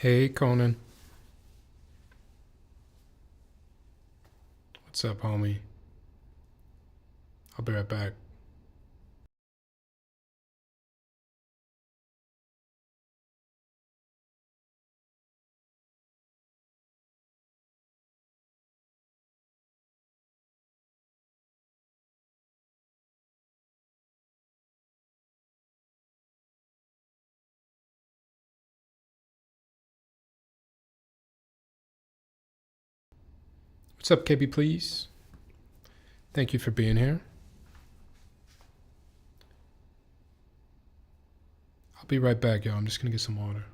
Hey, Conan. What's up, homie? I'll be right back. What's up, KB, please? Thank you for being here. I'll be right back, y'all. I'm just gonna get some water.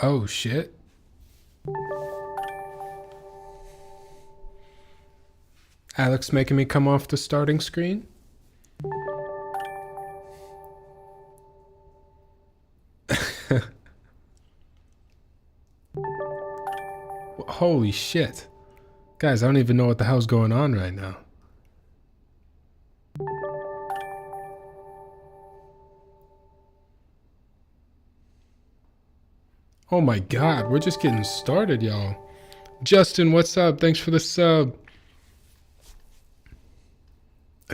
Oh, shit. Alex making me come off the starting screen? Holy shit. Guys, I don't even know what the hell's going on right now. Oh my god, we're just getting started, y'all. Justin, what's up? Thanks for the sub.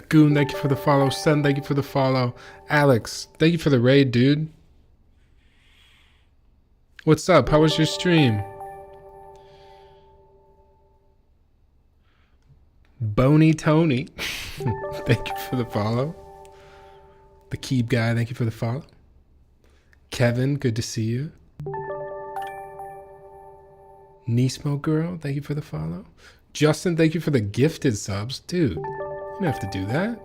Goon, thank you for the follow. Sen, thank you for the follow. Alex, thank you for the raid, dude. What's up? How was your stream? Boney Tony, thank you for the follow. The Keep guy, thank you for the follow. Kevin, good to see you. Nismo girl, thank you for the follow. Justin, thank you for the gifted subs. Dude, you don't have to do that.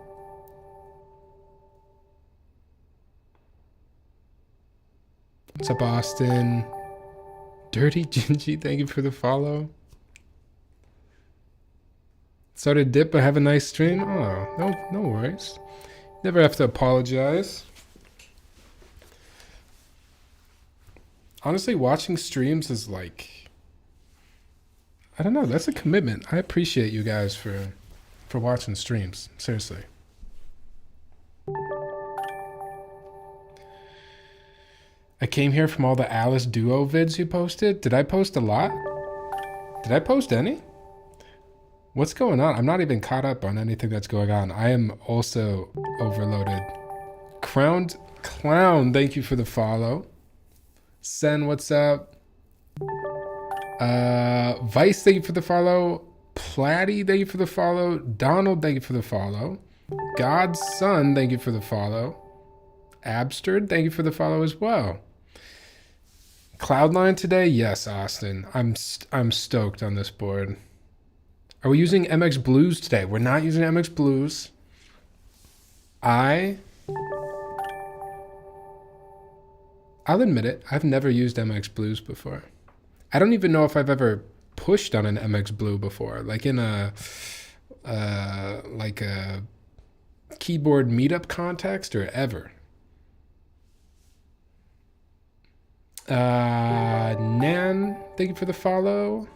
What's up, Austin? Dirty Gingy, thank you for the follow. Started dip, but have a nice stream. Oh, no worries. Never have to apologize. Honestly, watching streams is like, I don't know, that's a commitment. I appreciate you guys for for watching streams. Seriously. I came here from all the Alice Duo vids you posted. Did I post a lot? Did I post any? What's going on? I'm not even caught up on anything that's going on. I am also overloaded. Crowned Clown, thank you for the follow. Sen, what's up? Vice, thank you for the follow. Platty, thank you for the follow. Donald, thank you for the follow. God's Son, thank you for the follow. Absterd, thank you for the follow as well. Cloudline today? Yes, Austin. I'm stoked on this board. Are we using MX Blues today? We're not using MX Blues. I'll admit it. I've never used MX Blues before. I don't even know if I've ever pushed on an MX Blue before, like in a keyboard meetup context or ever. Nan, thank you for the follow.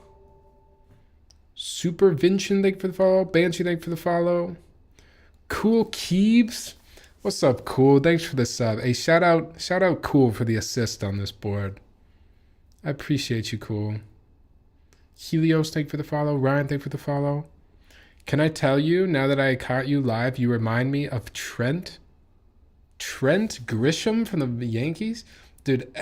Supervention, thank you for the follow. Banshee, thank you for the follow. Cool Keebs, what's up, Cool? Thanks for the sub. Hey, shout out Cool for the assist on this board. I appreciate you, Cool. Helios, thank you for the follow. Ryan, thank you for the follow. Can I tell you, now that I caught you live, you remind me of Trent Grisham from the Yankees? Dude,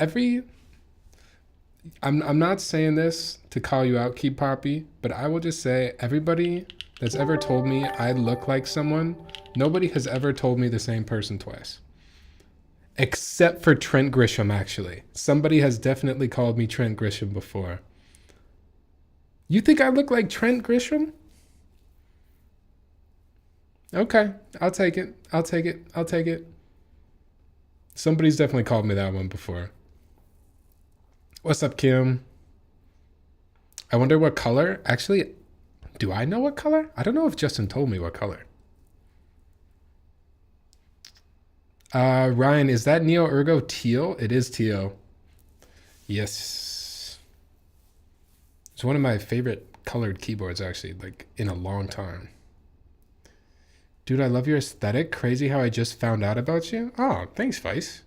I'm not saying this to call you out, Keep Poppy, but I will just say everybody that's ever told me I look like someone, nobody has ever told me the same person twice. Except for Trent Grisham, actually. Somebody has definitely called me Trent Grisham before. You think I look like Trent Grisham? Okay, I'll take it. I'll take it. I'll take it. Somebody's definitely called me that one before. What's up, Kim? I wonder what color. Actually, do I know what color? I don't know if Justin told me what color. Ryan, is that Neo Ergo teal? It is teal. Yes. It's one of my favorite colored keyboards, actually, like in a long time. Dude, I love your aesthetic. Crazy how I just found out about you. Oh, thanks, Vice.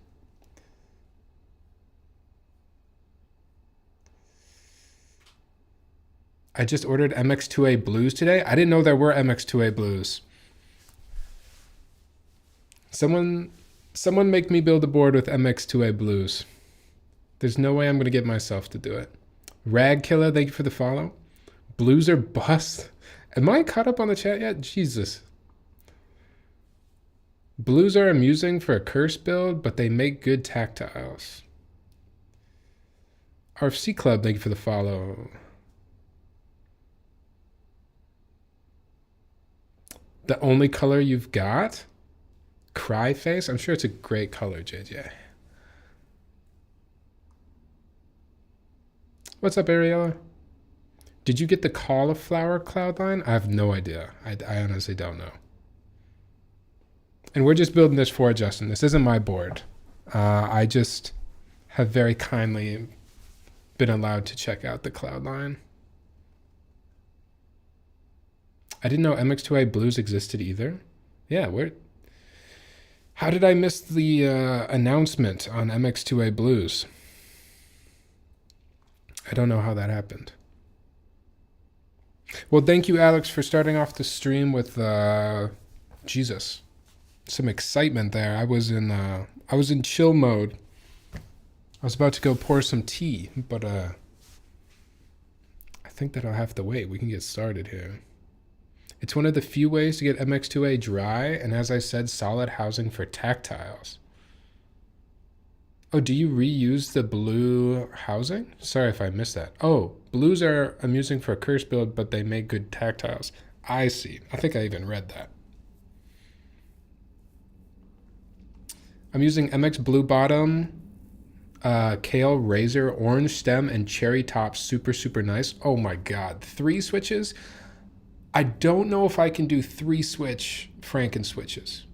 I just ordered MX2A Blues today. I didn't know there were MX2A Blues. Someone make me build a board with MX2A Blues. There's no way I'm going to get myself to do it. Rag Killer, thank you for the follow. Blues are bust. Am I caught up on the chat yet? Jesus. Blues are amusing for a curse build, but they make good tactiles. RFC Club, thank you for the follow. The only color you've got? Cry Face? I'm sure it's a great color, JJ. What's up, Ariella? Did you get the cauliflower Cloudline? I have no idea. I honestly don't know. And we're just building this for Justin. This isn't my board. I just have very kindly been allowed to check out the Cloudline. I didn't know MX2A Blues existed either. Yeah, how did I miss the announcement on MX2A Blues? I don't know how that happened. Well, thank you, Alex, for starting off the stream with Jesus. Some excitement there. I was in chill mode. I was about to go pour some tea, but I think that I'll have to wait. We can get started here. It's one of the few ways to get MX2A dry, and as I said, solid housing for tactiles. Oh, do you reuse the blue housing? Sorry if I missed that. Oh, blues are amusing for a curse build, but they make good tactiles. I see. I think I even read that. I'm using MX Blue Bottom, Kale Razor, Orange Stem, and Cherry Top. Super, super nice. Oh my God. 3 switches? I don't know if I can do 3 switch Franken switches.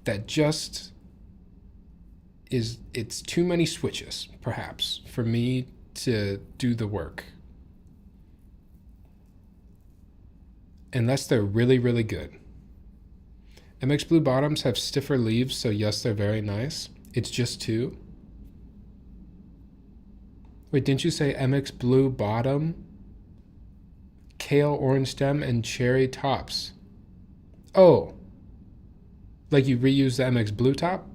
That just is, it's too many switches, perhaps, for me to do the work. unless they're really, really good. MX Blue bottoms have stiffer leaves, so yes, they're very nice. It's just 2. Wait, didn't you say MX Blue bottom, kale orange stem, and cherry tops? Oh, like you reuse the MX Blue top?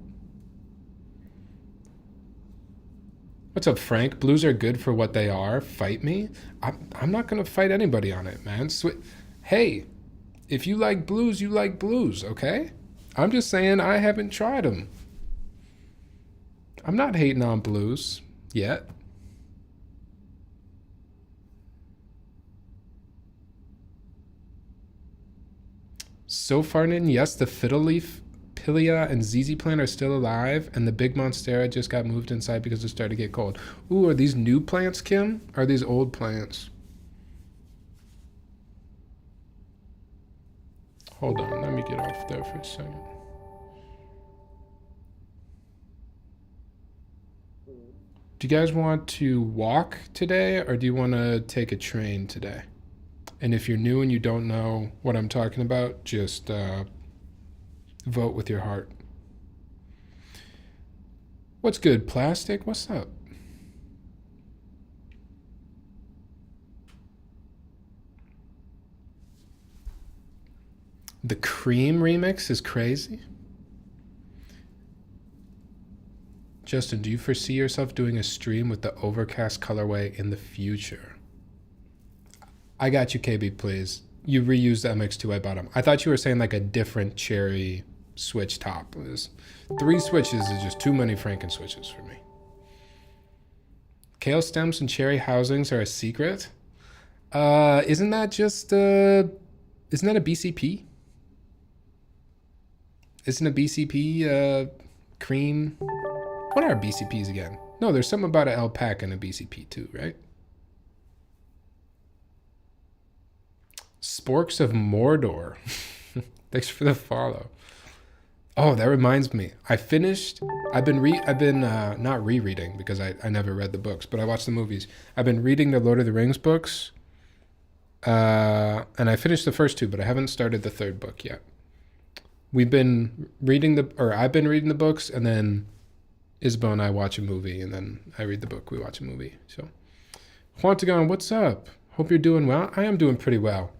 What's up, Frank? Blues are good for what they are. Fight me? I'm not going to fight anybody on it, man. Hey, if you like blues, you like blues, okay? I'm just saying I haven't tried them. I'm not hating on blues yet. So Farnan, yes, the fiddle leaf, Pilia, and ZZ plant are still alive, and the big monstera just got moved inside because it started to get cold. Ooh, are these new plants, Kim? Or are these old plants? Hold on, let me get off there for a second. Do you guys want to walk today, or do you want to take a train today? And if you're new and you don't know what I'm talking about, just vote with your heart. What's good, Plastic? What's up? The Cream remix is crazy. Justin, do you foresee yourself doing a stream with the Overcast colorway in the future? I got you, KB, please. You reused the MX2 bottom. I thought you were saying like a different cherry switch top. 3 switches is just too many Franken switches for me. Kale stems and cherry housings are a secret. Isn't that just isn't that a BCP? Isn't a BCP cream? What are BCPs again? No, there's something about an alpaca and a BCP too, right? Sporks of Mordor. Thanks for the follow. Oh, that reminds me. I've been not rereading because I never read the books, but I watched the movies. I've been reading the Lord of the Rings books. And I finished the first 2, but I haven't started the 3rd book yet. I've been reading the books, and then Isabel and I watch a movie, and then I read the book, we watch a movie. So, Quantagon, what's up? Hope you're doing well. I am doing pretty well.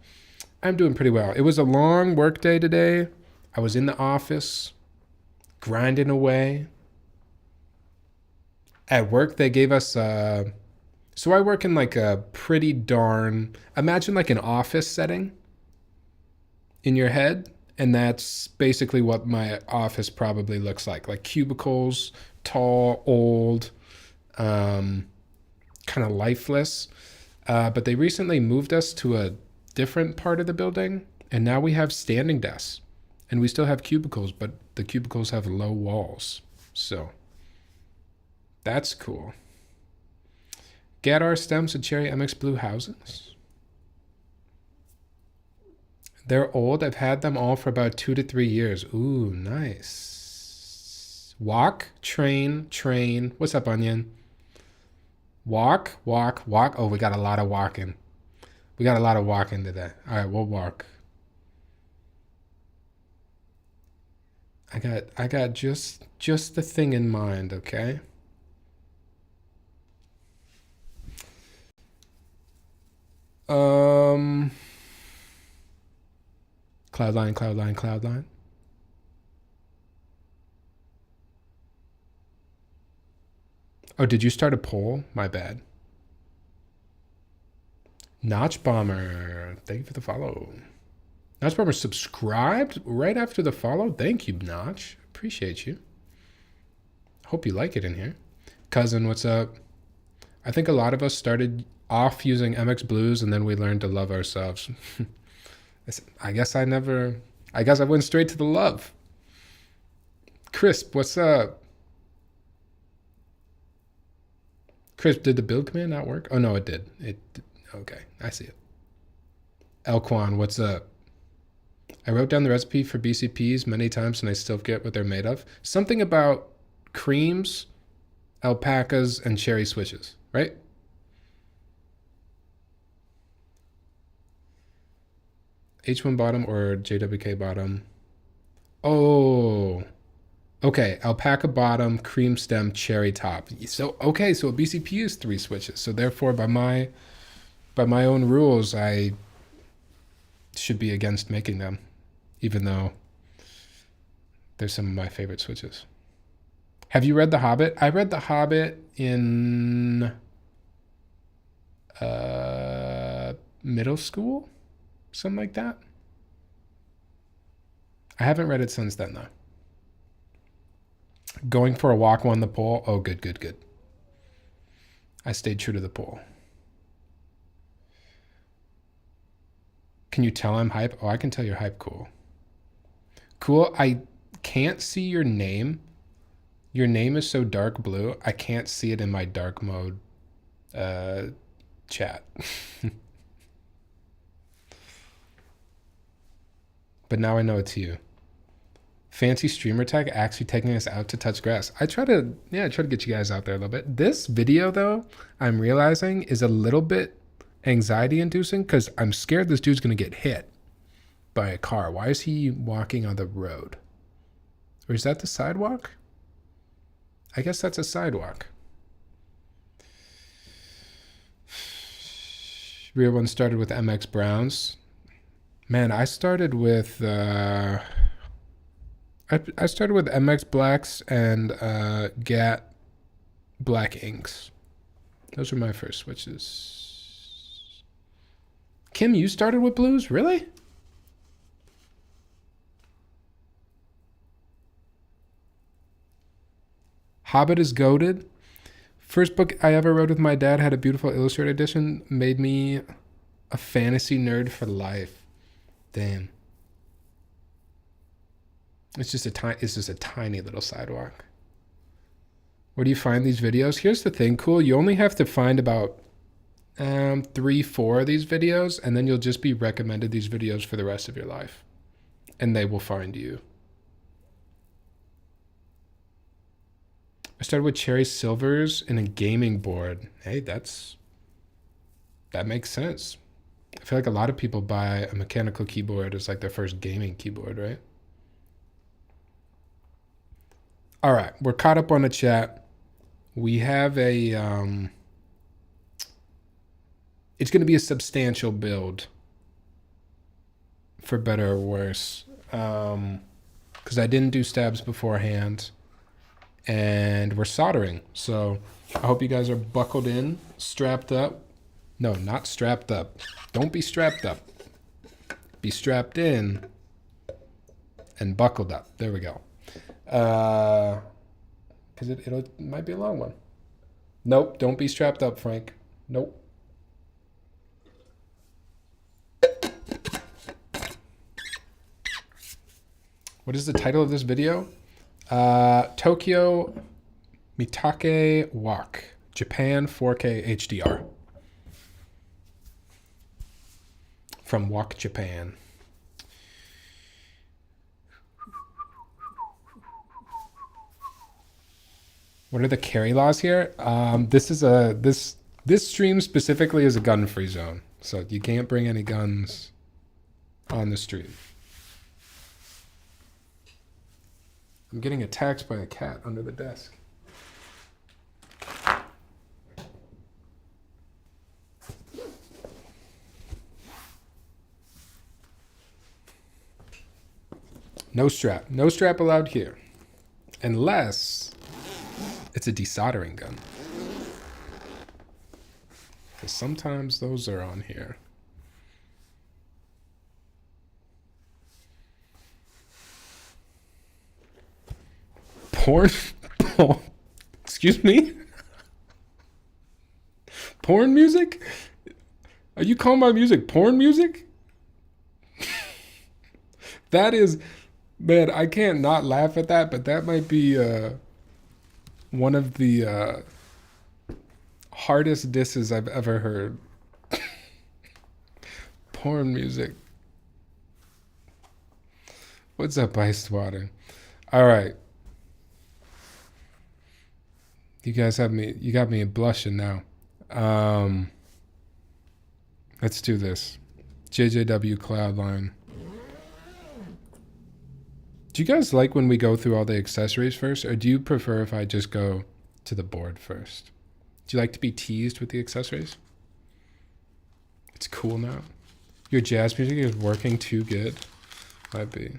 It was a long work day today. I was in the office, grinding away. At work, they gave us, so I work in like a pretty darn, imagine like an office setting in your head. And that's basically what my office probably looks like cubicles, tall, old, kind of lifeless. But they recently moved us to a different part of the building, and now we have standing desks. And we still have cubicles, but the cubicles have low walls. So that's cool. Gadar stems and cherry MX Blue houses. They're old. I've had them all for about 2 to 3 years. Ooh, nice. Walk, train. What's up, Onion? Walk. Oh, we got a lot of walking. We got a lot of walking today. All right, we'll walk. I got just the thing in mind, okay? Cloudline. Oh, did you start a poll? My bad. Notch Bomber, thank you for the follow. Notch Bomber subscribed right after the follow. Thank you, Notch. Appreciate you. Hope you like it in here. Cousin, what's up? I think a lot of us started off using MX Blues and then we learned to love ourselves. I guess I went straight to the love. Crisp, what's up? Crisp, did the build command not work? Oh, no, it did. Okay, I see it. Elquan, what's up? I wrote down the recipe for BCPs many times and I still forget what they're made of. Something about creams, alpacas, and cherry switches, right? H1 bottom or JWK bottom? Oh, okay. Alpaca bottom, cream stem, cherry top. So okay, so a BCP is 3 switches. So therefore, by my own rules, I should be against making them, even though they're some of my favorite switches. Have you read The Hobbit? I read The Hobbit in middle school, something like that. I haven't read it since then, though. Going for a walk won the poll. Oh, good, good, good. I stayed true to the poll. Can you tell I'm hype? Oh, I can tell you're hype. Cool. Cool. I can't see your name. Your name is so dark blue. I can't see it in my dark mode chat. But now I know it's you. Fancy streamer tag actually taking us out to touch grass. I try to get you guys out there a little bit. This video, though, I'm realizing is a little bit anxiety inducing because I'm scared this dude's going to get hit by a car. Why is he walking on the road? Or is that the sidewalk? I guess that's a sidewalk. Real one started with MX Browns. Man, I started with I started with MX Blacks and GAT Black Inks. Those were my first switches. Kim, you started with blues? Really? Hobbit is goated. First book I ever read with my dad had a beautiful illustrated edition. Made me a fantasy nerd for life. Damn. It's just a tiny little sidewalk. Where do you find these videos? Here's the thing, cool. You only have to find about 3-4 of these videos, and then you'll just be recommended these videos for the rest of your life, and they will find you. I started with cherry silvers and a gaming board. Hey, that makes sense. I feel like a lot of people buy a mechanical keyboard as like their first gaming keyboard, right? All right, we're caught up on the chat. We have a it's going to be a substantial build, for better or worse, because I didn't do stabs beforehand, and we're soldering. So I hope you guys are buckled in, strapped up. No, not strapped up. Don't be strapped up. Be strapped in and buckled up. There we go. Because it might be a long one. Nope, don't be strapped up, Frank. Nope. What is the title of this video? Tokyo Mitake Walk, Japan 4K HDR. From Walk Japan. What are the carry laws here? This stream specifically is a gun-free zone, so you can't bring any guns on the stream. I'm getting attacked by a cat under the desk. No strap. No strap allowed here. Unless it's a desoldering gun. Because sometimes those are on here. Porn? Excuse me? Porn music? Are you calling my music porn music? That is... Man, I can't not laugh at that, but that might be one of the hardest disses I've ever heard. Porn music. What's up, Iced Water? All right. You guys got me blushing now. Let's do this. JJW CLOUDLINE. Do you guys like when we go through all the accessories first, or do you prefer if I just go to the board first? Do you like to be teased with the accessories? It's cool now. Your jazz music is working too good. Might be.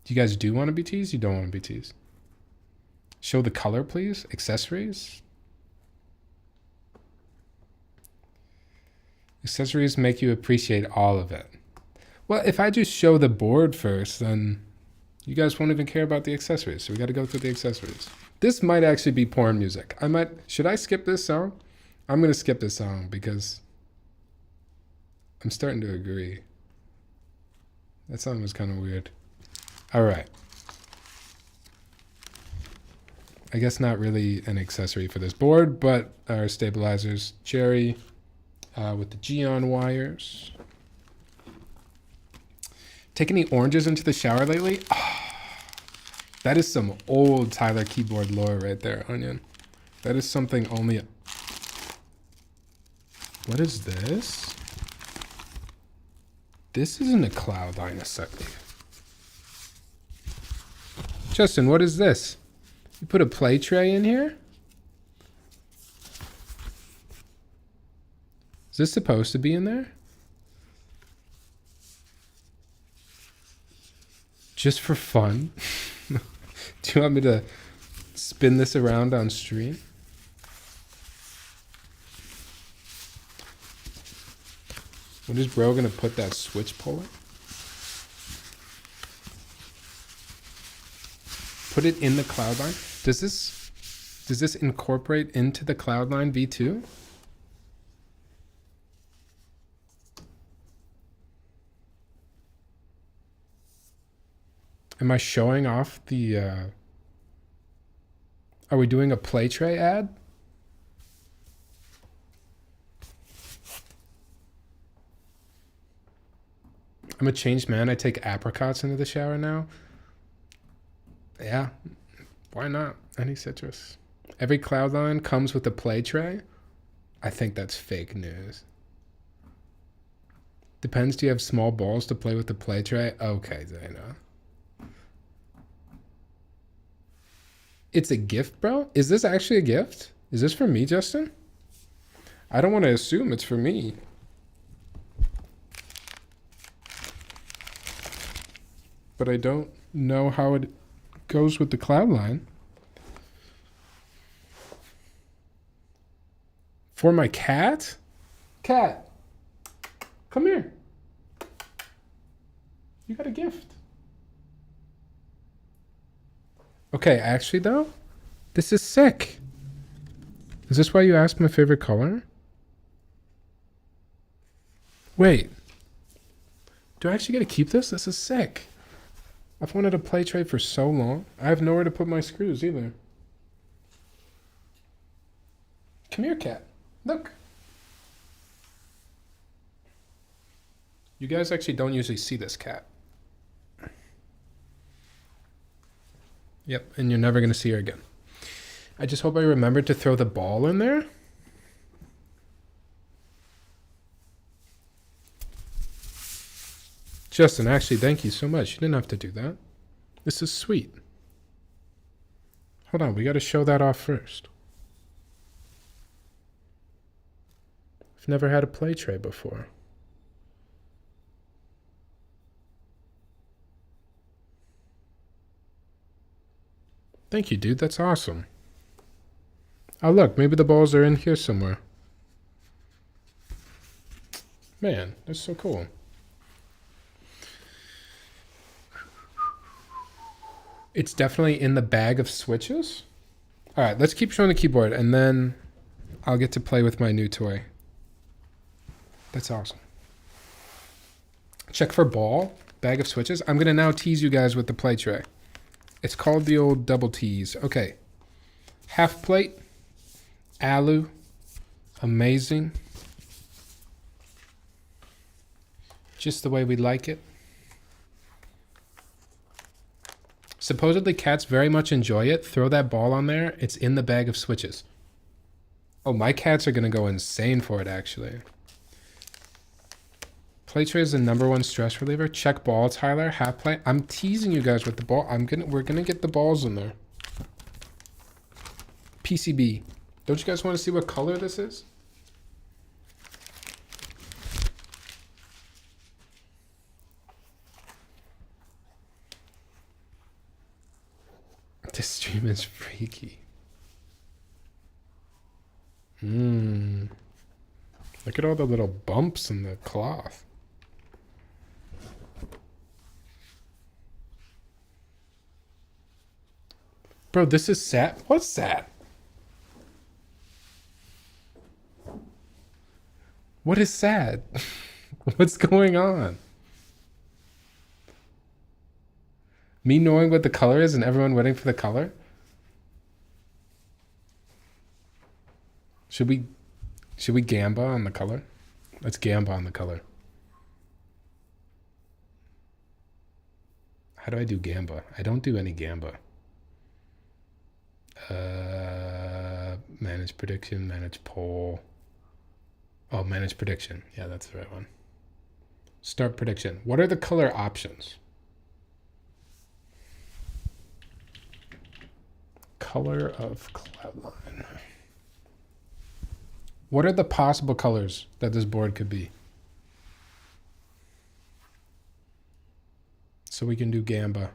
You guys do want to be teased? You don't want to be teased? Show the color, please. Accessories. Accessories make you appreciate all of it. Well, if I just show the board first, then you guys won't even care about the accessories. So we got to go through the accessories. This might actually be porn music. Should I skip this song? I'm going to skip this song because I'm starting to agree. That song was kind of weird. All right. I guess not really an accessory for this board, but our stabilizers, cherry, with the GEON wires. Take any oranges into the shower lately? Oh, that is some old Tyler keyboard lore right there, Onion. That is something only... What is this? This isn't a CLOUDLINE assembly. Justin, what is this? You put a play tray in here? Is this supposed to be in there? Just for fun? Do you want me to spin this around on stream? When is bro gonna put that switch puller? Put it in the CLOUDLINE? Does this incorporate into the CLOUDLINE V2? Am I showing off the, are we doing a play tray ad? I'm a changed man. I take apricots into the shower now. Yeah, why not? Any citrus. Every CLOUDLINE comes with a play tray. I think that's fake news. Depends, do you have small balls to play with the play tray? Okay, Zaina. It's a gift, bro? Is this actually a gift? Is this for me, Justin? I don't want to assume it's for me. But I don't know how it goes with the CLOUDLINE. For my cat? Cat, come here. You got a gift. Okay, actually though, this is sick. Is this why you asked my favorite color? Wait. Do I actually get to keep this? This is sick. I've wanted a play tray for so long. I have nowhere to put my screws either. Come here, cat. Look. You guys actually don't usually see this cat. Yep, and you're never going to see her again. I just hope I remembered to throw the ball in there. Justin, actually, thank you so much. You didn't have to do that. This is sweet. Hold on, we got to show that off first. I've never had a play tray before. Thank you, dude. That's awesome. Oh, look, maybe the balls are in here somewhere. Man, that's so cool. It's definitely in the bag of switches. All right, let's keep showing the keyboard, and then I'll get to play with my new toy. That's awesome. Check for ball, bag of switches. I'm going to now tease you guys with the play tray. It's called the old double tease. Okay. Half plate. Alu. Amazing. Just the way we like it. Supposedly cats very much enjoy it. Throw that ball on there. It's in the bag of switches. Oh, my cats are gonna go insane for it, actually. Play tray is the #1 stress reliever. Check ball, Tyler. Half play. I'm teasing you guys with the ball. We're gonna get the balls in there. PCB. Don't you guys want to see what color this is? This stream is freaky. Look at all the little bumps in the cloth. Bro, this is sad. What's that? What is sad? What's going on? Me knowing what the color is and everyone waiting for the color? Should we gamba on the color? Let's gamba on the color. How do I do gamba? I don't do any gamba. Manage prediction, manage poll. Oh, manage prediction. Yeah, that's the right one. Start prediction. What are the color options? Color of Cloudline. What are the possible colors that this board could be? So we can do gamba.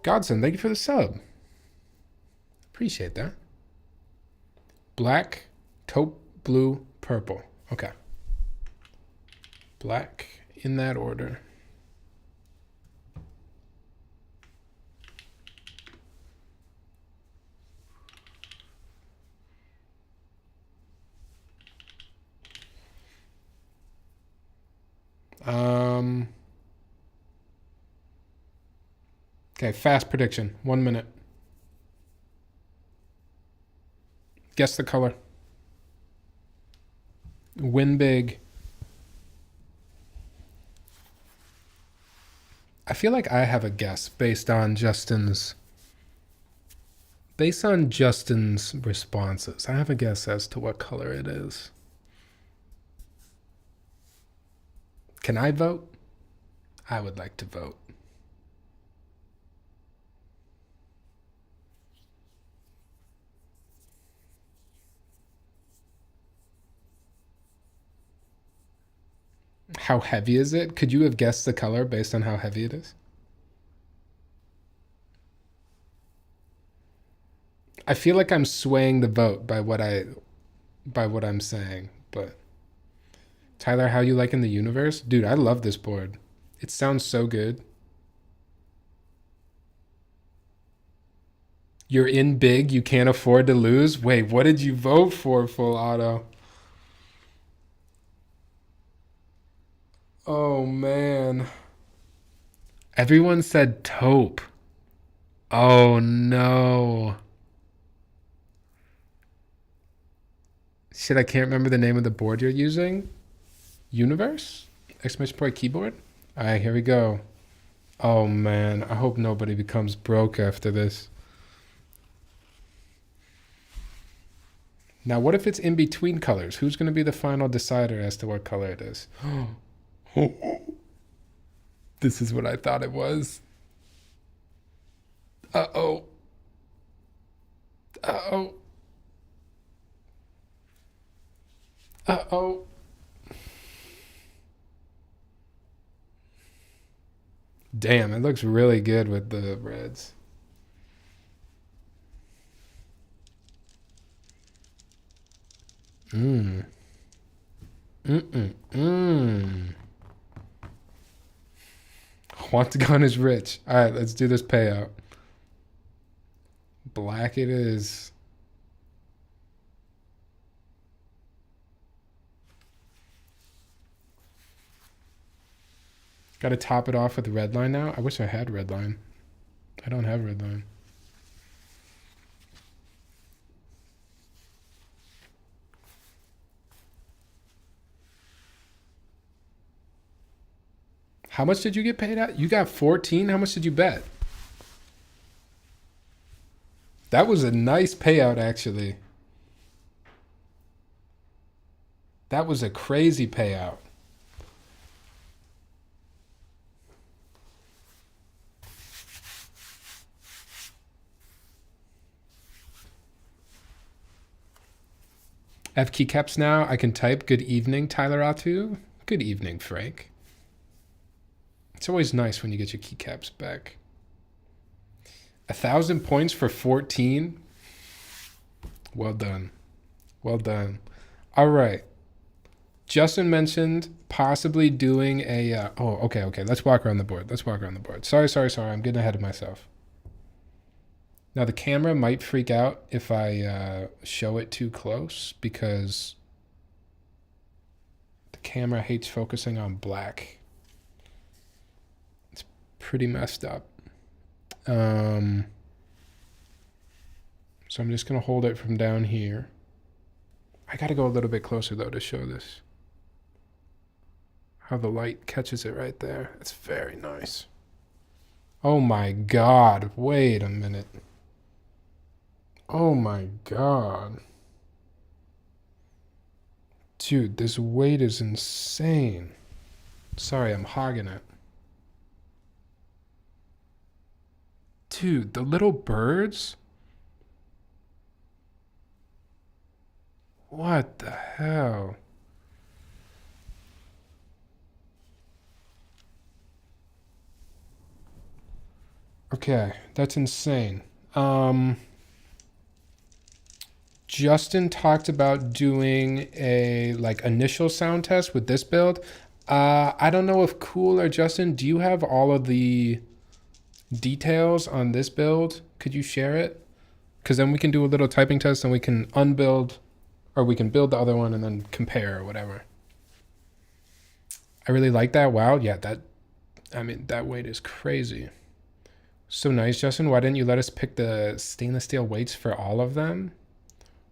Godson, thank you for the sub. Appreciate that. Black, taupe, blue, purple. Okay. Black in that order. Okay, fast prediction. 1 minute. Guess the color. Win big. I feel like I have a guess based on Justin's responses. I have a guess as to what color it is. Can I vote? I would like to vote. How heavy is it? Could you have guessed the color based on how heavy it is? I feel like I'm swaying the vote by what I'm saying, but Tyler, how you liking the universe? Dude, I love this board. It sounds so good. You're in big, you can't afford to lose. Wait, what did you vote for, full auto? Oh, man. Everyone said taupe. Oh, no. Shit, I can't remember the name of the board you're using. Universe? Exclamation point keyboard? All right, here we go. Oh, man. I hope nobody becomes broke after this. Now, what if it's in between colors? Who's going to be the final decider as to what color it is? This is what I thought it was. Uh-oh. Uh-oh. Uh-oh. Damn, it looks really good with the reds. Quantagon is rich. All right, let's do this payout. Black it is. Got to top it off with red line now. I wish I had red line. I don't have red line. How much did you get paid out? You got 14? How much did you bet? That was a nice payout, actually. That was a crazy payout. I have keycaps now. I can type good evening, Tyler Atu. Good evening, Frank. It's always nice when you get your keycaps back. 1,000 points for 14. Well done. Well done. All right. Justin mentioned possibly doing a... okay. Let's walk around the board. Sorry. I'm getting ahead of myself. Now, the camera might freak out if I show it too close because the camera hates focusing on black. It's pretty messed up. So I'm just going to hold it from down here. I got to go a little bit closer, though, to show this. How the light catches it right there. It's very nice. Oh, my God. Wait a minute. Oh my God. Dude, this weight is insane. Sorry, I'm hogging it. Dude, the little birds? What the hell? Okay, that's insane. Justin talked about doing a initial sound test with this build. I don't know if Cool or Justin, do you have all of the details on this build? Could you share it? Because then we can do a little typing test and we can unbuild, or we can build the other one and then compare or whatever. I really like that. Wow, yeah, that weight is crazy. So nice, Justin. Why didn't you let us pick the stainless steel weights for all of them?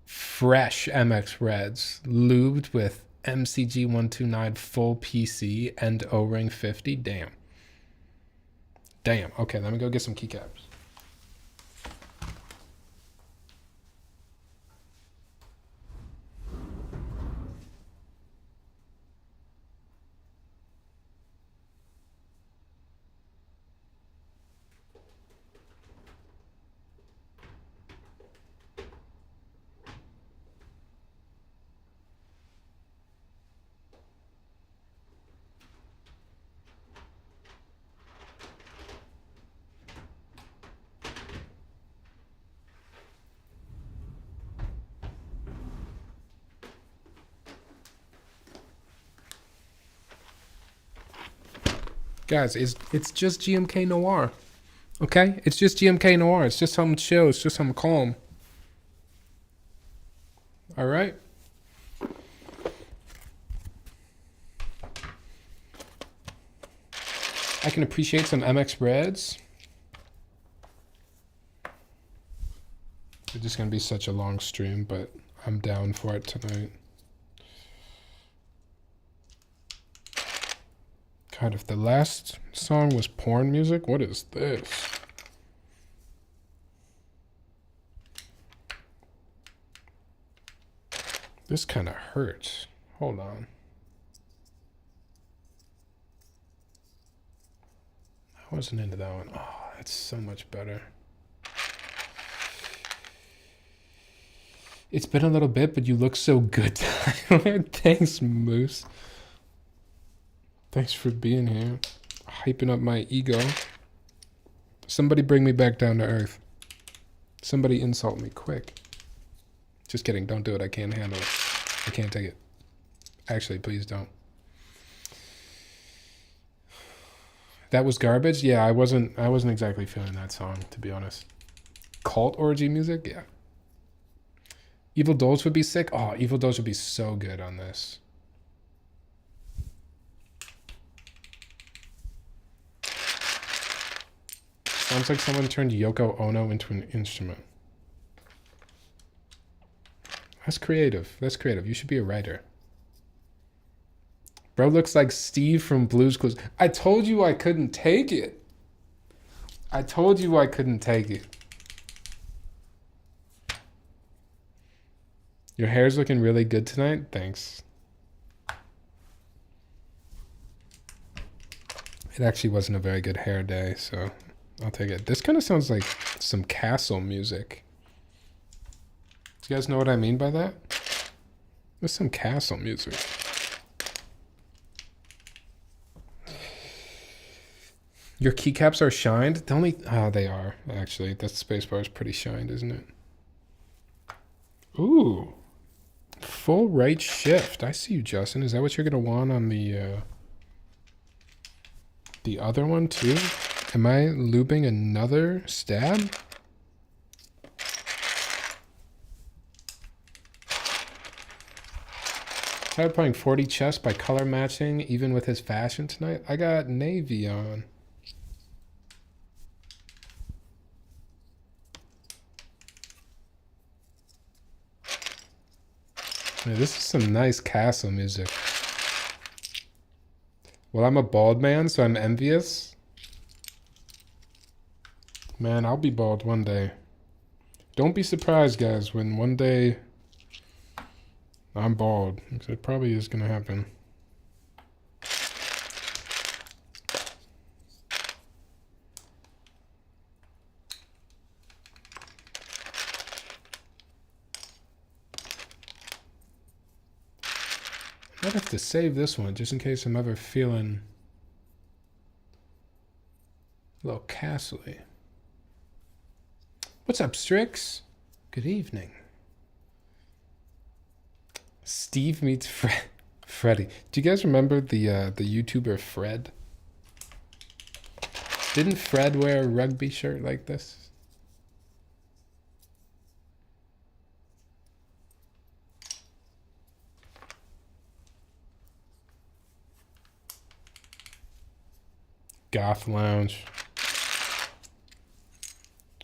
Fresh MX Reds, lubed with MCG 129 full PC and O-ring 50. Damn. Okay, let me go get some keycaps. Guys, it's just GMK Noir. Okay? It's just GMK Noir. It's just something chill. It's just something calm. All right? I can appreciate some MX Reds. It's just going to be such a long stream, but I'm down for it tonight. God, if the last song was porn music, what is this? This kind of hurts. Hold on. I wasn't into that one. Oh, that's so much better. It's been a little bit, but you look so good, Tyler. Thanks, Moose. Thanks for being here. Hyping up my ego. Somebody bring me back down to earth. Somebody insult me quick. Just kidding. Don't do it. I can't handle it. I can't take it. Actually, please don't. That was garbage? Yeah, I wasn't exactly feeling that song, to be honest. Cult orgy music? Yeah. Evil Dolls would be sick. Oh, Evil Dolls would be so good on this. Sounds like someone turned Yoko Ono into an instrument. That's creative. That's creative. You should be a writer. Bro looks like Steve from Blue's Clues. I told you I couldn't take it. I told you I couldn't take it. Your hair's looking really good tonight. Thanks. It actually wasn't a very good hair day, so I'll take it. This kind of sounds like some castle music. Do you guys know what I mean by that? There's some castle music. Your keycaps are shined? The only... Oh, they are, actually. That spacebar is pretty shined, isn't it? Ooh. Full right shift. I see you, Justin. Is that what you're going to want on the other one, too? Am I looping another stab? Started playing 40 chess by color matching, even with his fashion tonight. I got navy on. Yeah, this is some nice castle music. Well, I'm a bald man, so I'm envious. Man, I'll be bald one day. Don't be surprised, guys, when one day I'm bald. Because it probably is going to happen. I might have to save this one just in case I'm ever feeling a little castle-y. What's up, Strix? Good evening. Steve meets Freddy. Do you guys remember the YouTuber Fred? Didn't Fred wear a rugby shirt like this? Goth Lounge.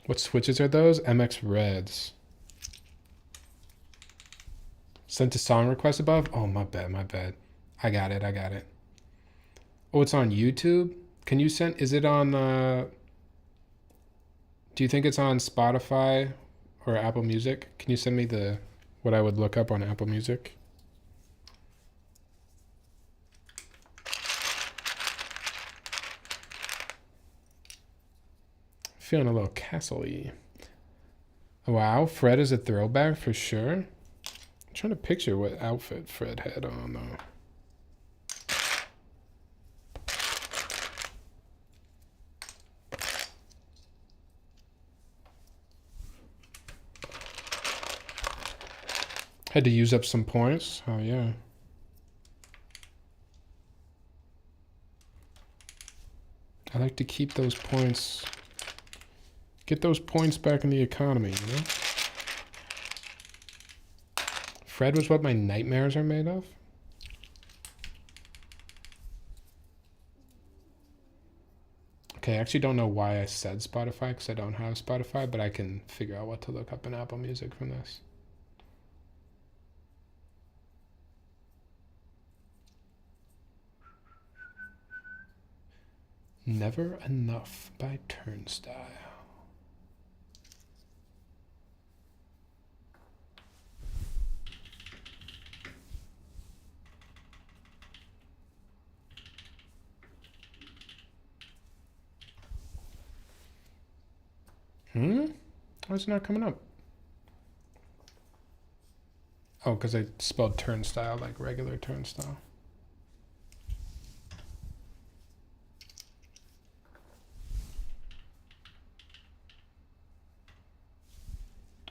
What switches are those? MX Reds. Sent a song request above? Oh, my bad, my bad. I got it, I got it. Oh, it's on YouTube? Can you send... Is it on... Do you think it's on Spotify or Apple Music? Can you send me the... What I would look up on Apple Music? Feeling a little castle-y. Wow, Fred is a throwback for sure. I'm trying to picture what outfit Fred had on though. Had to use up some points. Oh yeah. I like to keep those points. Get those points back in the economy, you know? Fred was what my nightmares are made of? Okay, I actually don't know why I said Spotify, because I don't have Spotify, but I can figure out what to look up in Apple Music from this. Never Enough by Turnstile. Why is it not coming up? Oh, because I spelled turnstile like regular turnstile.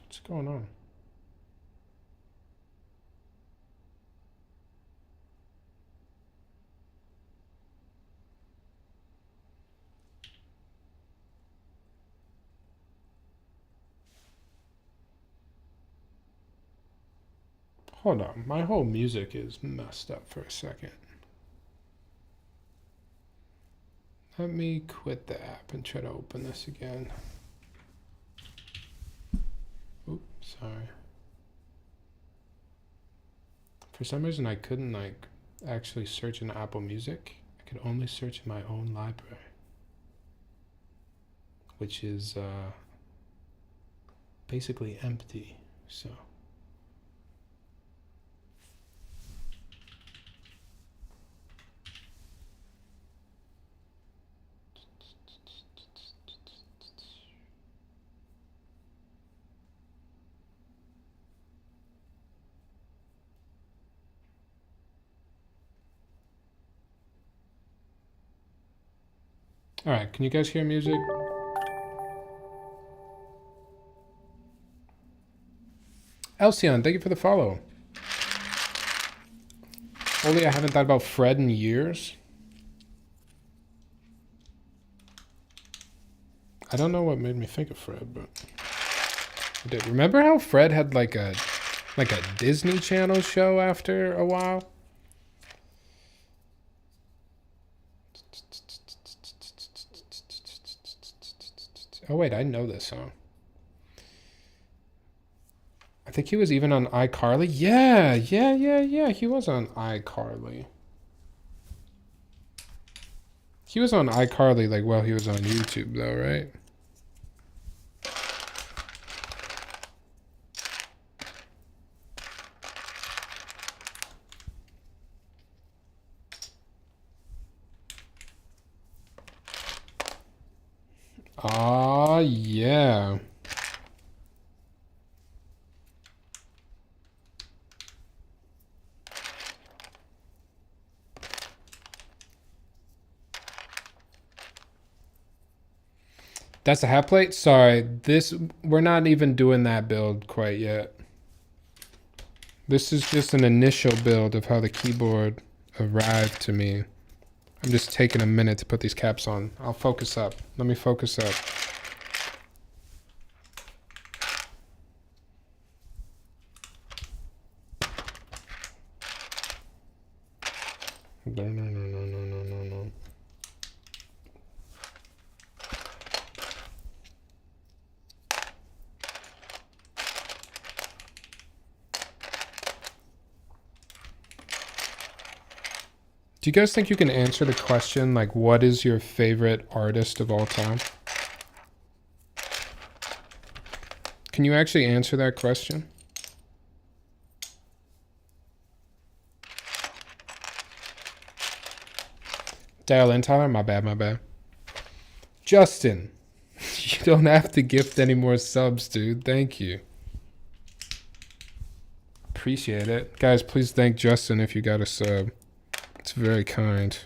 What's going on? Hold on, my whole music is messed up for a second. Let me quit the app and try to open this again. Oops, sorry. For some reason I couldn't like actually search in Apple Music. I could only search in my own library, which is basically empty, so All right, can you guys hear music? Elsion, thank you for the follow. Only I haven't thought about Fred in years. I don't know what made me think of Fred, but I did. Remember how Fred had like a Disney Channel show after a while? Oh wait, I know this song. I think he was even on iCarly. Yeah. He was on iCarly. He was on iCarly like while he was on YouTube though, right? Ah, yeah. That's a hat plate? Sorry, we're not even doing that build quite yet. This is just an initial build of how the keyboard arrived to me. I'm just taking a minute to put these caps on. I'll focus up. Let me focus up. No. Do you guys think you can answer the question, like, what is your favorite artist of all time? Can you actually answer that question? Dial in, Tyler? My bad. Justin, you don't have to gift any more subs, dude. Thank you. Appreciate it. Guys, please thank Justin if you got a sub. It's very kind.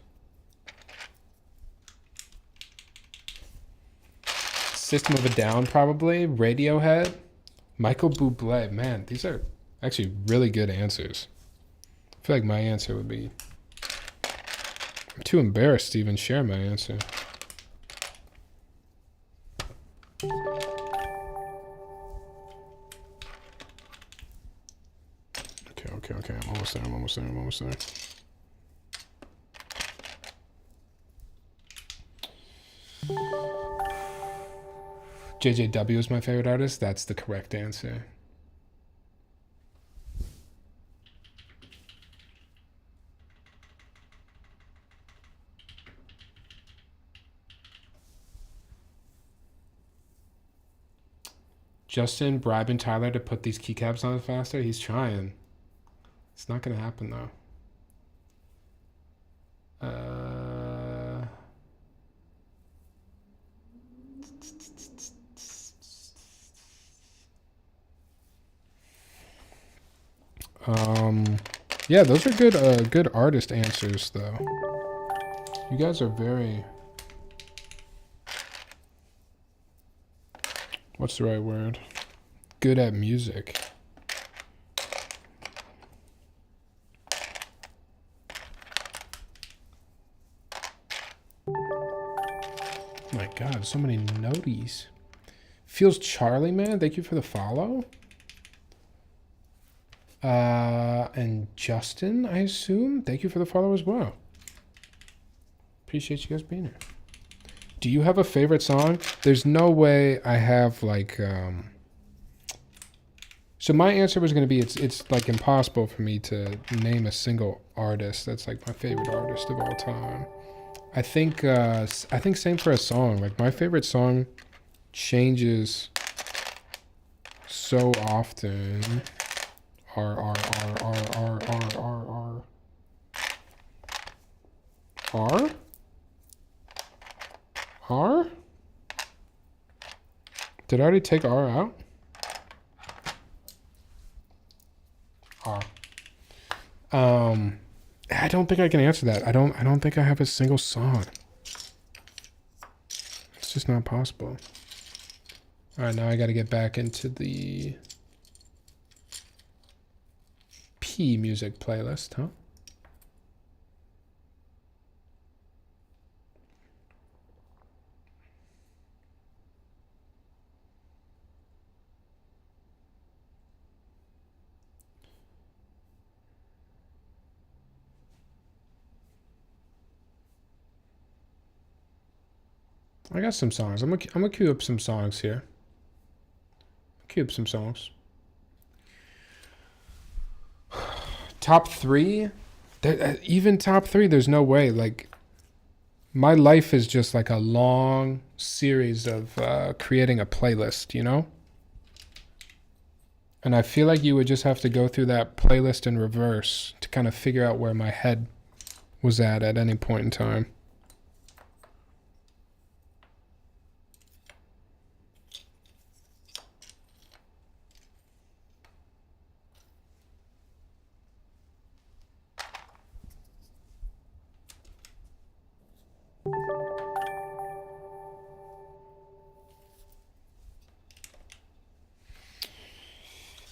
System of a Down, probably. Radiohead. Michael Bublé. Man, these are actually really good answers. I feel like my answer would be... I'm too embarrassed to even share my answer. Okay. I'm almost there. JJW is my favorite artist. That's the correct answer. Justin bribing Tyler to put these keycaps on faster. He's trying. It's not gonna happen though. Yeah, those are good artist answers though. You guys are very... What's the right word? Good at music. My God, so many noties. Feels Charlie, man. Thank you for the follow. And Justin, I assume. Thank you for the follow as well. Appreciate you guys being here. Do you have a favorite song? There's no way I have like... So my answer was going to be it's like impossible for me to name a single artist that's like my favorite artist of all time. I think same for a song. Like my favorite song changes so often. R. Did I already take R out? R. I don't think I can answer that. I don't think I have a single song. just not possible. All right, now I got to get back into the P music playlist, huh? I got some songs. I'm gonna queue up some songs here. Queue up some songs. Top 3? Even top 3, there's no way. Like, my life is just like a long series of creating a playlist, you know? And I feel like you would just have to go through that playlist in reverse to kind of figure out where my head was at any point in time.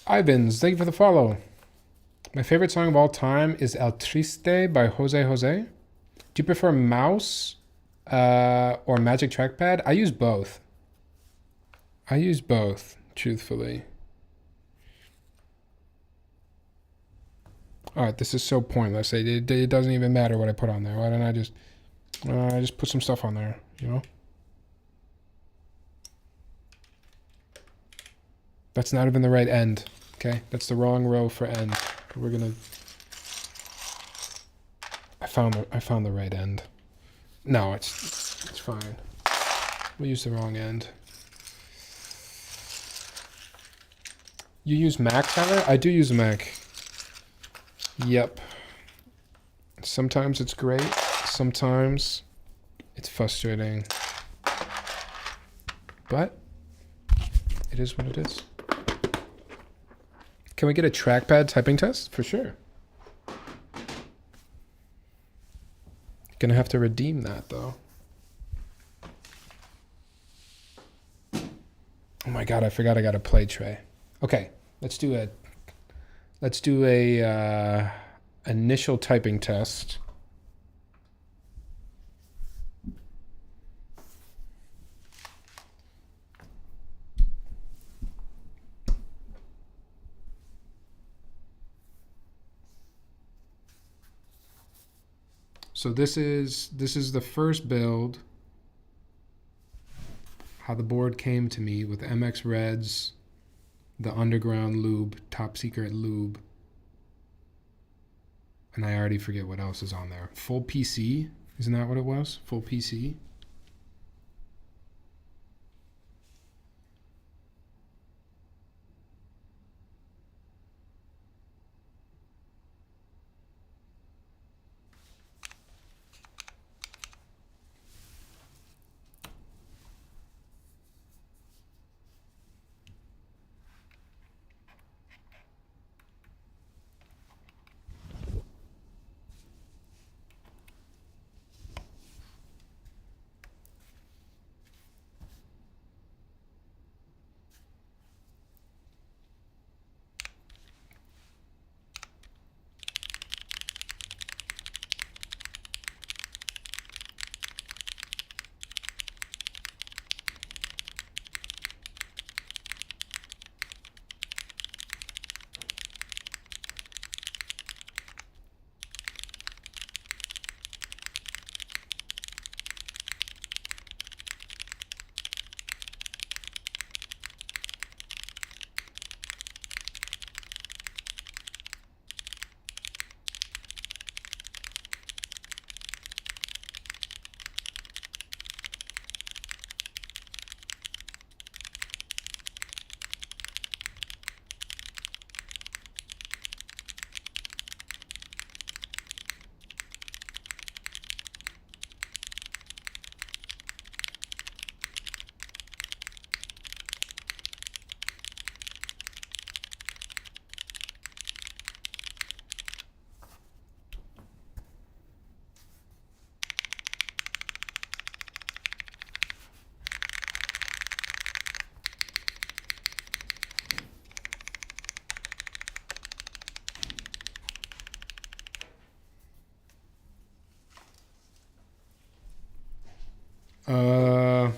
Ivans, thank you for the follow. My favorite song of all time is El Triste by Jose Jose. Do you prefer mouse or Magic Trackpad? I use both. I use both, truthfully. All right, this is so pointless. It doesn't even matter what I put on there. Why don't I just put some stuff on there, you know? That's not even the right end, okay? That's the wrong row for end. We're gonna... I found the right end. No, it's fine. We'll use the wrong end. You use Mac, Tyler? I do use Mac. Yep. Sometimes it's great. Sometimes it's frustrating. But it is what it is. Can we get a trackpad typing test? For sure. Gonna have to redeem that though. Oh my god, I forgot I got a play tray. Okay, let's do a initial typing test. So this is the first build. How the board came to me with MX Reds, the underground lube, top secret lube. And I already forget what else is on there. Full PC, isn't that what it was? Full PC. Are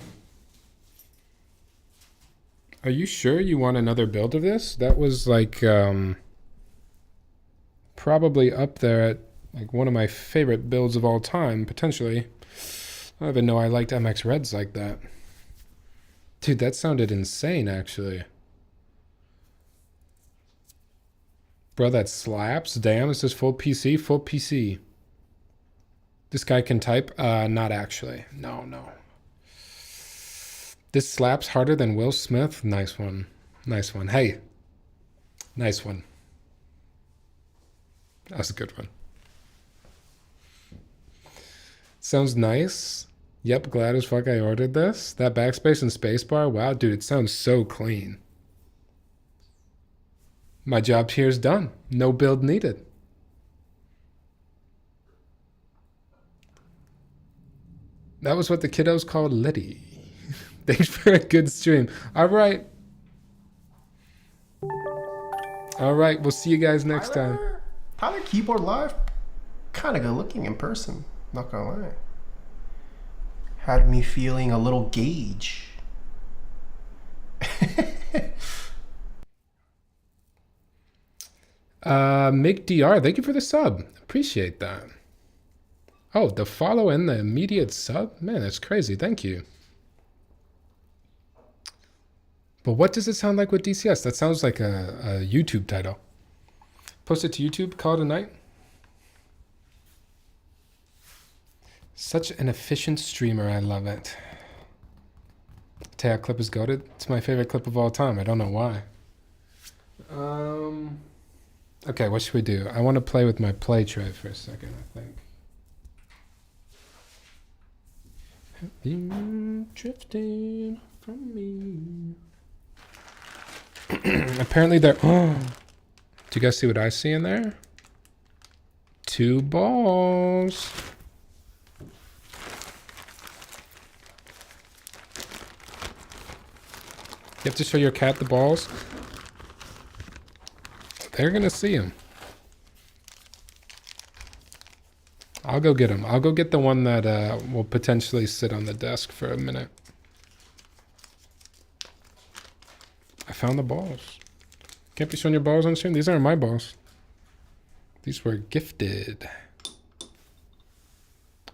you sure you want another build of this? That was like probably up there at like one of my favorite builds of all time, potentially. I don't even know I liked MX Reds like that. Dude, that sounded insane, actually. Bro, that slaps. Damn, is this full PC? Full PC. This guy can type? Not actually. No. This slaps harder than Will Smith? Nice one. Nice one. Hey. Nice one. That was a good one. Sounds nice. Yep, glad as fuck I ordered this. That backspace and spacebar? Wow, dude, it sounds so clean. My job here is done. No build needed. That was what the kiddos called Liddy. Thanks for a good stream. All right. All right, we'll see you guys next time. Tyler Keyboard Live, kind of good looking in person, not gonna lie. Had me feeling a little Gage. Mick DR, thank you for the sub. Appreciate that. Oh, the follow and the immediate sub? Man, that's crazy. Thank you. But what does it sound like with DCS? That sounds like a YouTube title. Post it to YouTube, call it a night. Such an efficient streamer, I love it. Taya clip is goated. It's my favorite clip of all time. I don't know why. Okay, what should we do? I want to play with my play tray for a second, I think. Have you drifting from me? Apparently they're... Oh, do you guys see what I see in there? 2 balls. You have to show your cat the balls. They're gonna see him. I'll go get him. I'll go get the one that will potentially sit on the desk for a minute. I found the balls. Can't be showing your balls on stream. These aren't my balls. These were gifted.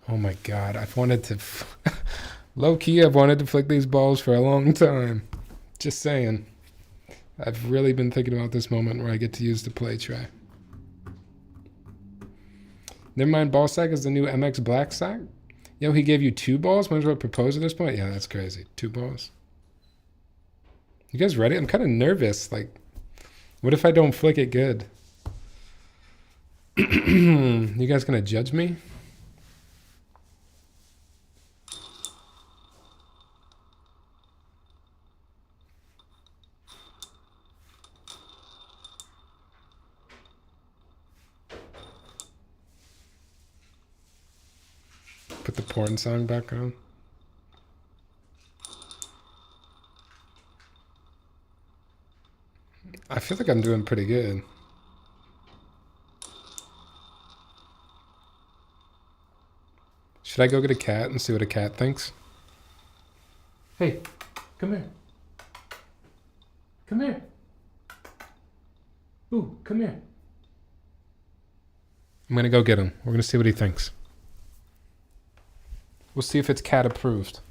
Oh my god, I've wanted to... Low-key, I've wanted to flick these balls for a long time. Just saying. I've really been thinking about this moment where I get to use the play tray. Never mind, ball sack is the new MX Black sack. Yo, he gave you 2 balls? Might as well propose at this point? Yeah, that's crazy. 2 balls. You guys ready? I'm kind of nervous. Like, what if I don't flick it good? You guys gonna judge me? Put the porn song back on. I feel like I'm doing pretty good. Should I go get a cat and see what a cat thinks? Hey, come here. Come here. Ooh, come here. I'm gonna go get him. We're gonna see what he thinks. We'll see if it's cat approved.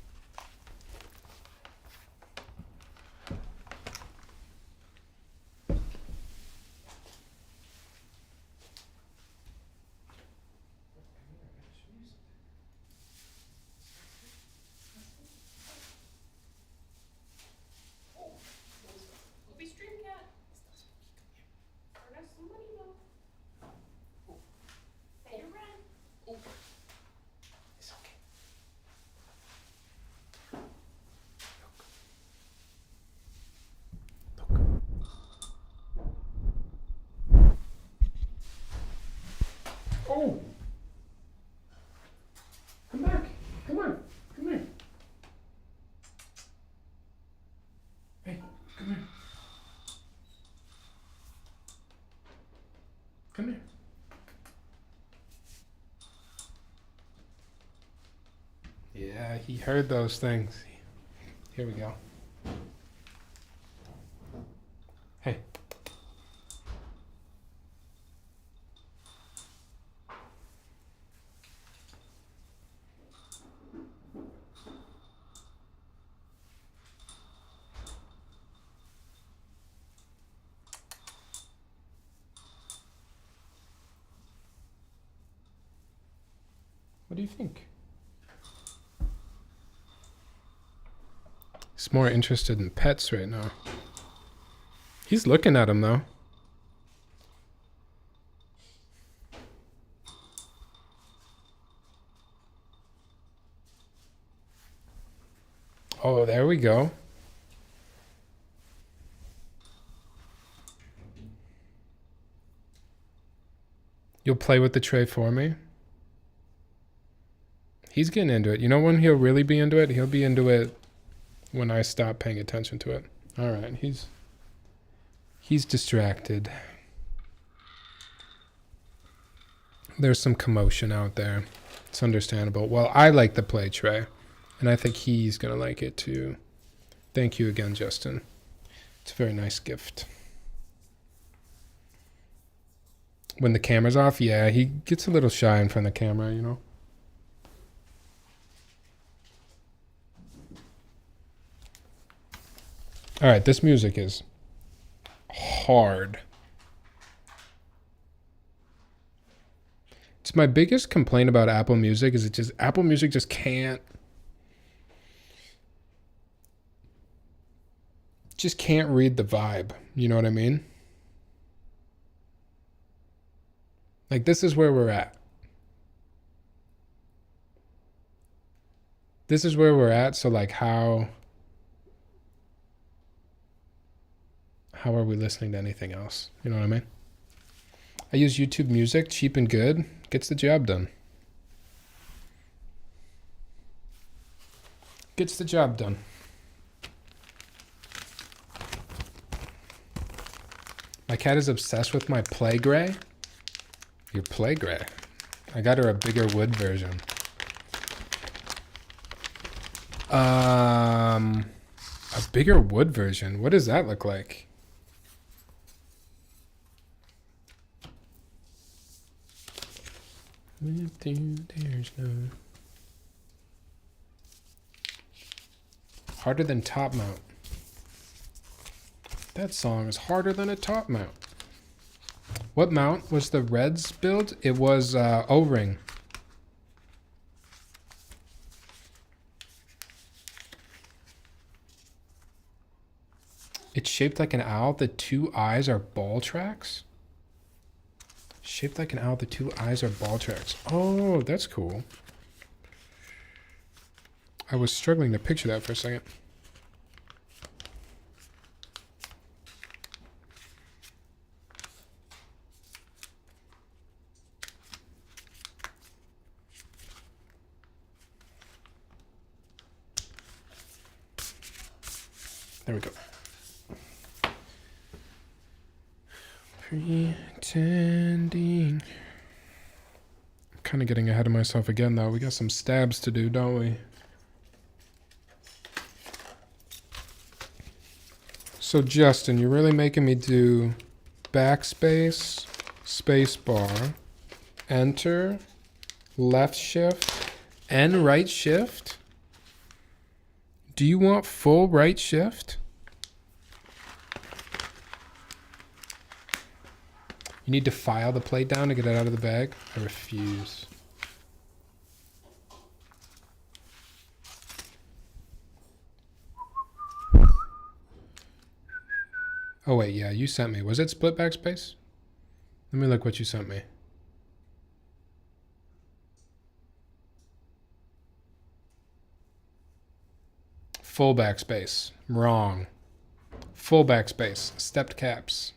Yeah, he heard those things. Here we go. Hey. What do you think? He's more interested in pets right now. He's looking at him though. Oh, there we go. You'll play with the tray for me? He's getting into it. You know when he'll really be into it? He'll be into it when I stop paying attention to it. All right, he's distracted. There's some commotion out there. It's understandable. Well, I like the play tray, and I think he's going to like it too. Thank you again, Justin. It's a very nice gift. When the camera's off, yeah, he gets a little shy in front of the camera, you know. All right, this music is hard. It's my biggest complaint about Apple Music is Apple Music just can't read the vibe. You know what I mean? Like, this is where we're at. This is where we're at, so like how are we listening to anything else? You know what I mean? I use YouTube Music, cheap and good, gets the job done. Gets the job done. My cat is obsessed with my Play Gray. Your Play Gray? I got her a bigger wood version. A bigger wood version? What does that look like? There's no... Harder than top mount. That song is harder than a top mount. What mount was the Reds build? It was O-ring. It's shaped like an owl. The two eyes are ball tracks. Shaped like an owl. The two eyes are ball tracks. Oh, that's cool. I was struggling to picture that for a second. There we go. Pretending. I'm kind of getting ahead of myself again, though. We got some stabs to do, don't we? So, Justin, you're really making me do backspace, spacebar, enter, left shift, and right shift? Do you want full right shift? You need to file the plate down to get it out of the bag? I refuse. Oh wait, yeah, you sent me. Was it split backspace? Let me look what you sent me. Full backspace. Wrong. Full backspace. Stepped caps.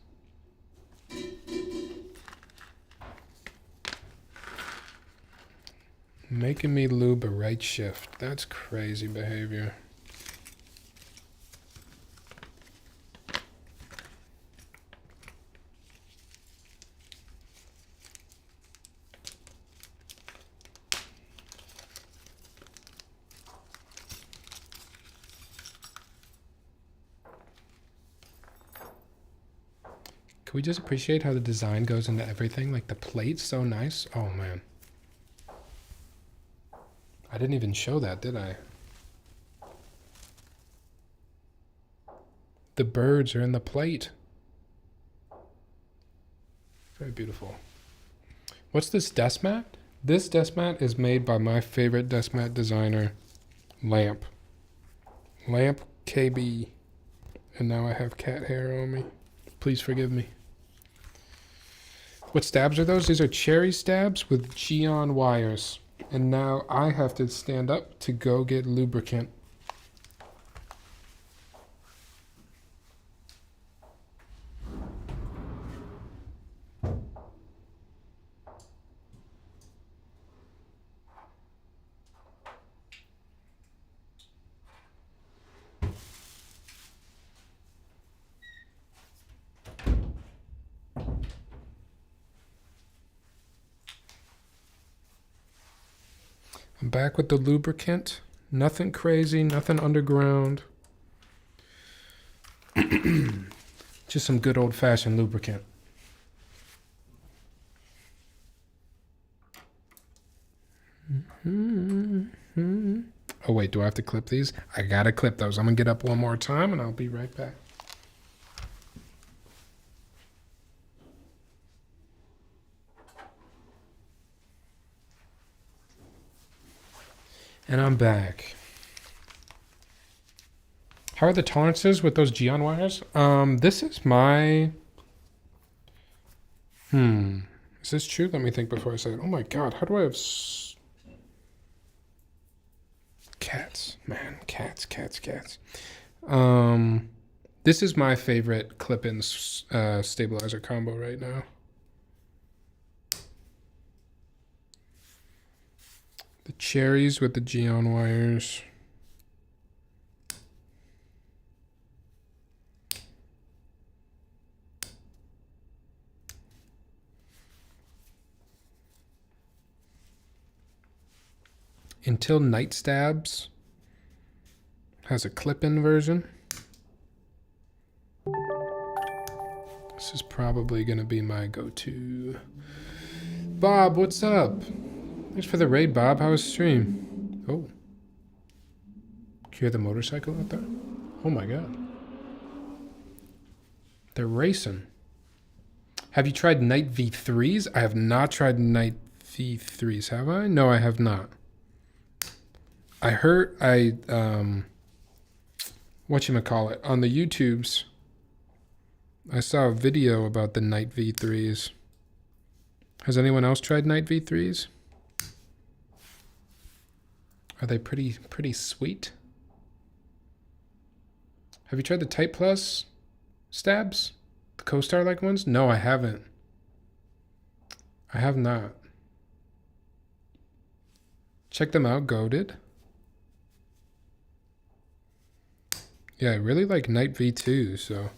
Making me lube a right shift. That's crazy behavior. Can we just appreciate how the design goes into everything? Like the plate's so nice. Oh man. I didn't even show that, did I? The birds are in the plate. Very beautiful. What's this desk mat? This desk mat is made by my favorite desk mat designer, Lamp. Lamp KB. And now I have cat hair on me. Please forgive me. What stabs are those? These are cherry stabs with GEON wires. And now I have to stand up to go get lubricant. I'm back with the lubricant. Nothing crazy, nothing underground. Just some good old-fashioned lubricant. Oh wait, do I have to clip these? I gotta clip those. I'm gonna get up one more time and I'll be right back. And I'm back. How are the tolerances with those GEON wires? This is my... Is this true? Let me think before I say it. Oh my god, how do I have... Cats. Man, cats. This is my favorite clip-in stabilizer combo right now. The cherries with the GEON wires. Until Night Stabs has a clip-in version. This is probably going to be my go-to. Bob, what's up? Thanks for the raid, Bob. How was the stream? Oh. Can you hear the motorcycle out there? Oh my god. They're racing. Have you tried Night V3s? I have not tried Night V3s, have I? No, I have not. I heard, whatchamacallit, on the YouTubes, I saw a video about the Night V3s. Has anyone else tried Night V3s? Are they pretty sweet? Have you tried the Type Plus stabs? The Co-Star-like ones? No, I haven't. I have not. Check them out, goated. Yeah, I really like Night V2, so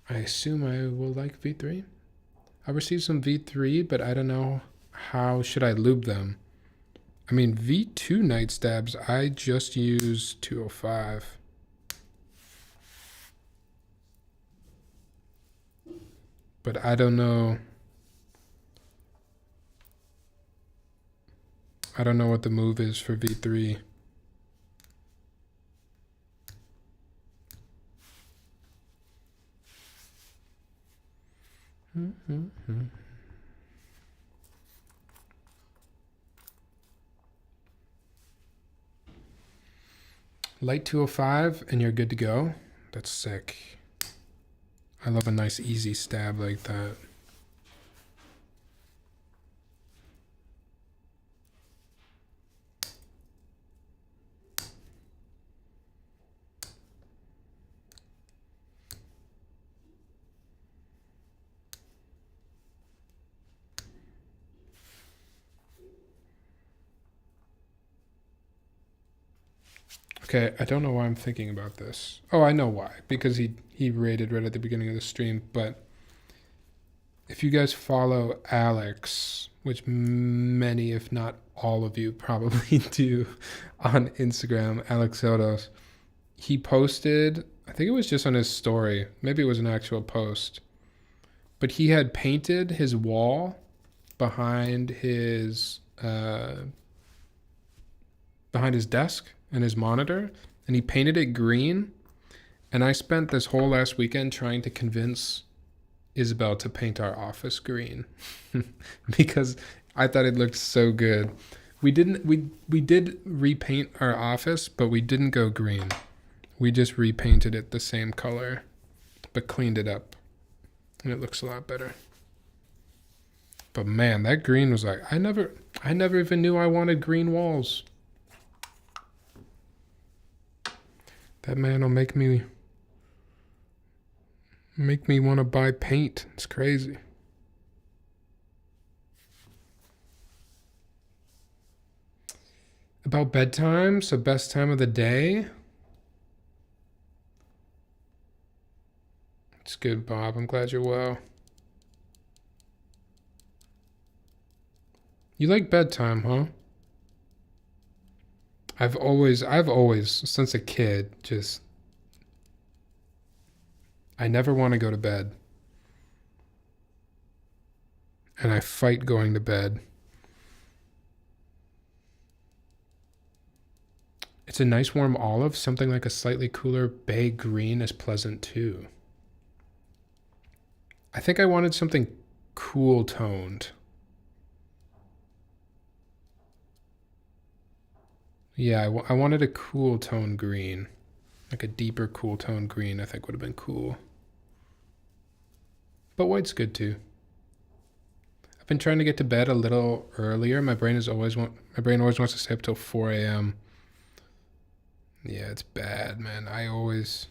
I assume I will like V3. I received some V3, but I don't know how should I lube them. I mean, V2 Night Stabs, I just use 205. But I don't know. I don't know what the move is for V3. Light 205 and you're good to go. That's sick. I love a nice easy stab like that. Okay, I don't know why I'm thinking about this. Oh, I know why. Because he rated right at the beginning of the stream. But if you guys follow Alex, which many, if not all of you probably do on Instagram, Alex Sotos, he posted I think it was just on his story. Maybe it was an actual post. But he had painted his wall behind his desk and his monitor, and he painted it green. And I spent this whole last weekend trying to convince Isabel to paint our office green because I thought it looked so good. We did repaint our office, but we didn't go green. We just repainted it the same color, but cleaned it up, and it looks a lot better. But man, that green was like, I never even knew I wanted green walls. That man will make me want to buy paint. It's crazy. About bedtime, so best time of the day. It's good, Bob. I'm glad you're well. You like bedtime, huh? I've always, since a kid, just, I never want to go to bed. And I fight going to bed. It's a nice warm olive. Something like a slightly cooler bay green is pleasant too. I think I wanted something cool toned. Yeah, I wanted a cool tone green. Like a deeper cool tone green I think would have been cool. But white's good too. I've been trying to get to bed a little earlier. My brain always wants to stay up till 4 a.m. Yeah, it's bad, man. I always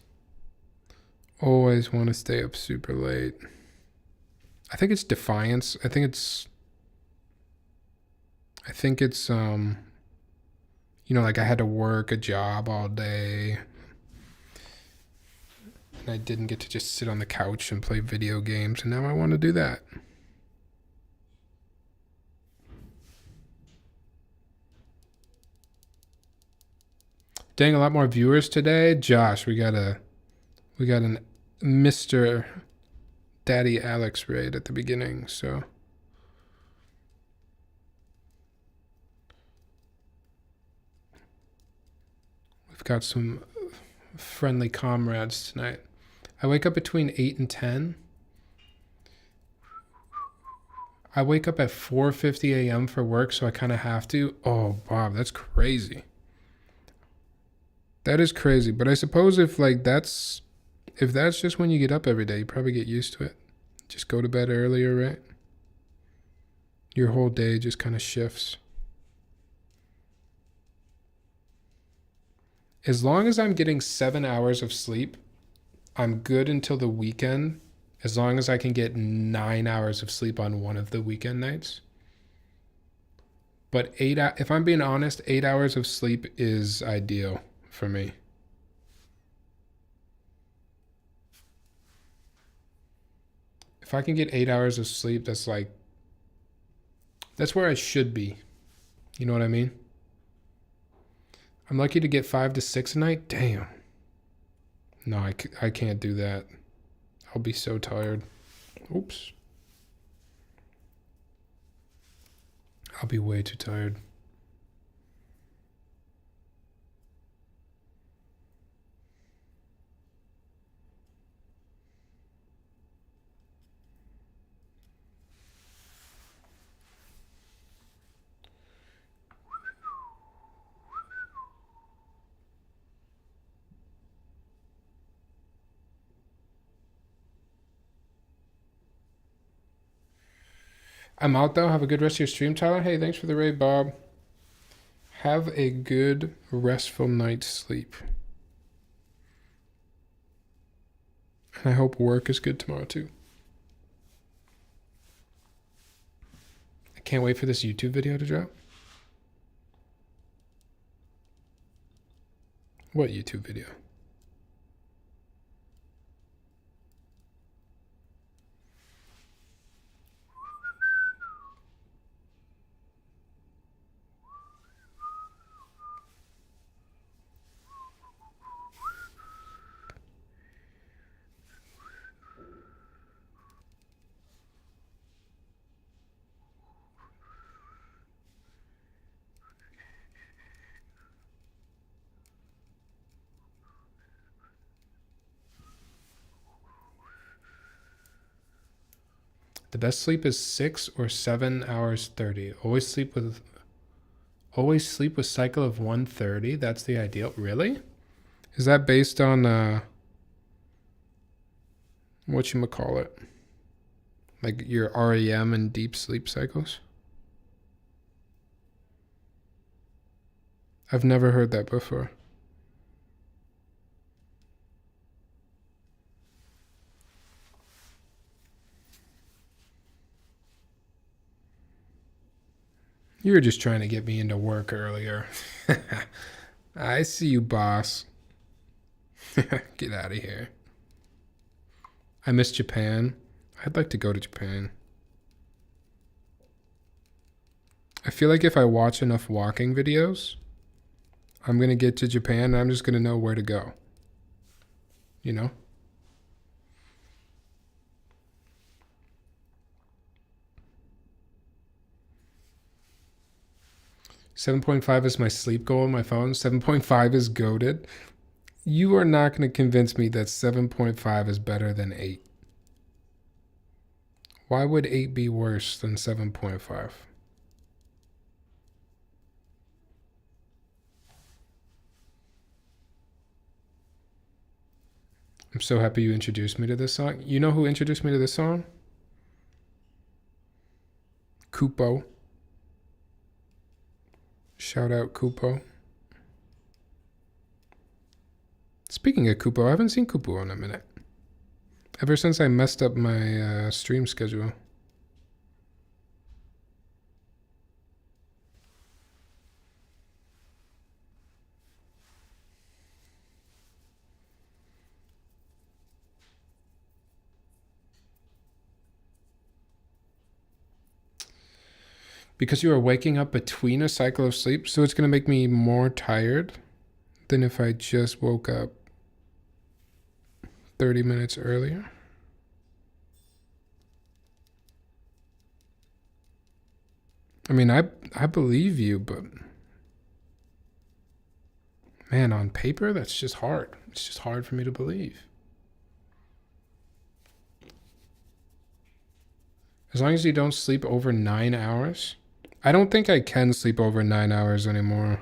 want to stay up super late. I think it's defiance. I think it's you know, like I had to work a job all day and I didn't get to just sit on the couch and play video games, and now I want to do that. Dang, a lot more viewers today. Josh, we got an Mr. Daddy Alex raid at the beginning, so we've got some friendly comrades tonight. I wake up between 8 and 10. I wake up at 4:50 a.m. for work, so I kind of have to. Oh, Bob, that's crazy. That is crazy, but I suppose if that's just when you get up every day, you probably get used to it. Just go to bed earlier, right? Your whole day just kind of shifts. As long as I'm getting 7 hours of sleep, I'm good until the weekend. As long as I can get 9 hours of sleep on one of the weekend nights. But if I'm being honest, 8 hours of sleep is ideal for me. If I can get 8 hours of sleep, that's where I should be. You know what I mean? I'm lucky to get 5 to 6 a night. Damn. No, I can't do that. I'll be so tired. Oops. I'll be way too tired. I'm out though. Have a good rest of your stream, Tyler. Hey, thanks for the raid, Bob. Have a good, restful night's sleep. And I hope work is good tomorrow too. I can't wait for this YouTube video to drop. What YouTube video? The best sleep is 6 or 7 hours 30. Always sleep with cycle of 130. That's the ideal. Really? Is that based on whatchamacallit? Like your REM and deep sleep cycles? I've never heard that before. You were just trying to get me into work earlier. I see you, boss. Get out of here. I miss Japan. I'd like to go to Japan. I feel like if I watch enough walking videos, I'm going to get to Japan and I'm just going to know where to go. You know? $7.5 is my sleep goal on my phone. 7.5 is goated. You are not going to convince me that 7.5 is better than 8. Why would 8 be worse than 7.5? I'm so happy you introduced me to this song. You know who introduced me to this song? Kupo. Shout out Kupo. Speaking of Kupo, I haven't seen Kupo in a minute. Ever since I messed up my stream schedule. Because you are waking up between a cycle of sleep, so it's going to make me more tired than if I just woke up 30 minutes earlier. I mean, I believe you, but man, on paper, that's just hard. It's just hard for me to believe. As long as you don't sleep over 9 hours. I don't think I can sleep over 9 hours anymore.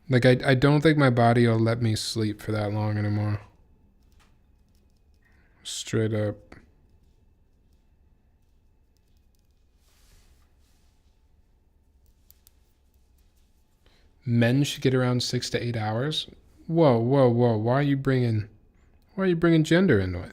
Like, I don't think my body will let me sleep for that long anymore. Straight up. Men should get around 6 to 8 hours. Whoa, whoa, whoa. Why are you bringing gender into it?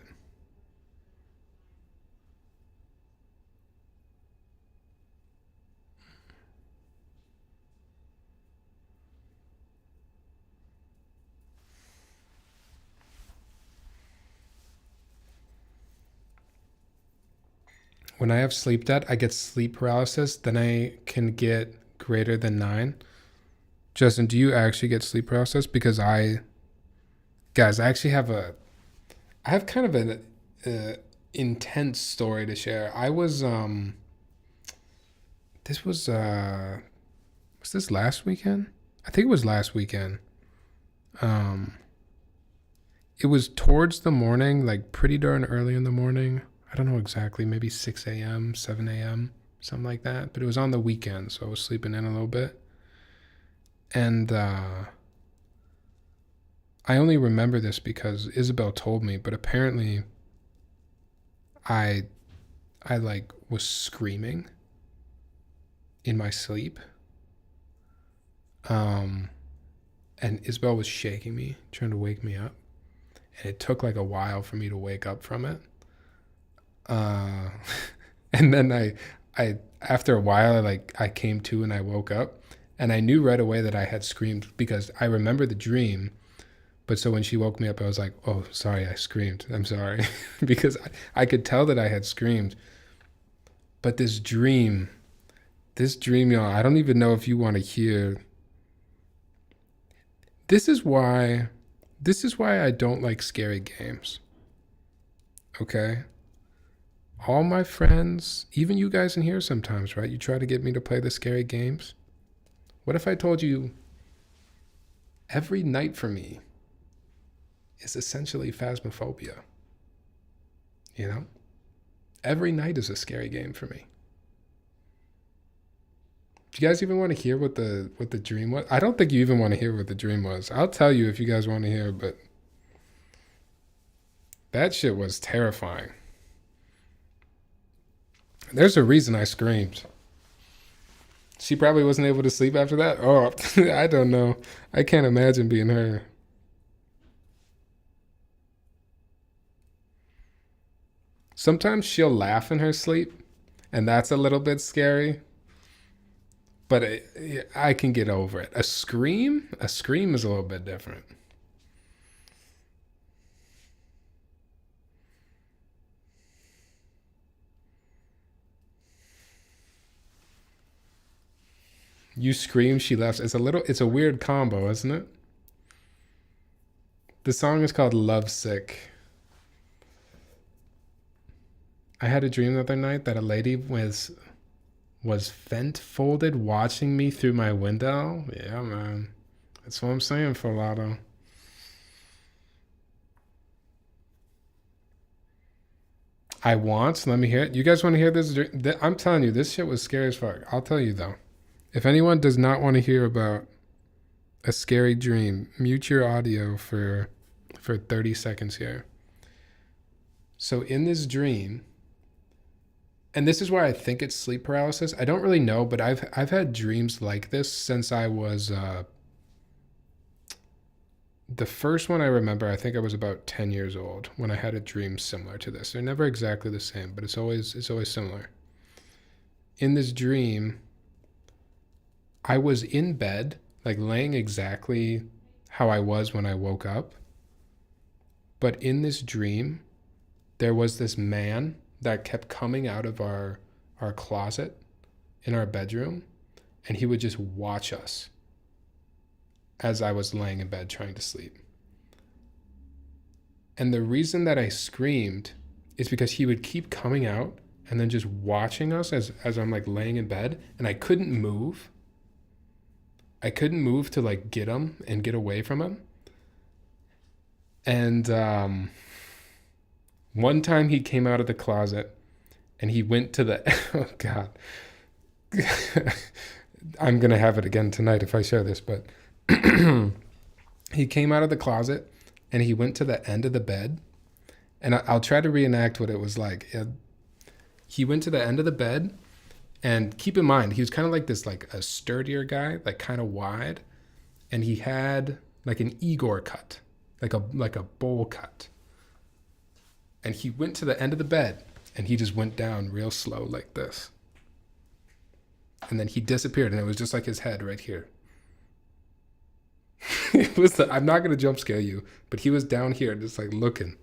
When I have sleep debt, I get sleep paralysis. Then I can get greater than 9. Justin, do you actually get sleep paralysis? Because guys, I actually have kind of an intense story to share. I was, was this last weekend? I think it was last weekend. It was towards the morning, like pretty darn early in the morning. I don't know exactly, maybe 6 a.m., 7 a.m., something like that. But it was on the weekend, so I was sleeping in a little bit. And I only remember this because Isabel told me, but apparently I like was screaming in my sleep. And Isabel was shaking me, trying to wake me up. And it took like a while for me to wake up from it. And then I after a while, I came to and I woke up and I knew right away that I had screamed because I remember the dream. But so when she woke me up, I was like, oh, sorry, I screamed. I'm sorry. Because I could tell that I had screamed. But this dream, y'all, I don't even know if you want to hear. This is why I don't like scary games. Okay? All my friends, even you guys in here sometimes, right? You try to get me to play the scary games. What if I told you every night for me is essentially phasmophobia? you know? Every night is a scary game for me. Do you guys even want to hear what the dream was? I don't think you even want to hear what the dream was. I'll tell you if you guys want to hear, but that shit was terrifying. There's a reason I screamed. She probably wasn't able to sleep after that. Oh, I don't know. I can't imagine being her. Sometimes she'll laugh in her sleep, and that's a little bit scary. But I can get over it. A scream is a little bit different. You scream, she laughs. It's a weird combo, isn't it? The song is called Lovesick. I had a dream the other night that a lady was fent folded watching me through my window. Yeah, man. That's what I'm saying, Falato. Let me hear it. You guys want to hear this? I'm telling you, this shit was scary as fuck. I'll tell you though. If anyone does not want to hear about a scary dream, mute your audio for 30 seconds here. So in this dream, and this is why I think it's sleep paralysis. I don't really know, but I've had dreams like this since I was the first one I remember, I think I was about 10 years old when I had a dream similar to this. They're never exactly the same, but it's always similar. In this dream, I was in bed, like laying exactly how I was when I woke up. But in this dream, there was this man that kept coming out of our closet in our bedroom, and he would just watch us as I was laying in bed trying to sleep. And the reason that I screamed is because he would keep coming out and then just watching us as I'm like laying in bed, and I couldn't move. I couldn't move to like get him and get away from him. And one time he came out of the closet and he went to the, oh God, I'm going to have it again tonight if I share this, but he came out of the closet and he went to the end of the bed, and I'll try to reenact what it was like. He went to the end of the bed, and keep in mind, he was kind of like this, like a sturdier guy, like kind of wide, and he had like an Igor cut, like a bowl cut. And he went to the end of the bed and he just went down real slow like this. And then he disappeared, and it was just like his head right here. I'm not going to jump scare you, but he was down here just like looking,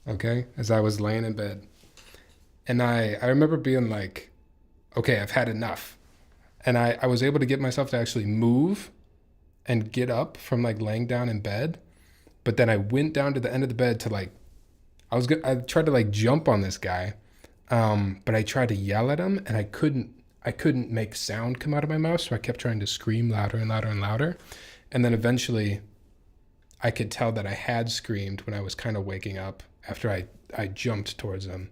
okay, as I was laying in bed. And I remember being like, okay, I've had enough. And I was able to get myself to actually move and get up from like laying down in bed. But then I went down to the end of the bed to like, I tried to like jump on this guy. But I tried to yell at him, and I couldn't make sound come out of my mouth. So I kept trying to scream louder and louder and louder. And then eventually I could tell that I had screamed when I was kind of waking up after I jumped towards him.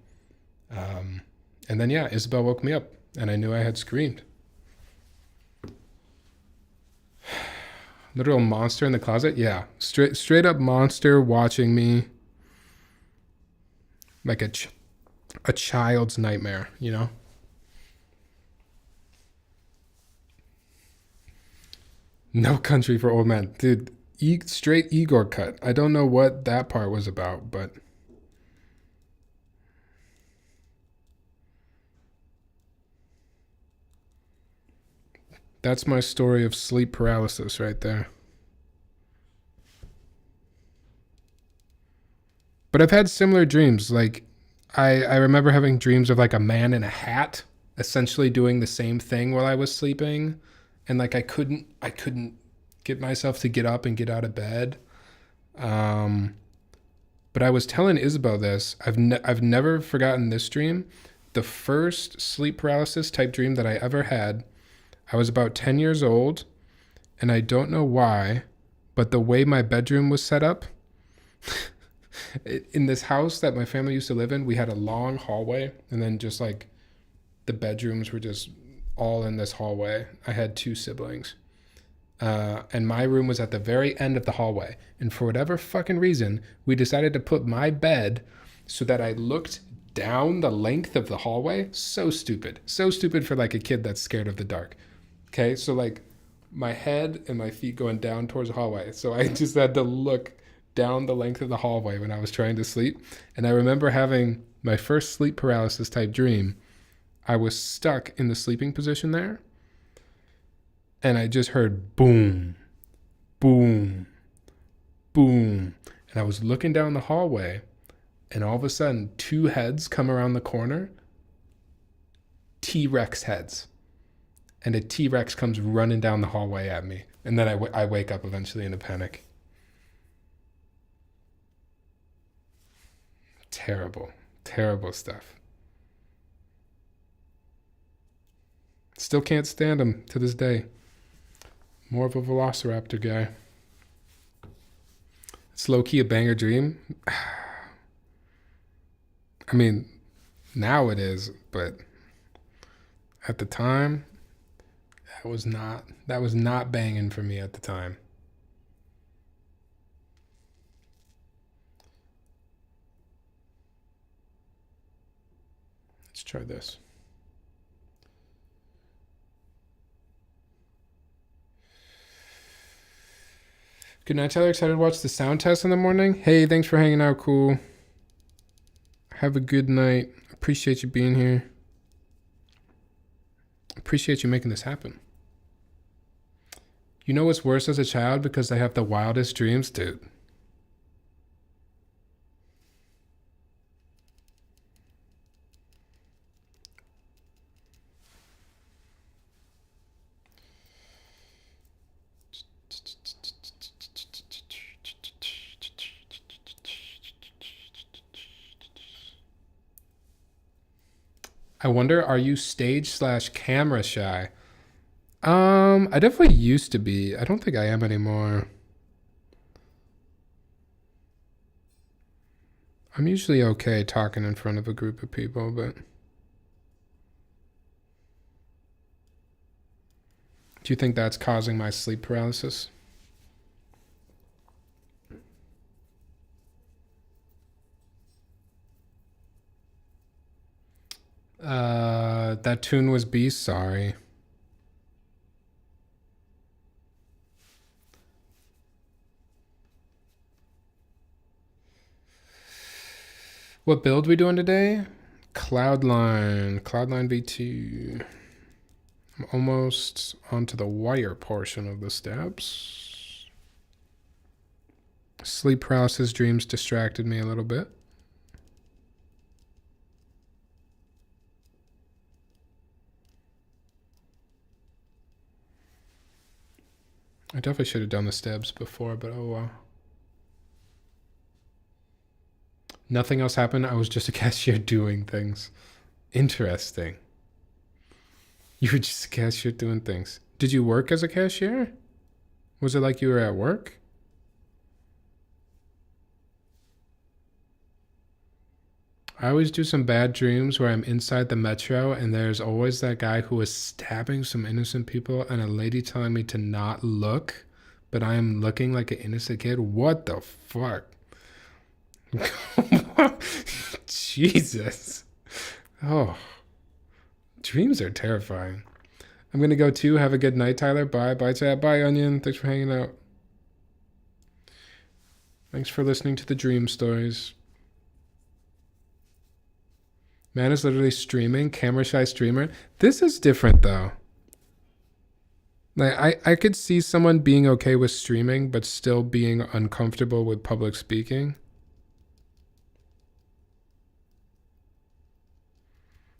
And then, yeah, Isabel woke me up and I knew I had screamed. Literal monster in the closet. Yeah. Straight up monster watching me, like a child's nightmare, you know? No Country for Old Men. Dude, straight Igor cut. I don't know what that part was about, but that's my story of sleep paralysis right there. But I've had similar dreams. Like, I remember having dreams of like a man in a hat essentially doing the same thing while I was sleeping. And like I couldn't get myself to get up and get out of bed. But I was telling Isabel this. I've never forgotten this dream. The first sleep paralysis type dream that I ever had, I was about 10 years old, and I don't know why, but the way my bedroom was set up, In this house that my family used to live in, we had a long hallway, and then just like the bedrooms were just all in this hallway. I had two siblings. And my room was at the very end of the hallway. And for whatever fucking reason, we decided to put my bed so that I looked down the length of the hallway. So stupid. So stupid for like a kid that's scared of the dark. Okay, so like my head and my feet going down towards the hallway. So I just had to look down the length of the hallway when I was trying to sleep. And I remember having my first sleep paralysis type dream. I was stuck in the sleeping position there. And I just heard boom, boom, boom. And I was looking down the hallway, and all of a sudden, two heads come around the corner. T-Rex heads. And a T-Rex comes running down the hallway at me. And then I wake up eventually in a panic. Terrible, terrible stuff. Still can't stand them to this day. More of a velociraptor guy. It's low-key a banger dream. I mean, now it is, but at the time, that was not banging for me at the time. Let's try this. Good night, Tyler. Excited to watch the sound test in the morning. Hey, thanks for hanging out, cool. Have a good night. Appreciate you being here. Appreciate you making this happen. You know what's worse as a child? Because I have the wildest dreams, dude. I wonder, are you stage/camera shy? I definitely used to be. I don't think I am anymore. I'm usually okay talking in front of a group of people, but do you think that's causing my sleep paralysis? That tune was B, sorry. What build we doing today? Cloudline V2. I'm almost onto the wire portion of the steps. Sleep paralysis dreams distracted me a little bit. I definitely should have done the steps before, but oh well. Nothing else happened. I was just a cashier doing things. Interesting. You were just a cashier doing things. Did you work as a cashier? Was it like you were at work? I always do some bad dreams where I'm inside the metro and there's always that guy who is stabbing some innocent people and a lady telling me to not look, but I am looking like an innocent kid. What the fuck? Jesus. Oh. Dreams are terrifying. I'm going to go too. Have a good night, Tyler. Bye. Bye, chat. Bye, Onion. Thanks for hanging out. Thanks for listening to the dream stories. Man is literally streaming. Camera shy streamer. This is different, though. Like, I could see someone being okay with streaming, but still being uncomfortable with public speaking.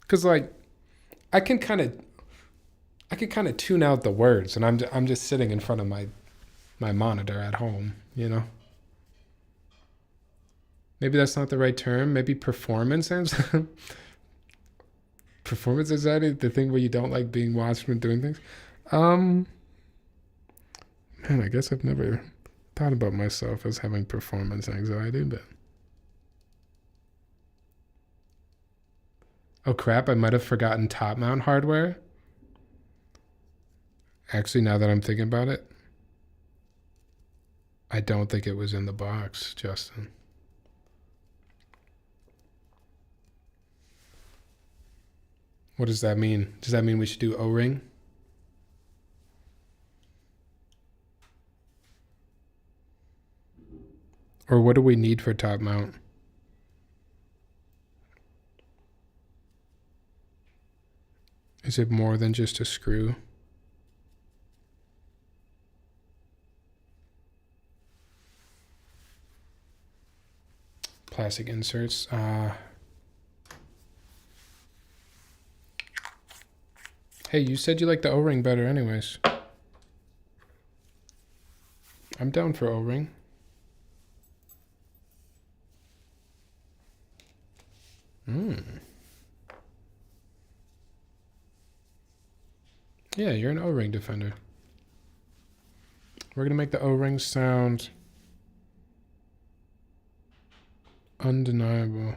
Because, like, I can kind of tune out the words, and I'm just sitting in front of my monitor at home, you know. Maybe that's not the right term. Maybe performance anxiety. Performance anxiety, the thing where you don't like being watched when doing things. Man, I guess I've never thought about myself as having performance anxiety, but Oh crap, I might have forgotten top mount hardware. Actually, now that I'm thinking about it, I don't think it was in the box, Justin. What does that mean? Does that mean we should do O-ring? Or what do we need for top mount? Is it more than just a screw? Plastic inserts. Hey, you said you like the O-ring better anyways. I'm down for O-ring. Yeah, you're an O-ring defender. We're gonna make the O-ring sound undeniable.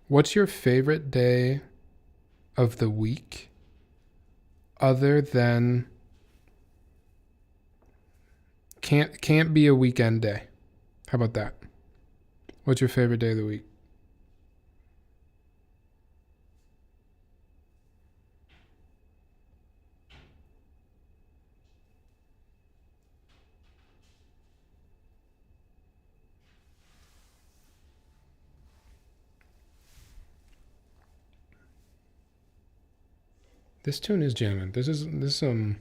What's your favorite day of the week other than can't be a weekend day? How about that? What's your favorite day of the week? This tune is jamming. This what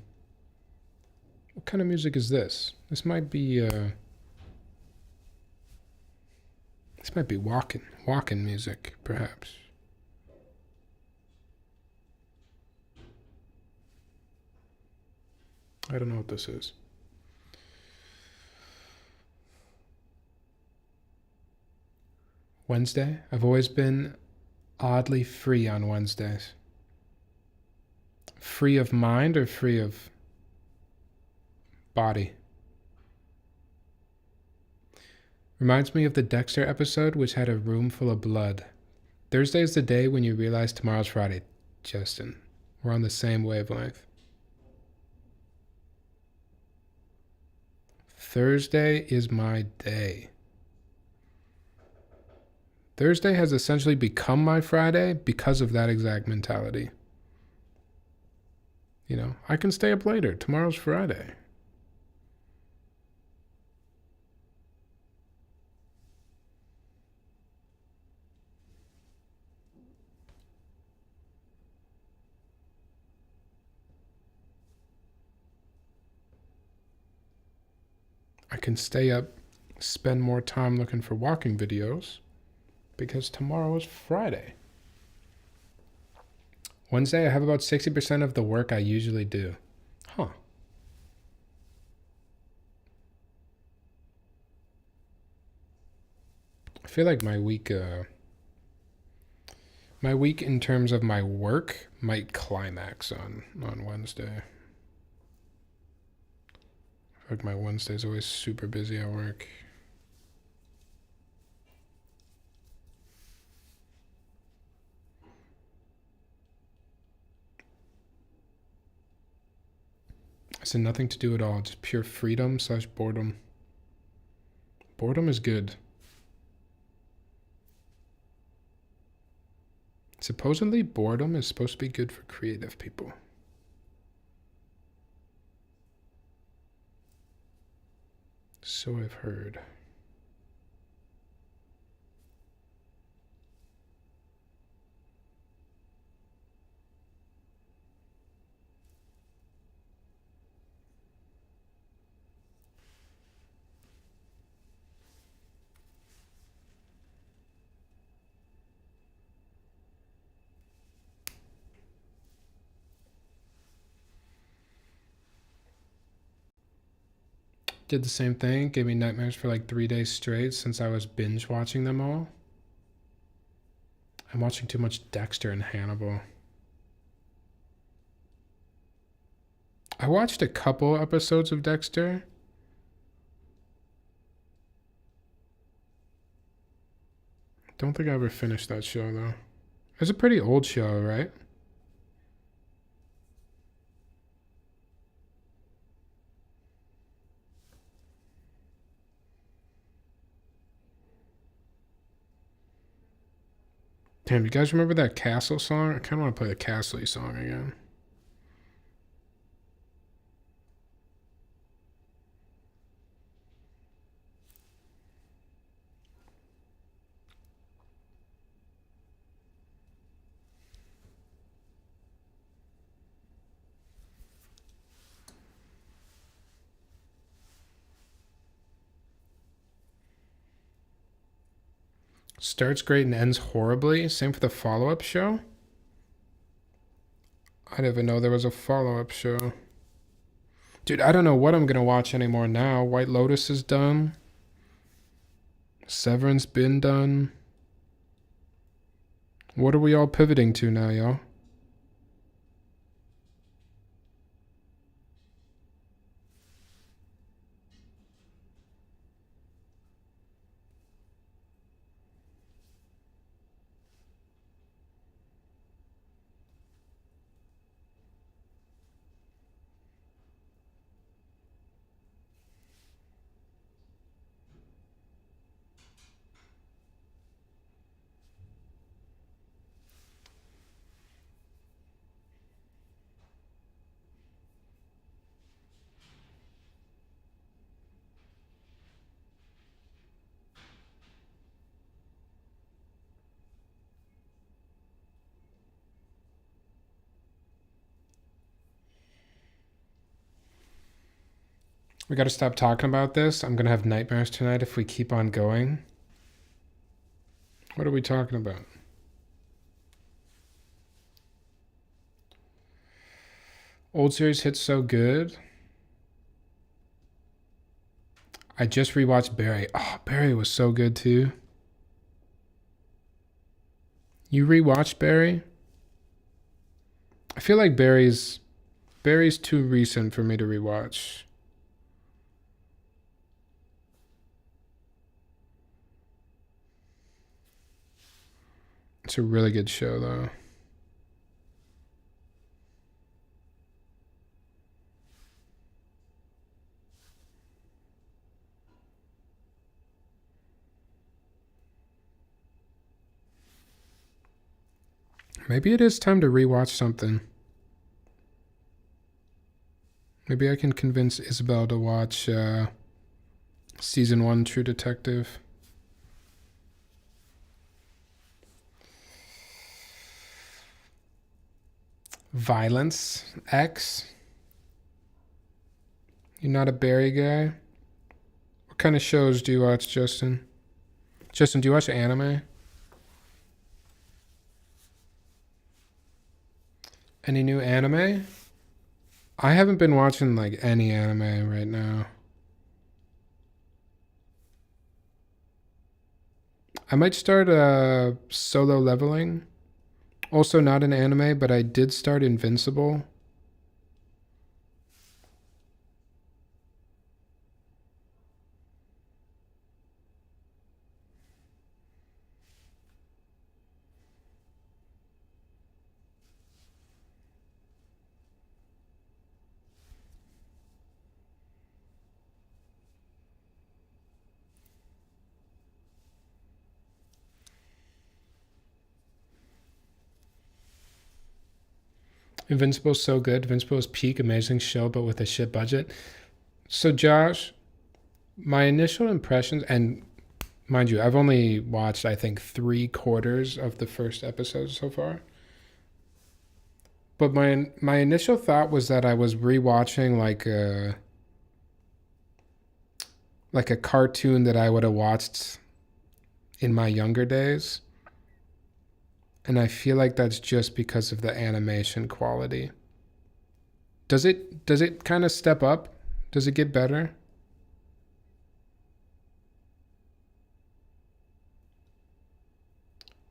kind of music is this? This might be walking music, perhaps. I don't know what this is. Wednesday? I've always been oddly free on Wednesdays. Free of mind or free of body? Reminds me of the Dexter episode, which had a room full of blood. Thursday is the day when you realize tomorrow's Friday, Justin. We're on the same wavelength. Thursday is my day. Thursday has essentially become my Friday because of that exact mentality. You know, I can stay up later. Tomorrow's Friday. I can stay up, spend more time looking for walking videos because tomorrow is Friday. Wednesday, I have about 60% of the work I usually do. Huh. I feel like my week in terms of my work might climax on Wednesday. I feel like my Wednesday's always super busy at work. I said nothing to do at all, just pure freedom / boredom. Boredom is good. Supposedly, boredom is supposed to be good for creative people. So I've heard. Did the same thing, gave me nightmares for like 3 days straight since I was binge watching them all. I'm watching too much Dexter and Hannibal. I watched a couple episodes of Dexter. Don't think I ever finished that show, though. It's a pretty old show, right? Damn, you guys remember that Castle song? I kind of want to play the Castle song again. Starts great and ends horribly. Same for the follow-up show. I didn't even know there was a follow-up show. Dude, I don't know what I'm going to watch anymore now. White Lotus is done. Severance been done. What are we all pivoting to now, y'all? We got to stop talking about this. I'm going to have nightmares tonight if we keep on going. What are we talking about? Old series hits so good. I just rewatched Barry. Oh, Barry was so good too. You rewatched Barry? I feel like Barry's too recent for me to rewatch. It's a really good show, though. Maybe it is time to rewatch something. Maybe I can convince Isabel to watch season 1 True Detective. Violence X. You're not a Barry guy? What kind of shows do you watch, Justin? Justin, do you watch anime? Any new anime? I haven't been watching like any anime right now. I might start Solo Leveling. Also not an anime, but I did start Invincible. Invincible's so good. Invincible's peak, amazing show, but with a shit budget. So Josh, my initial impressions, and mind you, I've only watched, I think, 3/4 of the first episode so far. But my initial thought was that I was rewatching like a cartoon that I would have watched in my younger days. And I feel like that's just because of the animation quality. Does it kind of step up? Does it get better?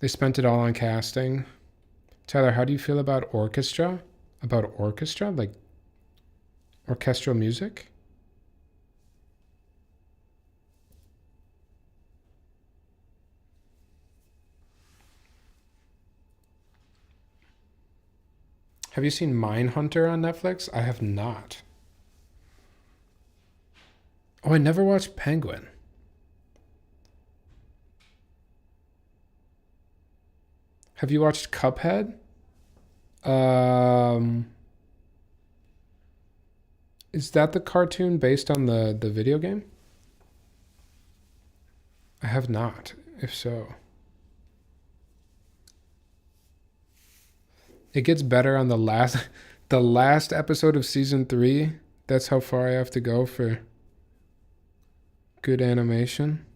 They spent it all on casting. Tyler, how do you feel about orchestra? About orchestra? Like orchestral music? Have you seen Mindhunter on Netflix? I have not. Oh, I never watched Penguin. Have you watched Cuphead? Is that the cartoon based on the video game? I have not, if so. It gets better on the last episode of season 3. That's how far I have to go for good animation.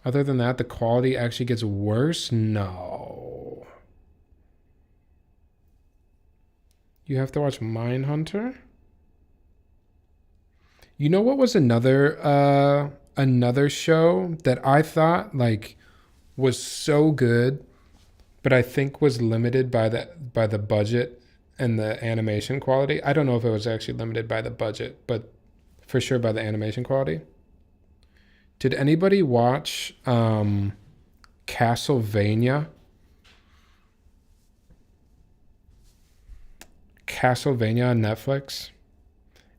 Other than that, the quality actually gets worse? No. You have to watch Mindhunter? You know what was another show that I thought like was so good, but I think was limited by the budget and the animation quality? I don't know if it was actually limited by the budget, but for sure by the animation quality. Did anybody watch Castlevania? Castlevania on Netflix?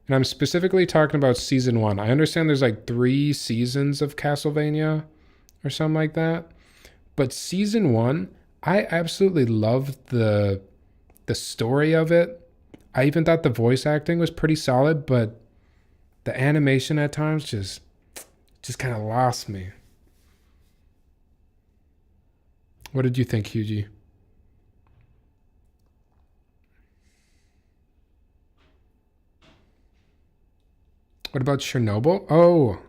And I'm specifically talking about season 1. I understand there's like 3 seasons of Castlevania or something like that. But season 1, I absolutely loved the story of it. I even thought the voice acting was pretty solid, but the animation at times just kind of lost me. What did you think, Hughie? What about Chernobyl? Oh,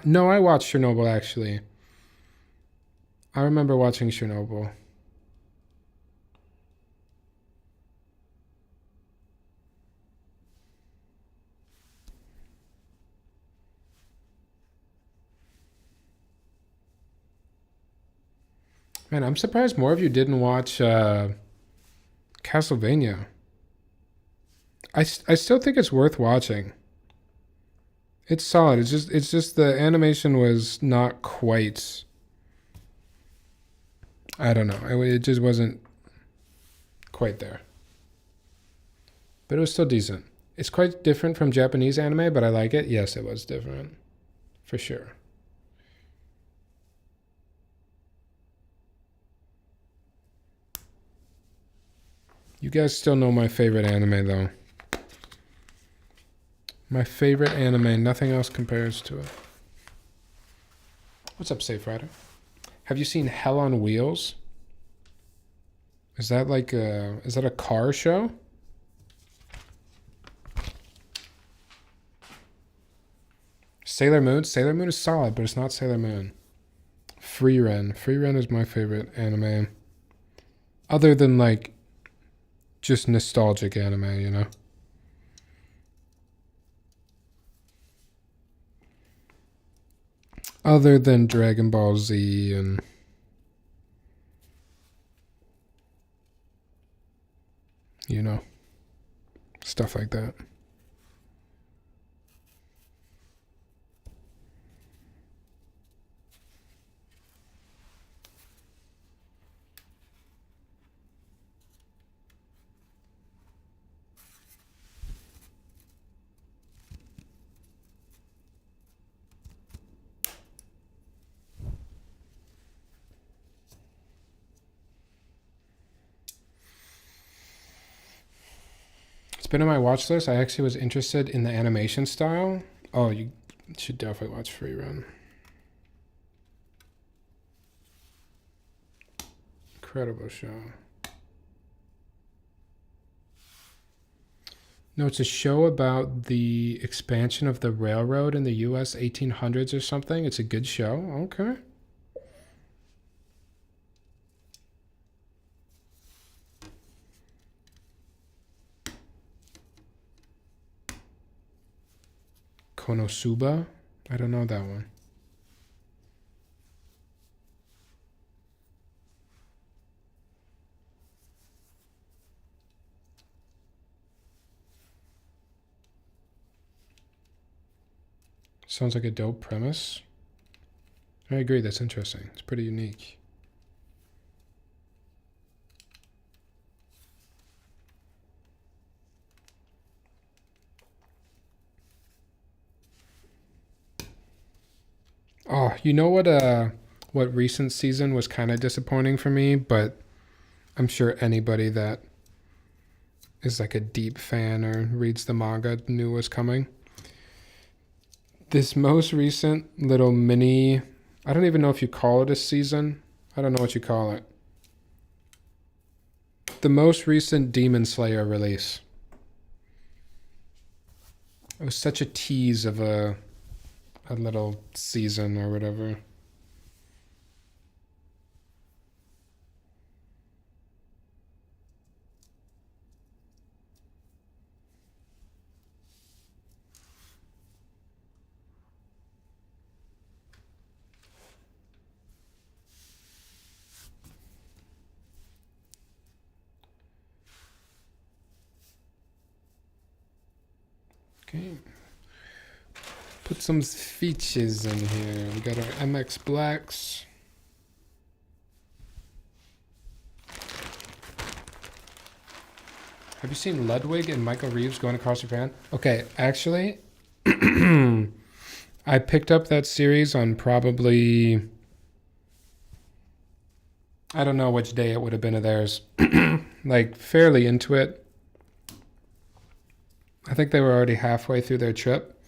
no, I watched Chernobyl actually. I remember watching Chernobyl. Man, I'm surprised more of you didn't watch Castlevania. I still think it's worth watching. It's solid. It's just the animation was not quite. I don't know. It just wasn't quite there. But it was still decent. It's quite different from Japanese anime, but I like it. Yes, it was different. For sure. You guys still know my favorite anime, though. My favorite anime. Nothing else compares to it. What's up, Safe Rider? Have you seen Hell on Wheels? Is that like is that a car show? Sailor Moon? Sailor Moon is solid, but it's not Sailor Moon. Free Ren. Free Ren is my favorite anime. Other than like just nostalgic anime, you know? Other than Dragon Ball Z and you know, stuff like that. It's been on my watch list. I actually was interested in the animation style. Oh, you should definitely watch Free Run. Incredible show. No, it's a show about the expansion of the railroad in the U.S. 1800s or something. It's a good show. Okay. Konosuba? I don't know that one. Sounds like a dope premise. I agree, that's interesting. It's pretty unique. Oh, you know what recent season was kind of disappointing for me, but I'm sure anybody that is like a deep fan or reads the manga knew was coming. This most recent little mini, I don't even know if you call it a season. I don't know what you call it. The most recent Demon Slayer release. It was such a tease of a little season or whatever. Okay. Put some features in here. We got our MX Blacks. Have you seen Ludwig and Michael Reeves going across Japan? Okay, actually, I picked up that series on probably, I don't know which day it would have been of theirs. Like, fairly into it. I think they were already halfway through their trip.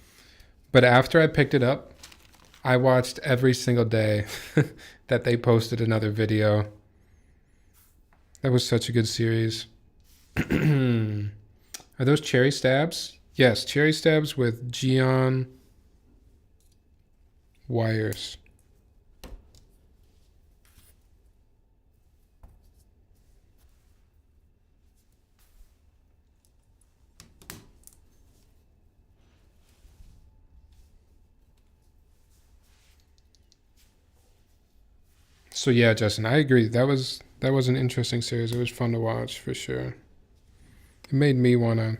But after I picked it up, I watched every single day that they posted another video. That was such a good series. Are those cherry stabs? Yes, cherry stabs with GEON wires. So yeah, Justin, I agree. That was an interesting series. It was fun to watch for sure. It made me wanna,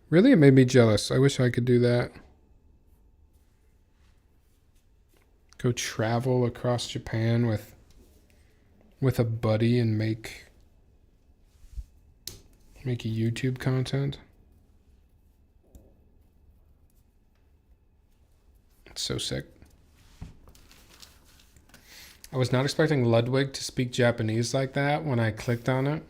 really, it made me jealous. I wish I could do that. Go travel across Japan with a buddy and make YouTube content. It's so sick. I was not expecting Ludwig to speak Japanese like that when I clicked on it.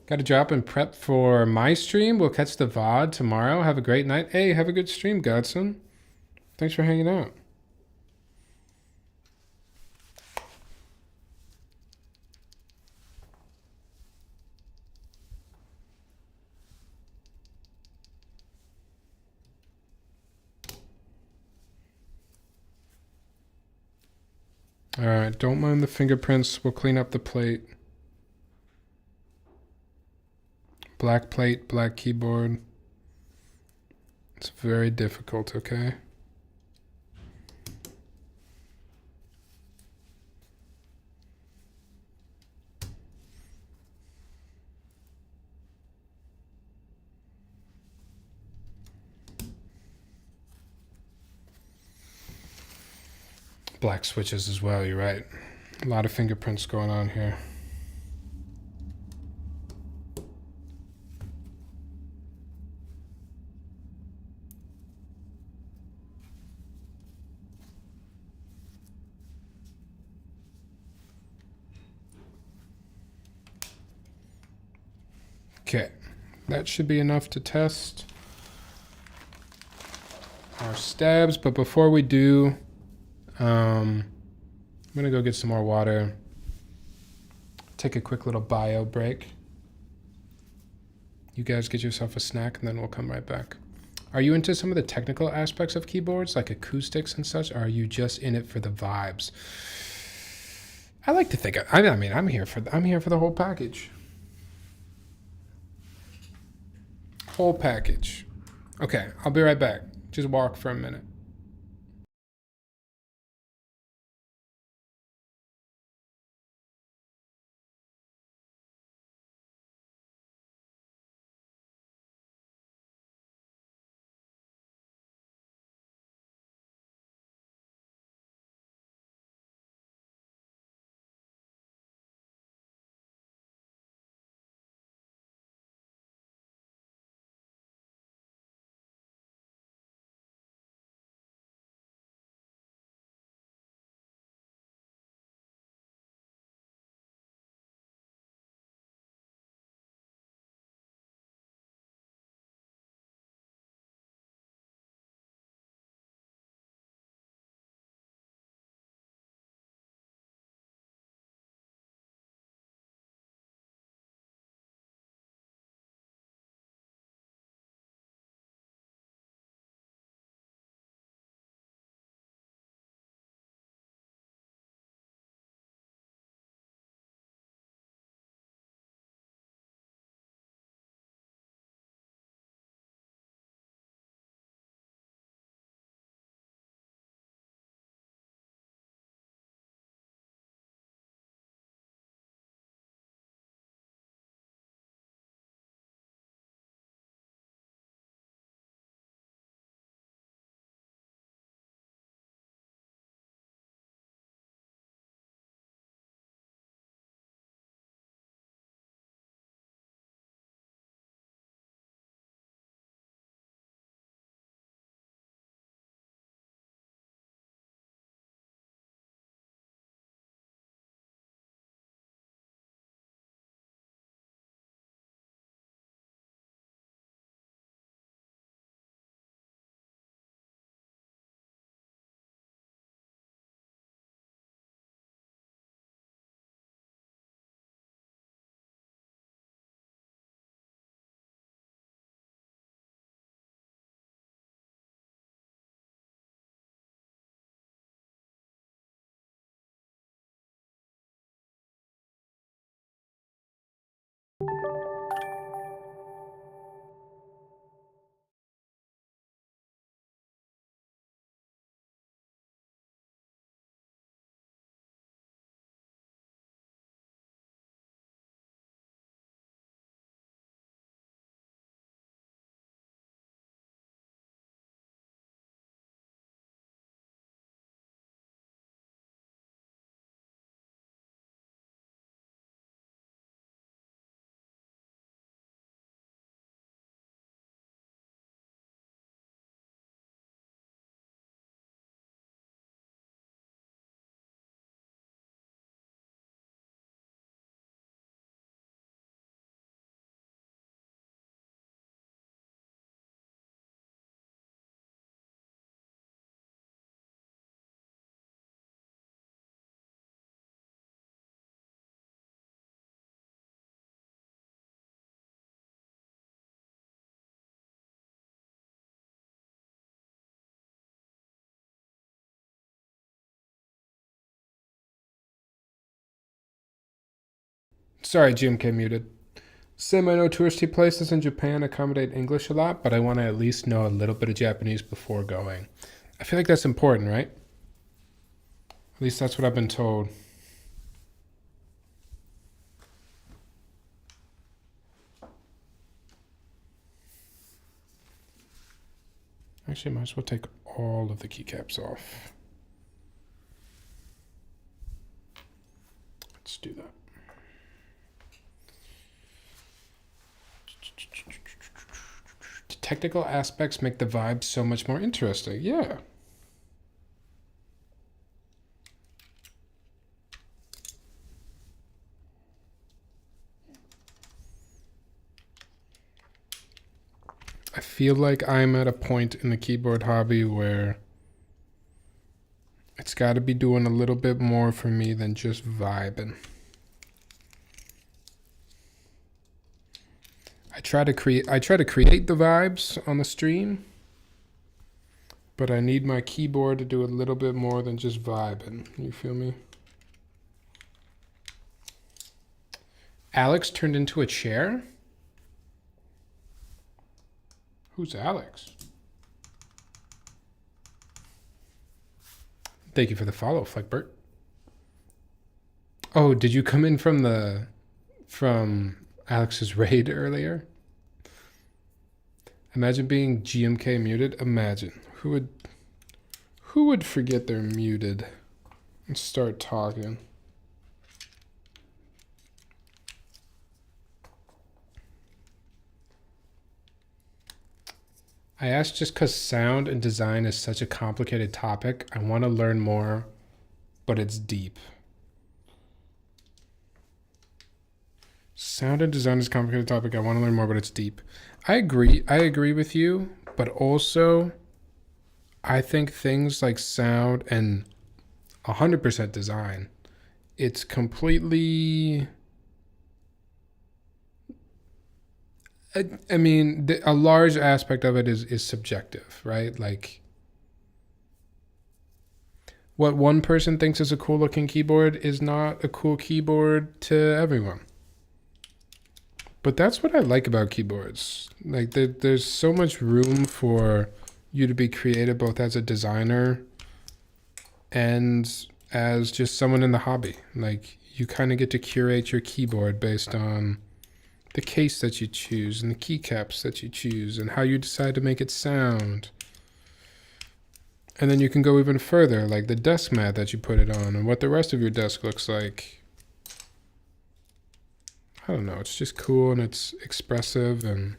Got to drop and prep for my stream. We'll catch the VOD tomorrow. Have a great night. Hey, have a good stream, Godson. Thanks for hanging out. All right, don't mind the fingerprints. We'll clean up the plate. Black plate, black keyboard. It's very difficult, okay? Black switches as well, you're right. A lot of fingerprints going on here. Okay, that should be enough to test our stabs, but before we do, I'm gonna go get some more water, take a quick little bio break. You guys get yourself a snack and then we'll come right back. Are you into some of the technical aspects of keyboards, like acoustics and such, or are you just in it for the vibes? I like to think, I mean, I'm here for the whole package. Whole package. Okay, I'll be right back. Just walk for a minute. Sorry, GMK muted. Same, I know touristy places in Japan accommodate English a lot, but I want to at least know a little bit of Japanese before going. I feel like that's important, right? At least that's what I've been told. Actually, I might as well take all of the keycaps off. Let's do that. The technical aspects make the vibe so much more interesting. Yeah. I feel like I'm at a point in the keyboard hobby where it's got to be doing a little bit more for me than just vibing. I try to create the vibes on the stream, but I need my keyboard to do a little bit more than just vibing. You feel me? Alex turned into a chair? Who's Alex? Thank you for the follow, Fleckbert. Oh, did you come in from Alex's raid earlier? Imagine being GMK muted. Imagine. Who would forget they're muted and start talking? I asked just because sound and design is such a complicated topic. I want to learn more, but it's deep. Sound and design is a complicated topic. I want to learn more, but it's deep. I agree with you, but also I think things like sound and 100% design, it's completely... I mean, a large aspect of it is subjective, right? Like, what one person thinks is a cool looking keyboard is not a cool keyboard to everyone. But that's what I like about keyboards. Like, there's so much room for you to be creative, both as a designer and as just someone in the hobby. Like, you kind of get to curate your keyboard based on the case that you choose and the keycaps that you choose and how you decide to make it sound. And then you can go even further, like the desk mat that you put it on and what the rest of your desk looks like. I don't know, it's just cool and it's expressive and...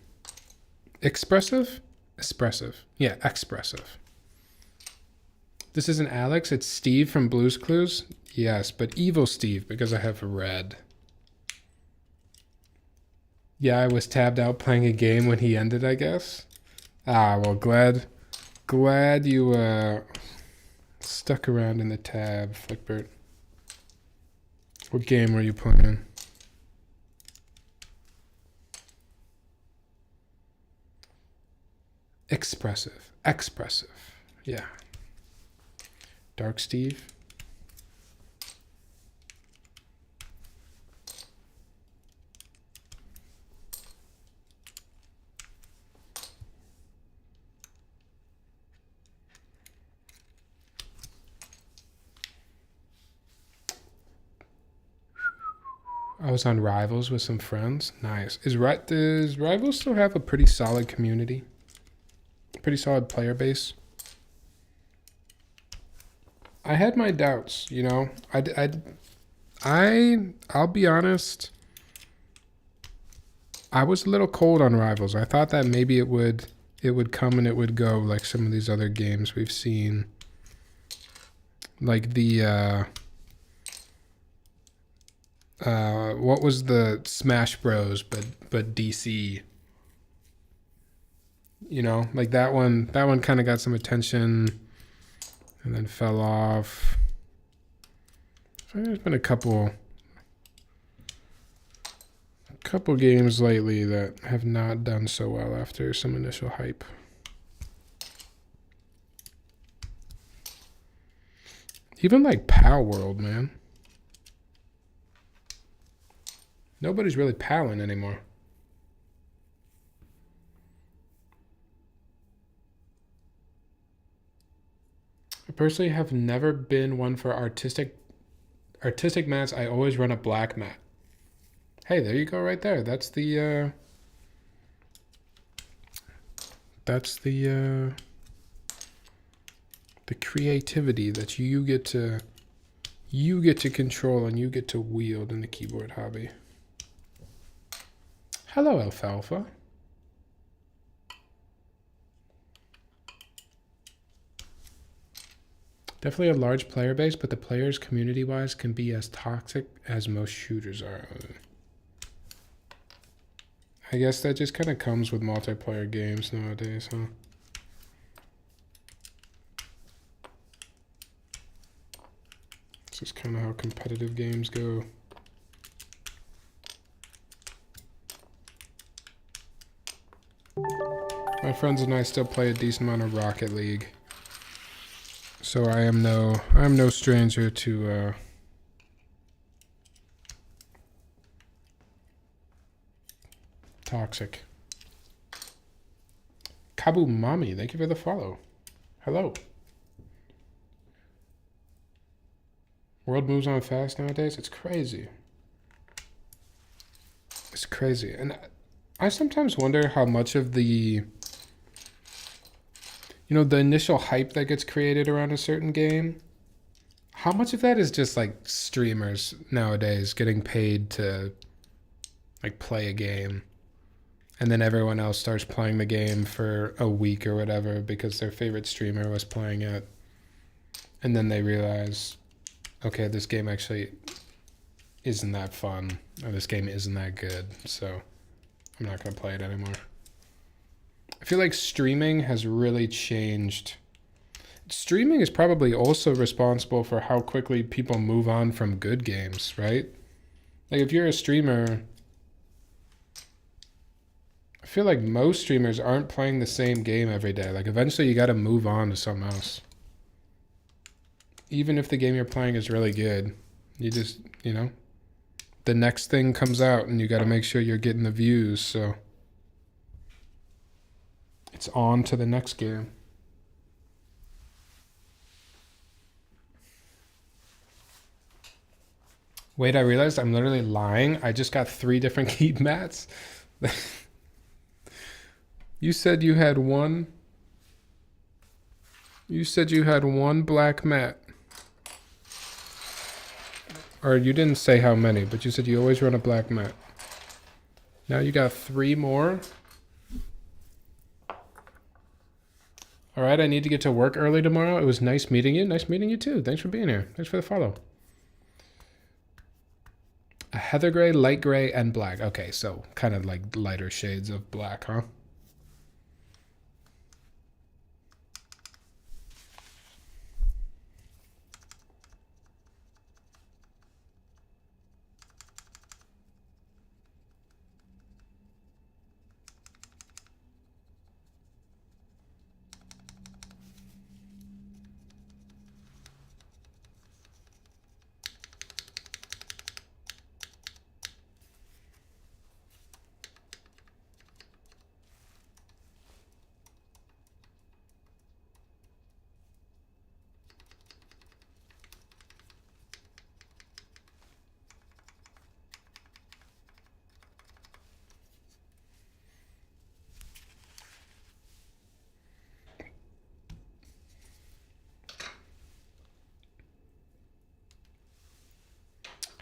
Expressive? Expressive. Yeah, expressive. This isn't Alex, it's Steve from Blue's Clues. Yes, but evil Steve because I have red. Yeah, I was tabbed out playing a game when he ended, I guess. Ah, well, glad you stuck around in the tab, Flickbert. What game were you playing? Expressive. Yeah. Dark Steve. I was on Rivals with some friends. Nice. Does Rivals still have a pretty solid community? Pretty solid player base? I had my doubts, you know. I'll be honest. I was a little cold on Rivals. I thought that maybe it would come and it would go like some of these other games we've seen. Like the what was the Smash Bros but DC? You know, like that one kind of got some attention and then fell off. There's been a couple games lately that have not done so well after some initial hype. Even like Pal World, man. Nobody's really palling anymore. I personally have never been one for artistic mats. I always run a black mat. Hey, there you go right there. That's the creativity that you get to control and you get to wield in the keyboard hobby. Hello, Alfalfa. Definitely a large player base, but the players community-wise can be as toxic as most shooters are. I guess that just kind of comes with multiplayer games nowadays, huh? It's just kind of how competitive games go. My friends and I still play a decent amount of Rocket League. So I am no stranger to toxic. Kabu Mami, thank you for the follow. Hello. World moves on fast nowadays. It's crazy. It's crazy. And I sometimes wonder how much of the the initial hype that gets created around a certain game, how much of that is just like streamers nowadays getting paid to like play a game, and then everyone else starts playing the game for a week or whatever because their favorite streamer was playing it, and then they realize, okay, this game actually isn't that fun, or this game isn't that good, so I'm not going to play it anymore. I feel like streaming has really changed. Streaming is probably also responsible for how quickly people move on from good games, right? Like if you're a streamer, I feel like most streamers aren't playing the same game every day. Like eventually you got to move on to something else. Even if the game you're playing is really good, you just, the next thing comes out and you got to make sure you're getting the views, so it's on to the next game. Wait, I realized I'm literally lying. I just got 3 different keep mats. You said you had one. You said you had one black mat. Or you didn't say how many, but you said you always run a black mat. Now you got 3 more. All right, I need to get to work early tomorrow. It was nice meeting you. Nice meeting you too. Thanks for being here. Thanks for the follow. A heather gray, light gray, and black. Okay, so kind of like lighter shades of black, huh?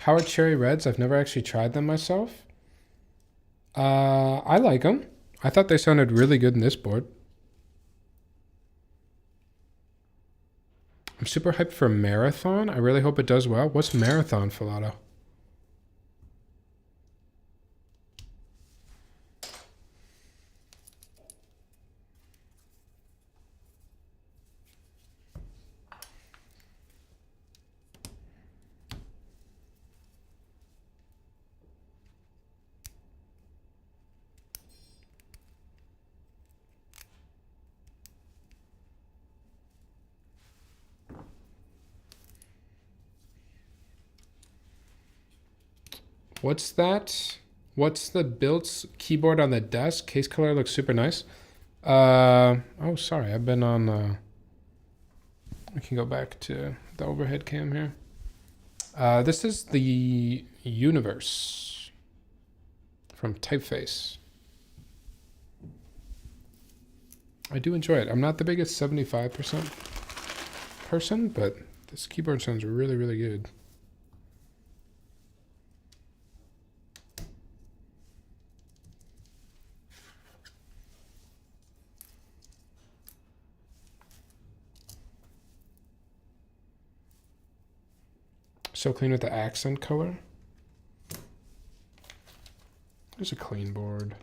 How are cherry reds? I've never actually tried them myself. I like them. I thought they sounded really good in this board. I'm super hyped for Marathon. I really hope it does well. What's Marathon, Filato? What's that? What's the built keyboard on the desk? Case color looks super nice. Oh, sorry. I've been on, we can go back to the overhead cam here. This is the Universe from Typeface. I do enjoy it. I'm not the biggest 75% person, but this keyboard sounds really, really good. So clean with the accent color. There's a clean board.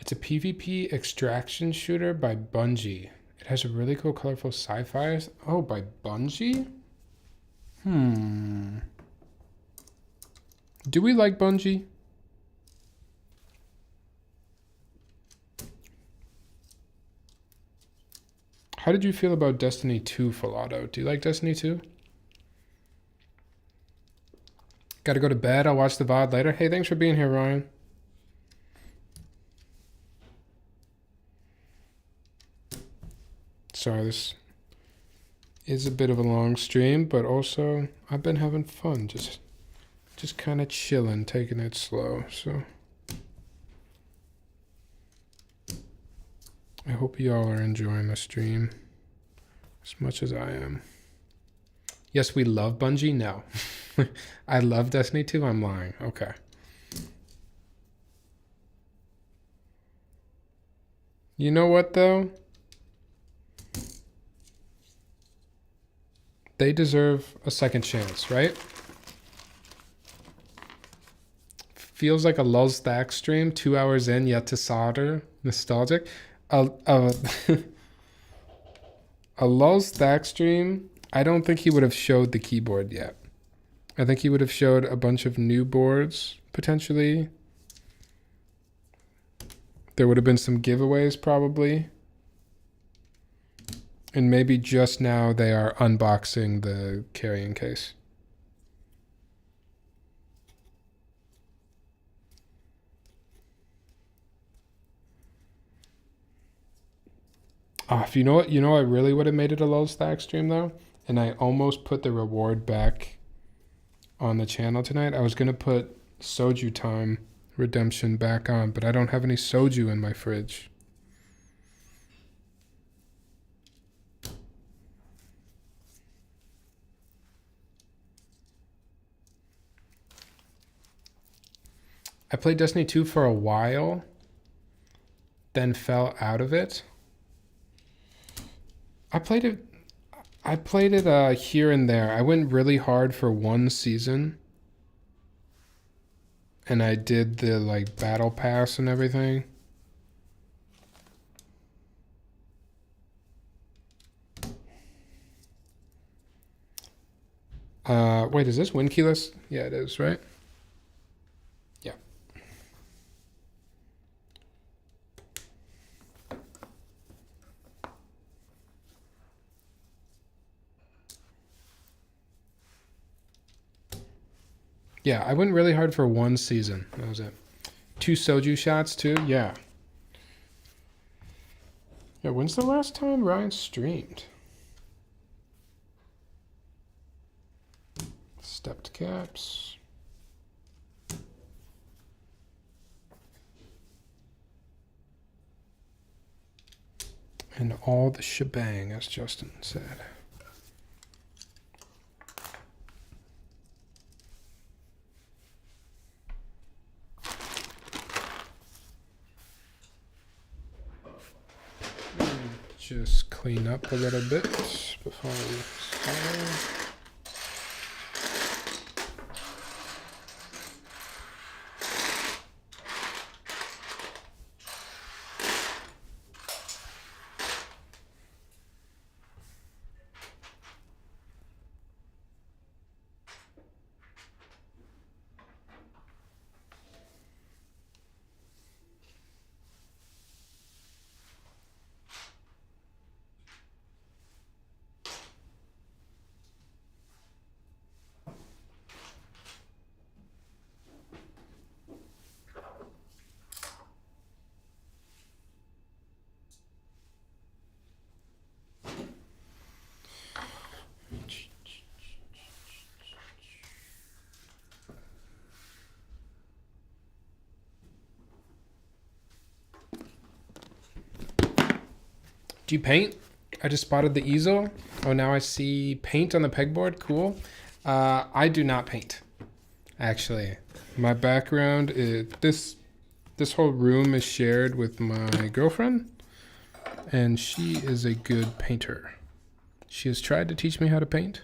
It's a PvP extraction shooter by Bungie. It has a really cool, colorful sci-fi. Oh, by Bungie? Do we like Bungie? How did you feel about Destiny 2, Filato? Do you like Destiny 2? Gotta go to bed. I'll watch the VOD later. Hey, thanks for being here, Ryan. Sorry, this is a bit of a long stream, but also I've been having fun. Just kind of chilling, taking it slow. So I hope y'all are enjoying the stream as much as I am. Yes, we love Bungie. No. I love Destiny 2. I'm lying. Okay. You know what, though? They deserve a second chance, right? Feels like a lull stack stream, 2 hours in, yet to solder. Nostalgic. A lull stack stream, I don't think he would have showed the keyboard yet. I think he would have showed a bunch of new boards, potentially. There would have been some giveaways, probably. And maybe just now they are unboxing the carrying case. If you know what, I really would have made it a lull stack stream though, and I almost put the reward back on the channel tonight. I was gonna put Soju Time Redemption back on, but I don't have any soju in my fridge. I played Destiny 2 for a while, then fell out of it. I played it here and there. I went really hard for one season. And I did the like battle pass and everything. Wait, is this win keyless? Yeah, it is, right? Yeah. Yeah, I went really hard for one season. That was it. 2 soju shots too? Yeah. Yeah, when's the last time Ryan streamed? Stepped caps. And all the shebang, as Justin said. Just clean up a little bit before we start. Do you paint? I just spotted the easel. Oh, now I see paint on the pegboard. Cool. I do not paint. Actually, my background is this whole room is shared with my girlfriend, and she is a good painter. She has tried to teach me how to paint,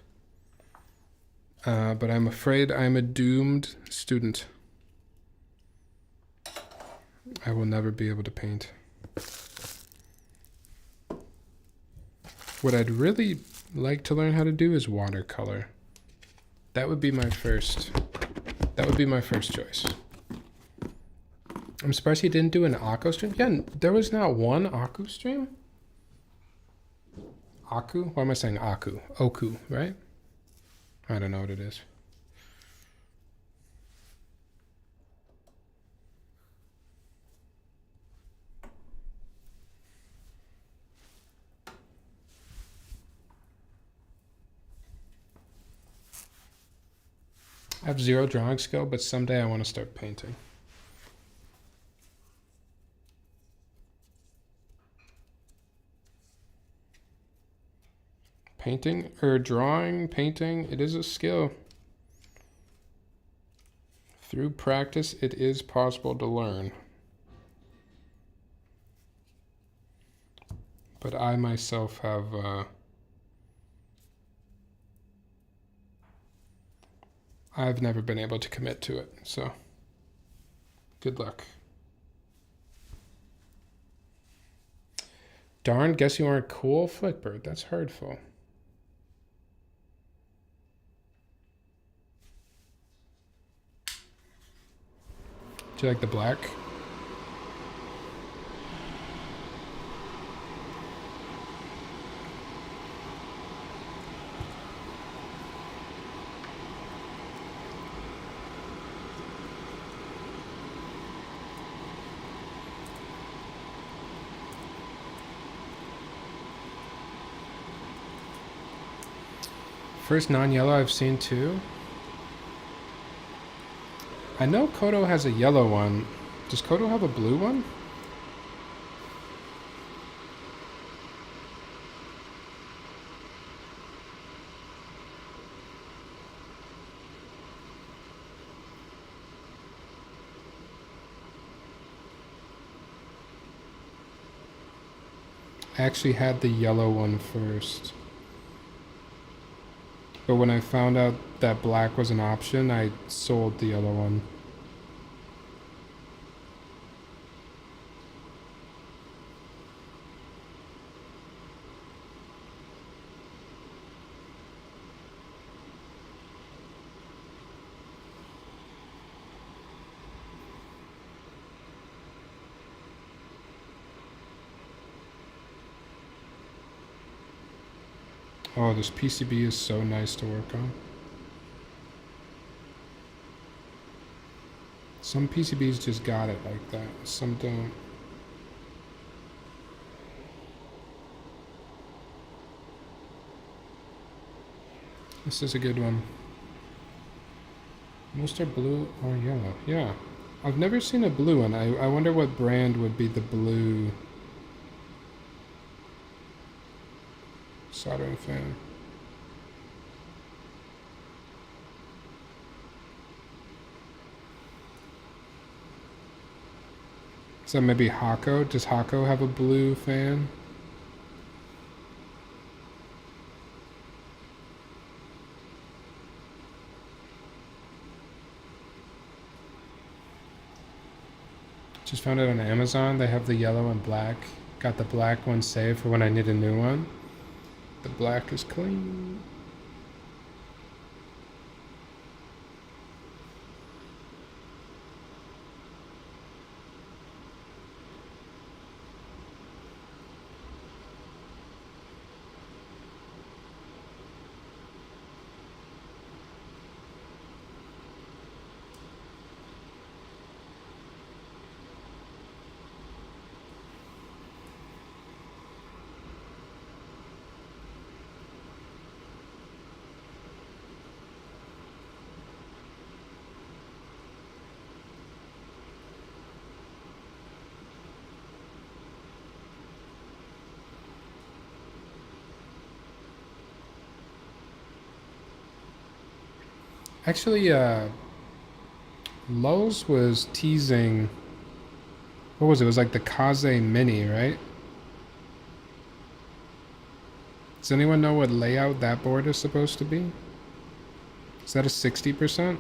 but I'm afraid I'm a doomed student. I will never be able to paint. What I'd really like to learn how to do is watercolor. That would be my first choice. I'm surprised he didn't do an Akko stream. Yeah, there was not one Akko stream. Aku? Why am I saying Aku? Oku, right? I don't know what it is. I have zero drawing skill, but someday I want to start painting. Painting or drawing, painting, it is a skill. Through practice, it is possible to learn. But I myself have I've never been able to commit to it, so good luck. Darn, guess you aren't cool, Flickbird. That's hurtful. Do you like the black? First non-yellow I've seen too. I know Kodo has a yellow one. Does Kodo have a blue one? I actually had the yellow one first. But when I found out that black was an option, I sold the yellow one. Oh, this PCB is so nice to work on. Some PCBs just got it like that. Some don't. This is a good one. Most are blue or yellow. Yeah. I've never seen a blue one. I wonder what brand would be the blue soldering fan. So maybe Hako? Does Hako have a blue fan? Just found it on Amazon. They have the yellow and black. Got the black one saved for when I need a new one. The black is clean. Actually, Lulz was teasing. What was it? It was like the Kaze Mini, right? Does anyone know what layout that board is supposed to be? Is that a 60%?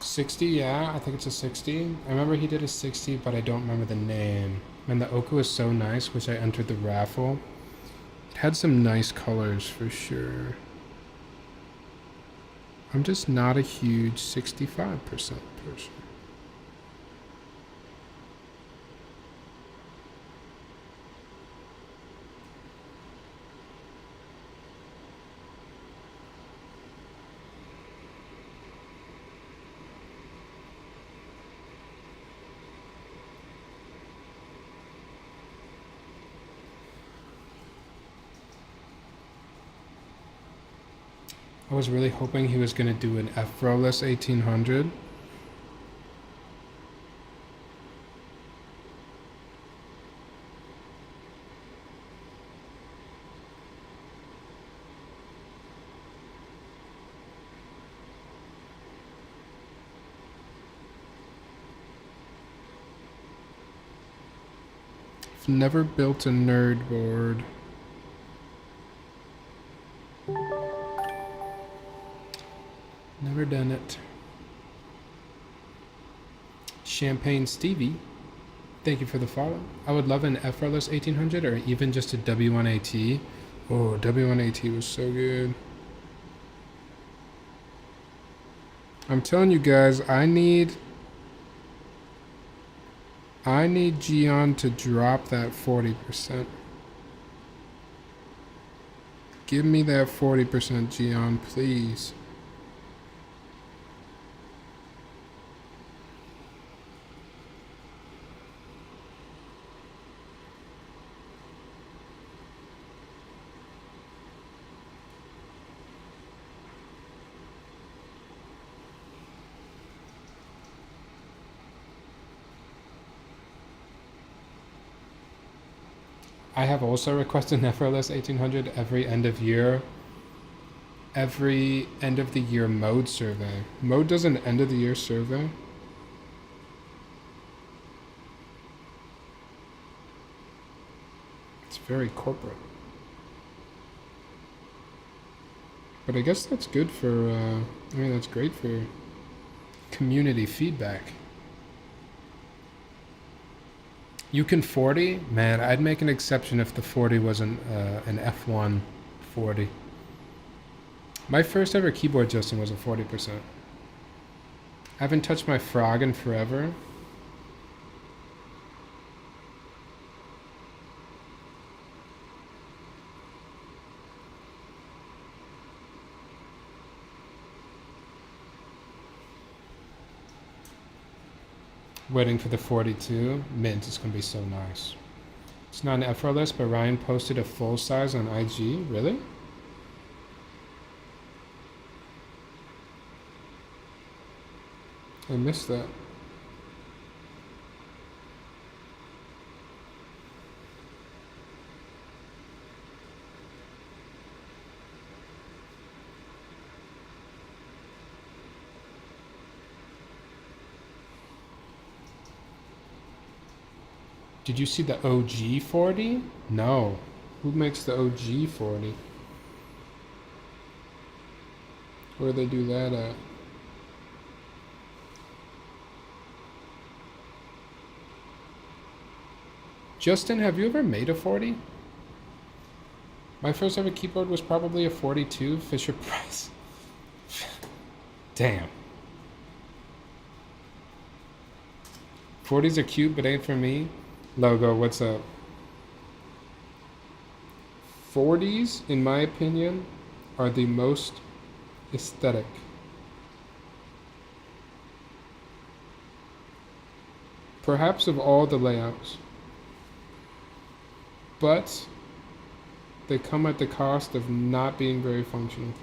$60, yeah, I think it's a 60. I remember he did a 60, but I don't remember the name. And the Oku is so nice, which I entered the raffle. It had some nice colors for sure. I'm just not a huge 65% person. I was really hoping he was going to do an F-Rollless 1800. I've never built a nerd board. Never done it. Champagne Stevie, thank you for the follow. I would love an F-Rollless 1800 or even just a W1AT. Oh, W1AT was so good. I'm telling you guys, I need GEON to drop that 40%. Give me that 40% GEON, please. I have also requested Nephrolis 1800 every end of year. Every end of the year mode survey. Mode does an end of the year survey. It's very corporate. But I guess that's good for, I mean, that's great for community feedback. You can 40? Man, I'd make an exception if the 40 was an F1 40. My first ever keyboard adjusting was a 40%. I haven't touched my frog in forever. Waiting for the 42. Mint is going to be so nice. It's not an effortless, but Ryan posted a full size on IG. Really? I missed that. Did you see the OG 40? No. Who makes the OG 40? Where do they do that at? Justin, have you ever made a 40? My first ever keyboard was probably a 42 Fisher Price. Damn. 40s are cute, but ain't for me. Logo, what's up? 40s, in my opinion, are the most aesthetic. Perhaps of all the layouts. But they come at the cost of not being very functional.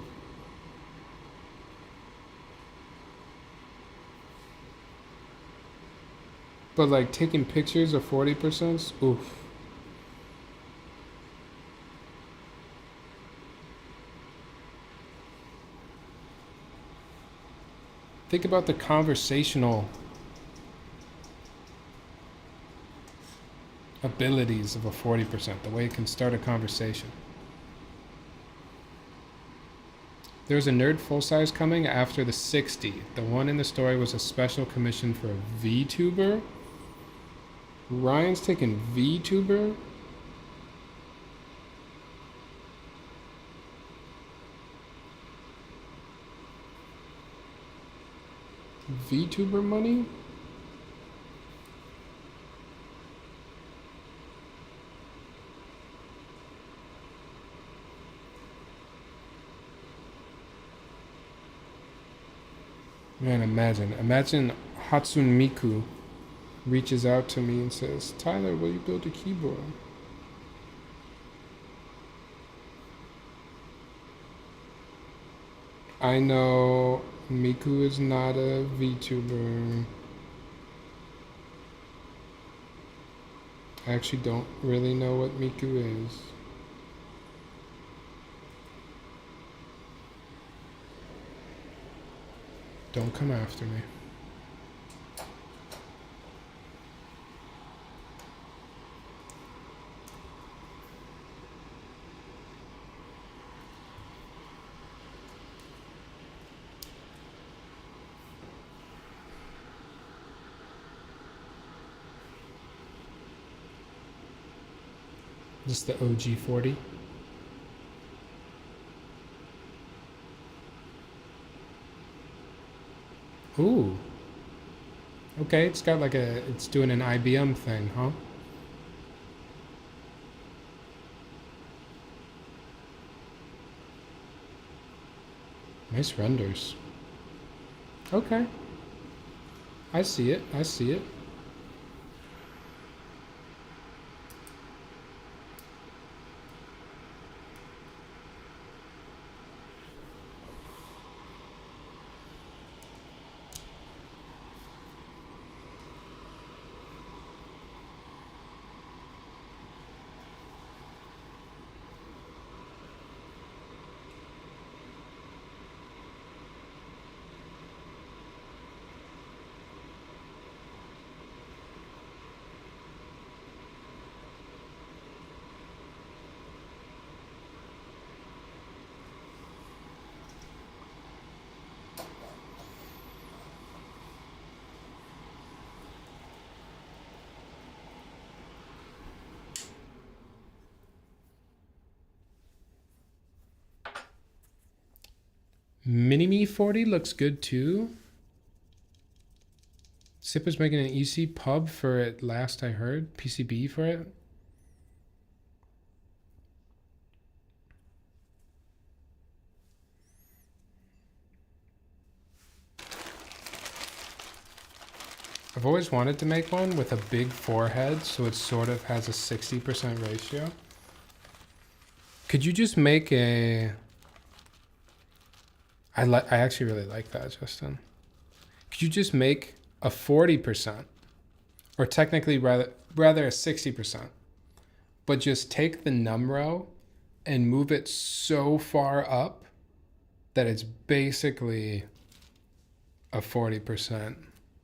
But like taking pictures of 40%, oof. Think about the conversational abilities of a 40%, the way it can start a conversation. There's a nerd full size coming after the 60. The one in the story was a special commission for a VTuber. Ryan's taking VTuber. VTuber money? Man, imagine Hatsune Miku reaches out to me and says, Tyler, will you build a keyboard? I know Miku is not a VTuber. I actually don't really know what Miku is. Don't come after me. This is the OG 40. Ooh. Okay, it's got like it's doing an IBM thing, huh? Nice renders. Okay. I see it. Mini-Me 40 looks good too. Sipper's making an EC pub for it last I heard. PCB for it. I've always wanted to make one with a big forehead so it sort of has a 60% ratio. Could you just make a... I actually really like that, Justin. Could you just make a 40%, or technically rather a 60%, but just take the num row and move it so far up that it's basically a 40%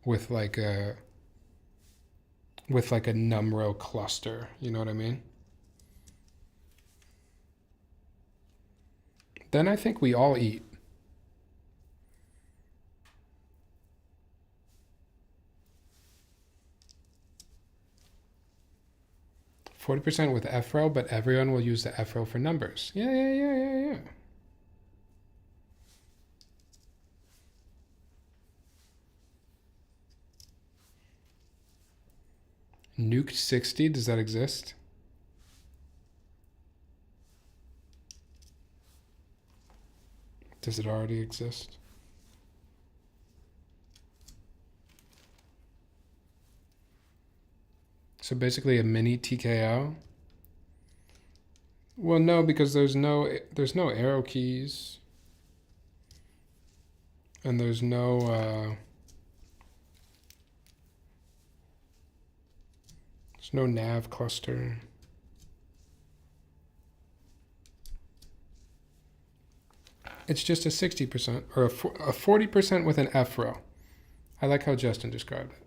with like a num row cluster, you know what I mean? Then I think we all eat. 40% with F row, but everyone will use the F row for numbers. Yeah. Nuked 60, does that exist? Does it already exist? So basically a mini TKO? Well, no, because there's no arrow keys. And there's no nav cluster. It's just a 60% or a 40% with an F row. I like how Justin described it.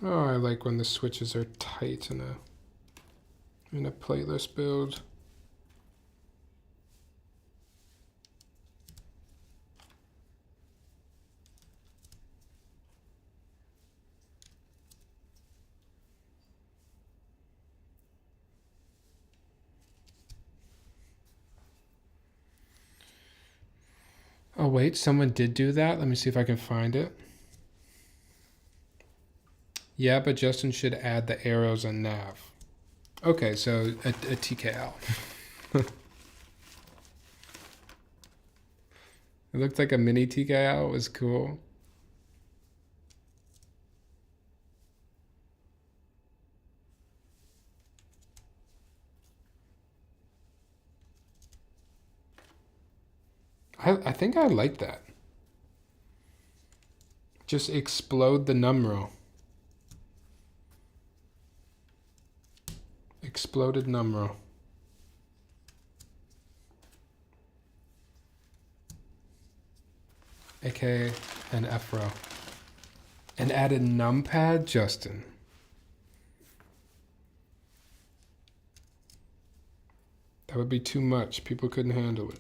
Oh, I like when the switches are tight in a playlist build. Oh wait, someone did do that. Let me see if I can find it. Yeah, but Justin should add the arrows and nav. Okay, so a TKL. It looked like a mini TKL. It was cool. I think I like that. Just explode the num row. Exploded num row. AKA an F row. And add a numpad, Justin. That would be too much. People couldn't handle it.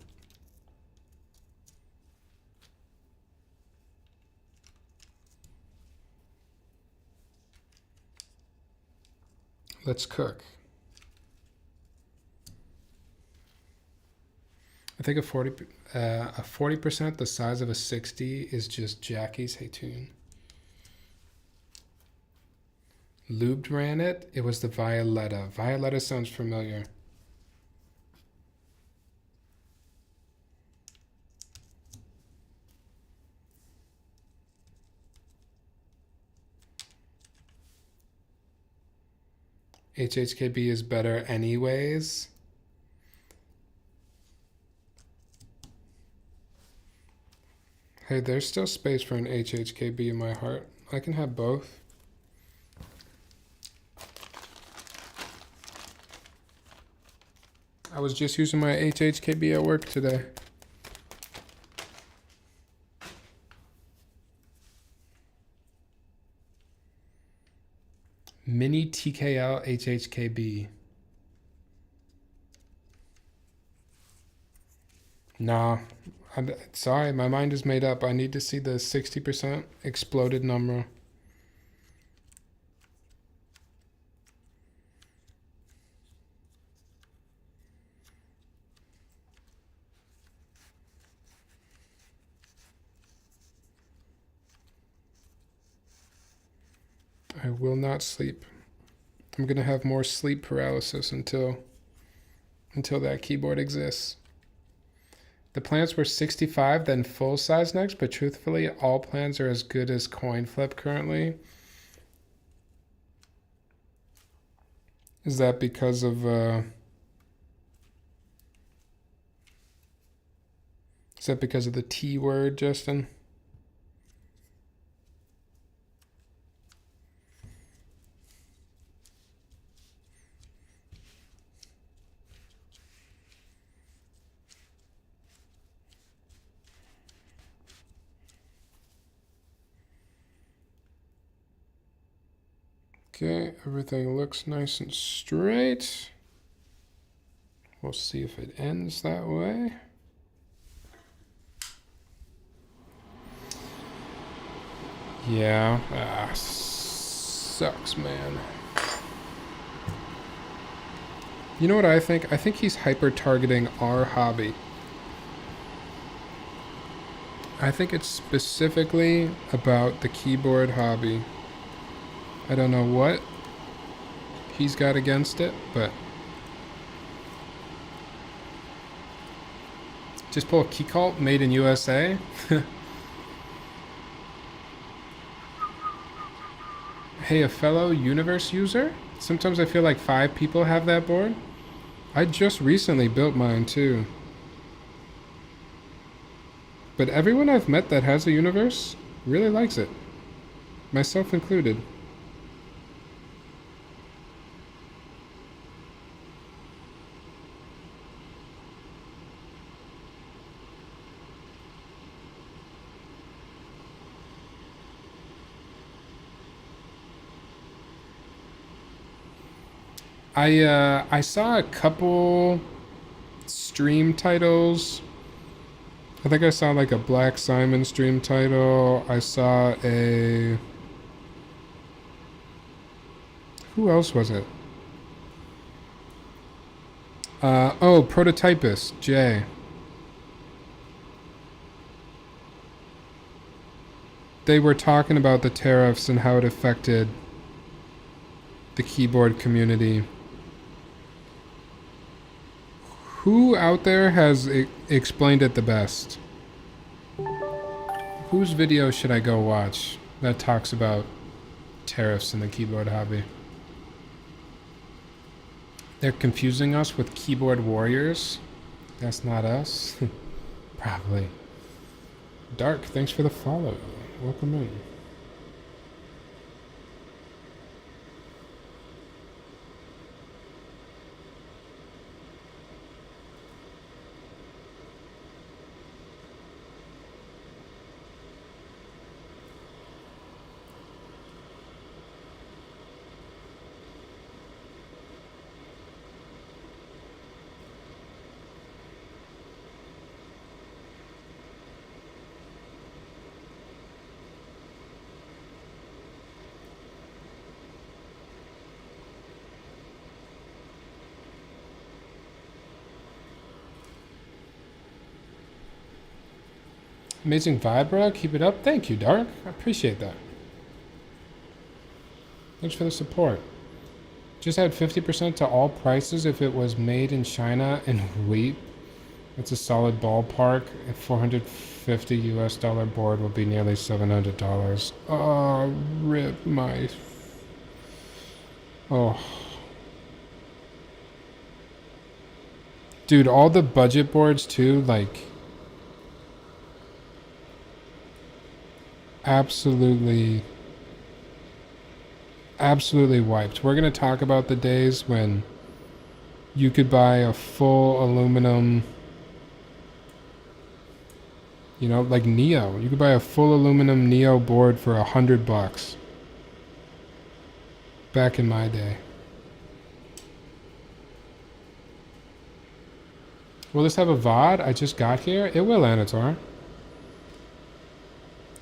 Let's cook. I think a 40% the size of a 60 is just Jackie's Hey Tune. Lubed ran it. It was the Violetta. Violetta sounds familiar. HHKB is better anyways. Hey, there's still space for an HHKB in my heart. I can have both. was just using my HHKB at work today. Mini TKL HHKB. Nah, sorry, my mind is made up. I need to see the 60% exploded number. I will not sleep. I'm gonna have more sleep paralysis until that keyboard exists. The plans were 65, then full size next, but truthfully, all plans are as good as coin flip currently. Is that because of the T word, Justin? Okay, everything looks nice and straight. We'll see if it ends that way. Yeah, sucks, man. You know what I think? I think he's hyper-targeting our hobby. I think it's specifically about the keyboard hobby. I don't know what he's got against it, but just pull a Keycap made in USA. Hey, a fellow universe user? Sometimes I feel like 5 people have that board. I just recently built mine too. But everyone I've met that has a universe really likes it. Myself included. I saw a couple stream titles. I think I saw like a Black Simon stream title. I saw a... Who else was it? Oh, Prototypist, Jay. They were talking about the tariffs and how it affected the keyboard community. Who out there has explained it the best? Whose video should I go watch that talks about tariffs in the keyboard hobby? They're confusing us with keyboard warriors. That's not us. Probably. Dark, thanks for the follow. Welcome in. Amazing vibe, bro. Keep it up. Thank you, Dark. I appreciate that. Thanks for the support. Just add 50% to all prices if it was made in China and wheat. It's a solid ballpark. A $450 US board will be nearly $700. Oh, rip my... Oh. Dude, all the budget boards too, like... Absolutely wiped. We're going to talk about the days when You could buy a full aluminum, you know, like Neo. You could buy a full aluminum Neo board for $100 back in my day. Will this have a VOD? I just got here. It will, Anator.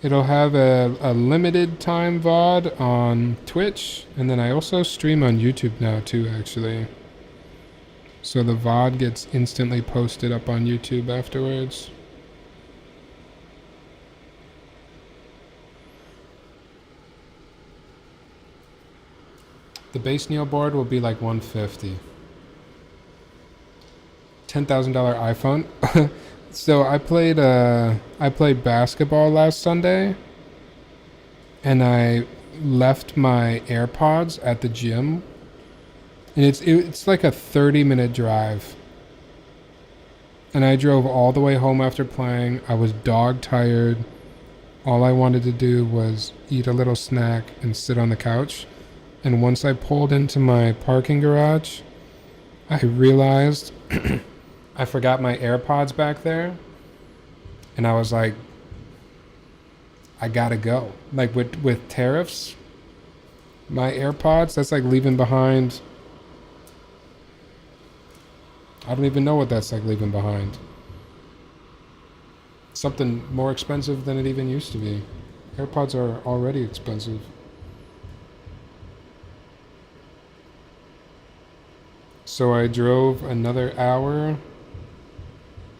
It'll have a limited time VOD on Twitch, and then I also stream on YouTube now too, actually. So the VOD gets instantly posted up on YouTube afterwards. The base Neo board will be like $150. $10,000 iPhone. So I played basketball last Sunday, and I left my AirPods at the gym, and it's like a 30-minute drive. And I drove all the way home after playing. I was dog tired. All I wanted to do was eat a little snack and sit on the couch. And once I pulled into my parking garage, I realized I forgot my AirPods back there. And I was like, I gotta go. Like with tariffs, my AirPods, that's like leaving behind. I don't even know what that's like leaving behind. Something more expensive than it even used to be. AirPods are already expensive. So I drove another hour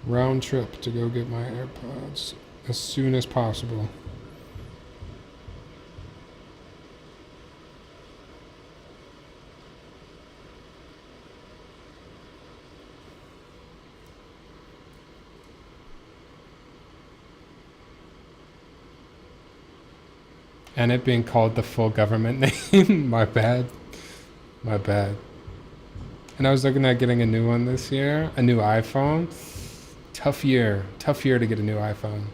round trip to go get my AirPods as soon as possible. And it being called the full government name. My bad. My bad. And I was looking at getting a new one this year, a new iPhone. Tough year to get a new iPhone.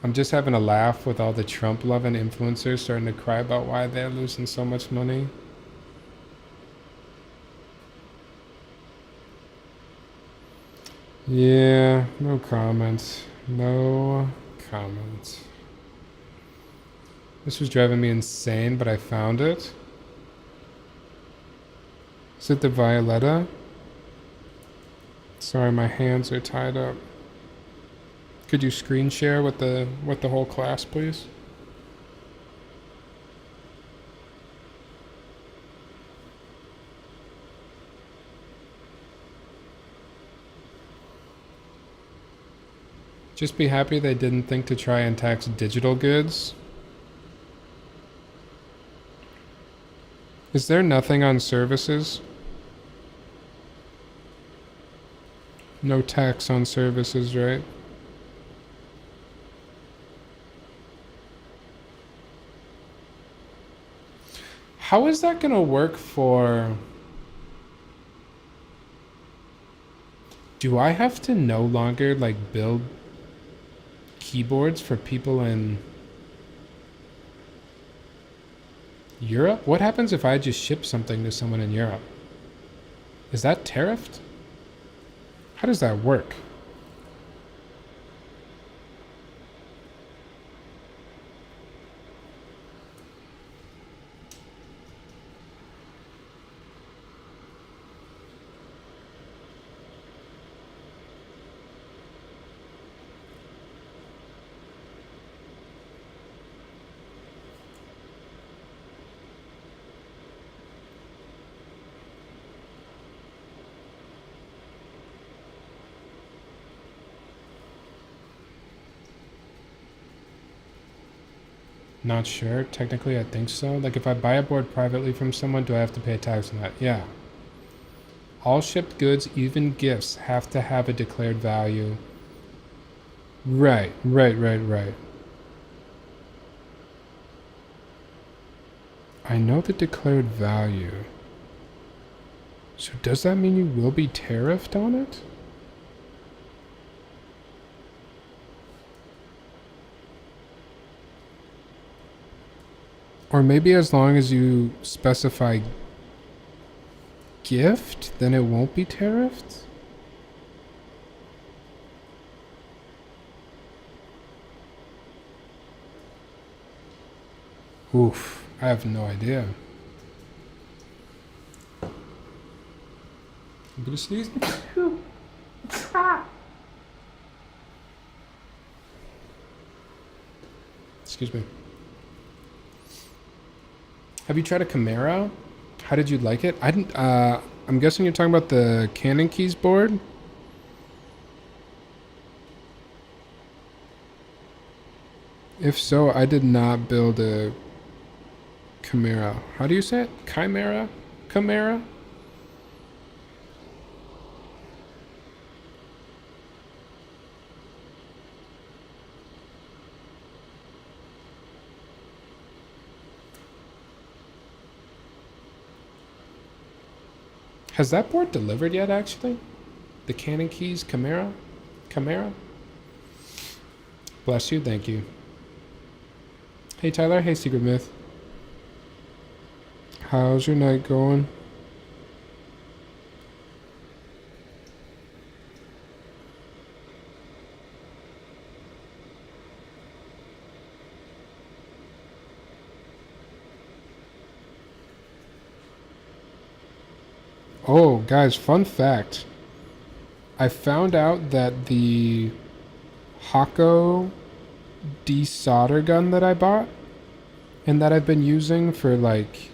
I'm just having a laugh with all the Trump-loving influencers starting to cry about why they're losing so much money. Yeah, no comments. No comments. This was driving me insane, but I found it. Is it the Violetta? Sorry, my hands are tied up. Could you screen share with the whole class, please? Just be happy they didn't think to try and tax digital goods. Is there nothing on services? No tax on services, right? How is that gonna work for... Do I have to no longer like build keyboards for people in Europe? What happens if I just ship something to someone in Europe? Is that tariffed? How does that work? Not sure. Technically, I think so. Like, if I buy a board privately from someone, do I have to pay tax on that? Yeah. All shipped goods, even gifts, have to have a declared value. Right. I know the declared value. So does that mean you will be tariffed on it? Or maybe as long as you specify gift, then it won't be tariffed? Oof, I have no idea. I'm gonna sneeze. Excuse me. Have you tried a Chimera? How did you like it? I didn't. I'm guessing you're talking about the Cannon Keys board. If so, I did not build a Chimera. How do you say it? Chimera? Chimera? Has that board delivered yet, actually? The Cannon Keys Chimera? Chimera? Bless you, thank you. Hey Tyler, hey Secret Myth. How's your night going? Oh, guys, fun fact. I found out that the Hako desolder gun that I bought and that I've been using for like,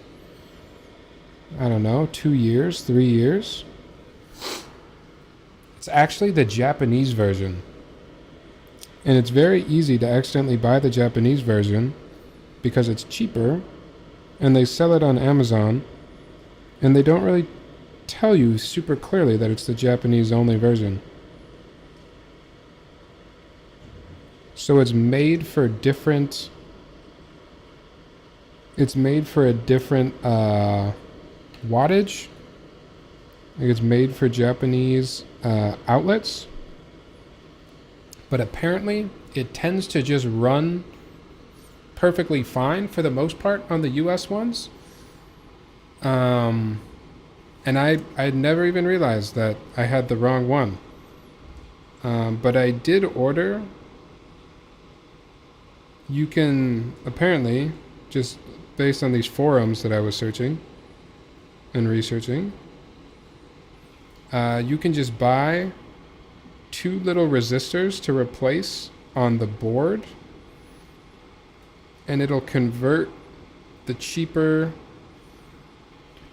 I don't know, 2 years, 3 years. It's actually the Japanese version. And it's very easy to accidentally buy the Japanese version because it's cheaper and they sell it on Amazon and they don't really tell you super clearly that it's the Japanese only version. So it's made for a different wattage. Like it's made for Japanese outlets. But apparently it tends to just run perfectly fine for the most part on the US ones. And I never even realized that I had the wrong one. But I did order. You can, apparently, just based on these forums that I was searching and researching, you can just buy 2 little resistors to replace on the board, and it'll convert the cheaper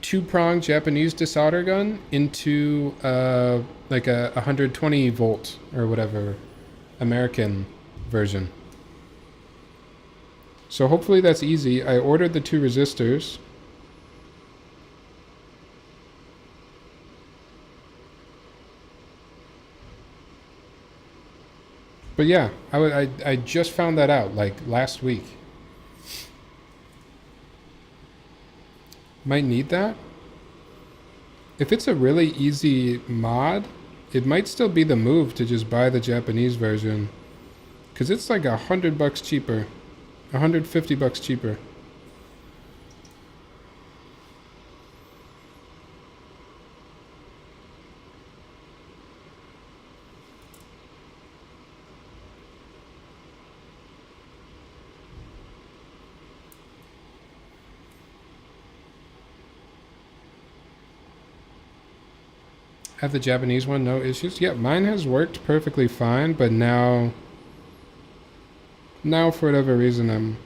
2-prong Japanese desolder gun into like a 120 volt or whatever American version. So hopefully that's easy. I ordered the 2 resistors. But yeah, I just found that out like last week. Might need that. If it's a really easy mod, it might still be the move to just buy the Japanese version. Because it's like $100 cheaper. $150 cheaper. Have the Japanese one, no issues? Yeah, mine has worked perfectly fine, but now for whatever reason I'm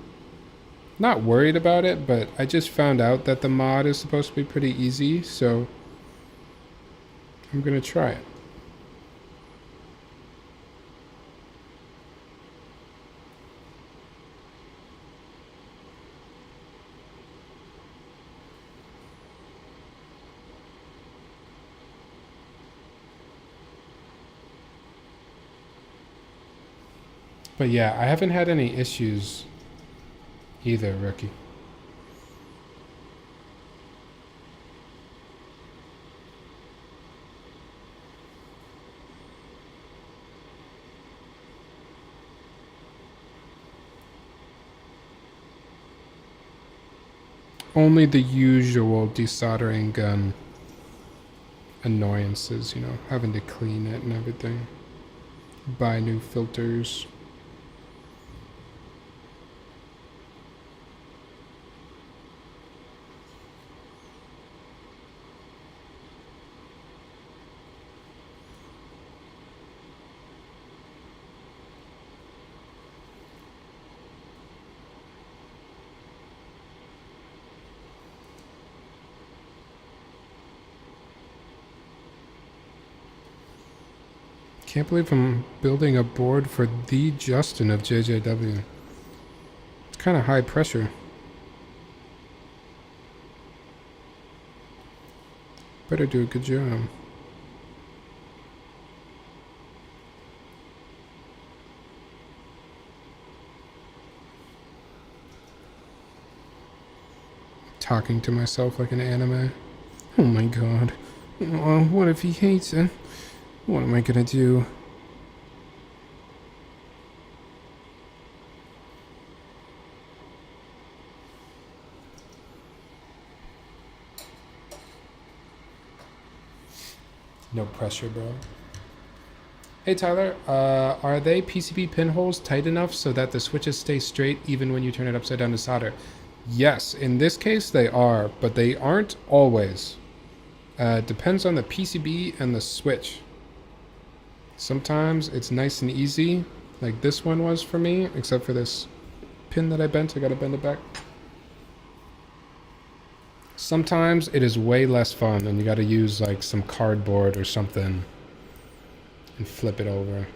not worried about it, but I just found out that the mod is supposed to be pretty easy, so I'm gonna try it. But yeah, I haven't had any issues either, Rookie. Only the usual desoldering gun. annoyances, you know, having to clean it and everything. Buy new filters. Can't believe I'm building a board for the Justin of JJW. It's kind of high pressure. Better do a good job. Talking to myself like an anime. Oh my god. Oh, what if he hates it? What am I gonna do? No pressure, bro. Hey Tyler, are they PCB pinholes tight enough so that the switches stay straight even when you turn it upside down to solder? Yes, in this case they are, but they aren't always. Depends on the PCB and the switch. Sometimes it's nice and easy, like this one was for me, except for this pin that I bent. I gotta bend it back. Sometimes it is way less fun and you gotta use like some cardboard or something and flip it over.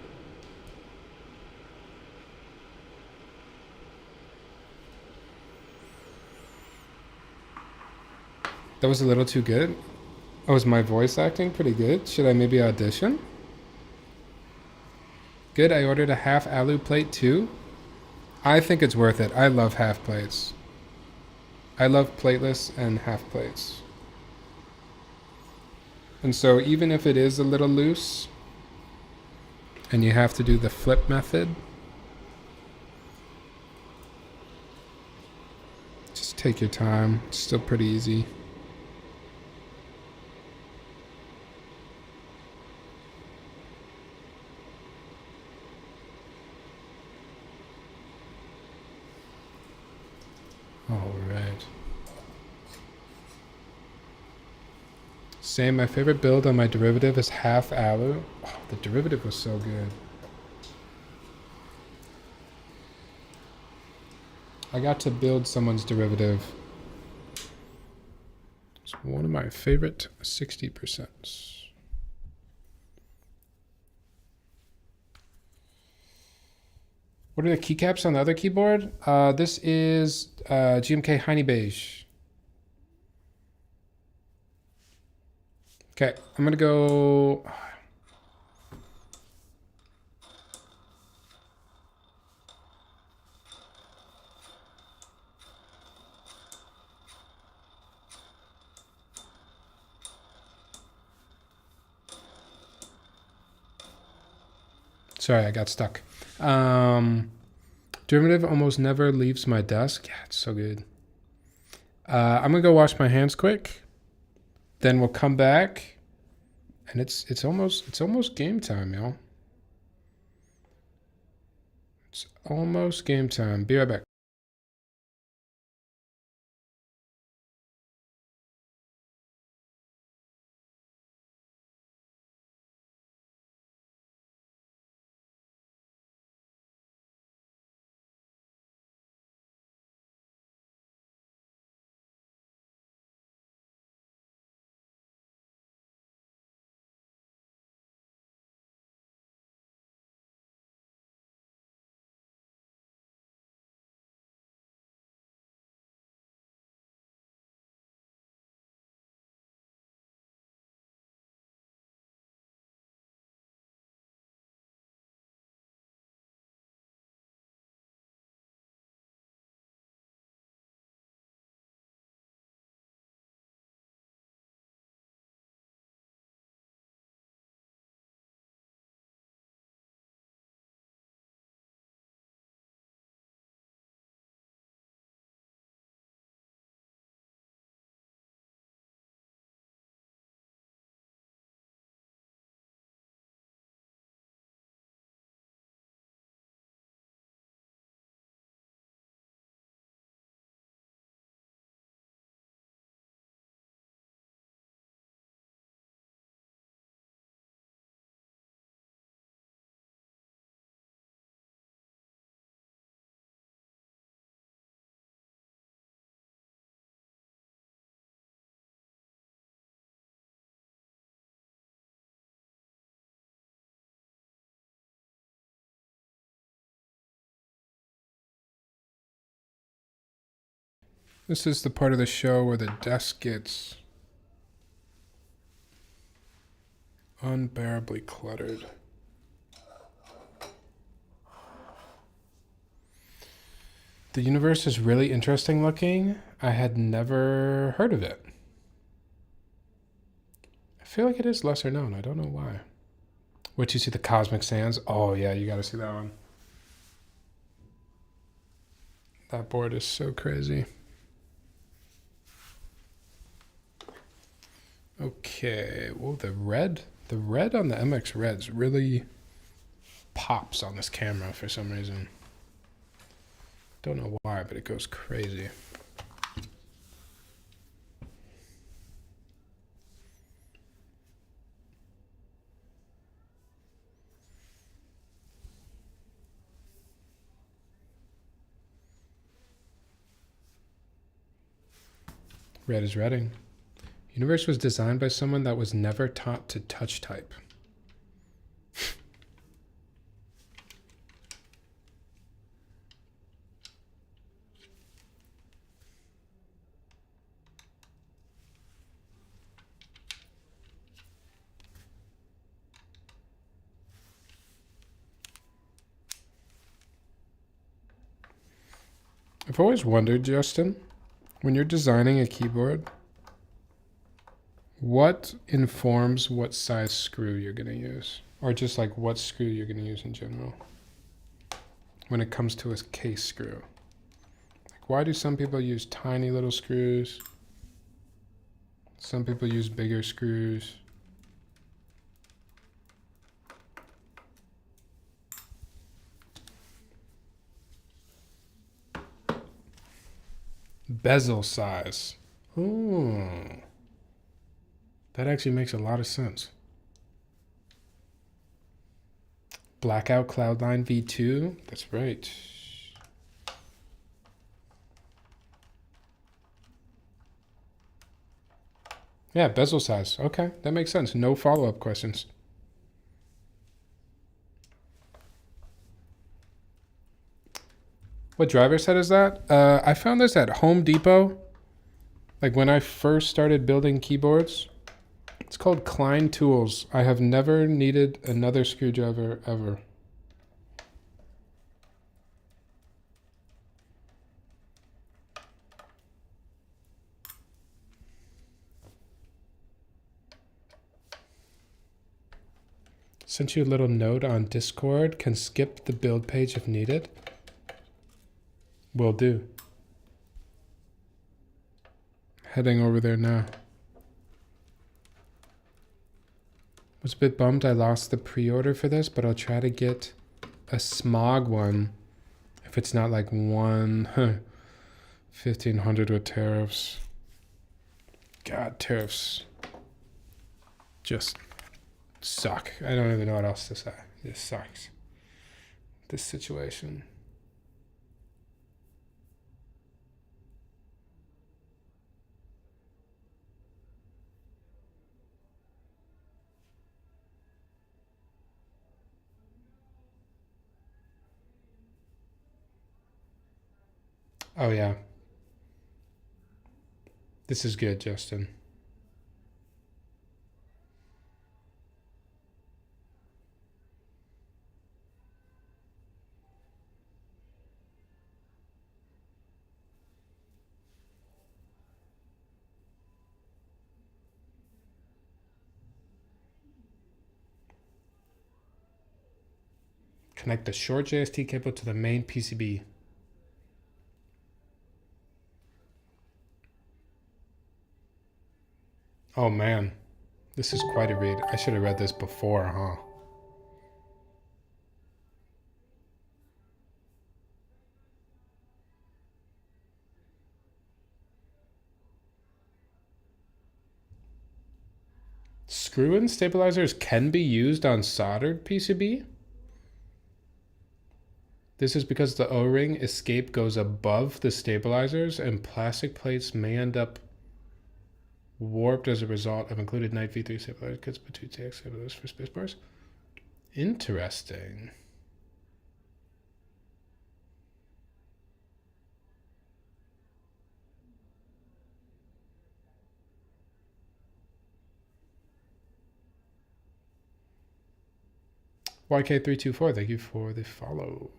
That was a little too good. Oh, is my voice acting pretty good? Should I maybe audition? Good, I ordered a half alu plate too. I think it's worth it. I love half plates. I love plateless and half plates. And so even if it is a little loose and you have to do the flip method, just take your time. It's still pretty easy. All right. Same, my favorite build on my derivative is half alu. Oh, the derivative was so good. I got to build someone's derivative. It's one of my favorite 60%. What are the keycaps on the other keyboard? This is GMK Honey Beige. Okay, I'm gonna go. Sorry, I got stuck. Derivative almost never leaves my desk. Yeah, it's so good. I'm gonna go wash my hands quick. Then we'll come back, and it's almost game time, y'all. It's almost game time. Be right back. This is the part of the show where the desk gets unbearably cluttered. The universe is really interesting looking. I had never heard of it. I feel like it is lesser known. I don't know why. Wait, you see the Cosmic Sands? Oh yeah, you gotta see that one. That board is so crazy. Okay, well the red on the MX Reds really pops on this camera for some reason. Don't know why, but it goes crazy. Red is redding. Universe was designed by someone that was never taught to touch type. I've always wondered, Justin, when you're designing a keyboard, what informs what size screw you're going to use? Or just like what screw you're going to use in general when it comes to a case screw. Like, why do some people use tiny little screws? Some people use bigger screws. Bezel size. Ooh. That actually makes a lot of sense. Blackout Cloudline V2. That's right. Yeah, bezel size. Okay, that makes sense. No follow-up questions. What driver set is that? I found this at Home Depot. Like when I first started building keyboards. It's called Klein Tools. I have never needed another screwdriver ever. Sent you a little note on Discord. Can skip the build page if needed. Will do. Heading over there now. Was a bit bummed I lost the pre-order for this, but I'll try to get a smog one if it's not like 1,500 with tariffs. God, tariffs just suck. I don't even know what else to say. It sucks. This situation. Oh yeah. This is good, Justin. Connect the short JST cable to the main PCB. Oh man, this is quite a read. I should have read this before, huh? Screw-in stabilizers can be used on soldered PCB? This is because the O-ring escape goes above the stabilizers and plastic plates may end up warped as a result of included Knight V3 stabilizer kits, but 2TX stabilizers for spacebars. Interesting. YK324, thank you for the follow.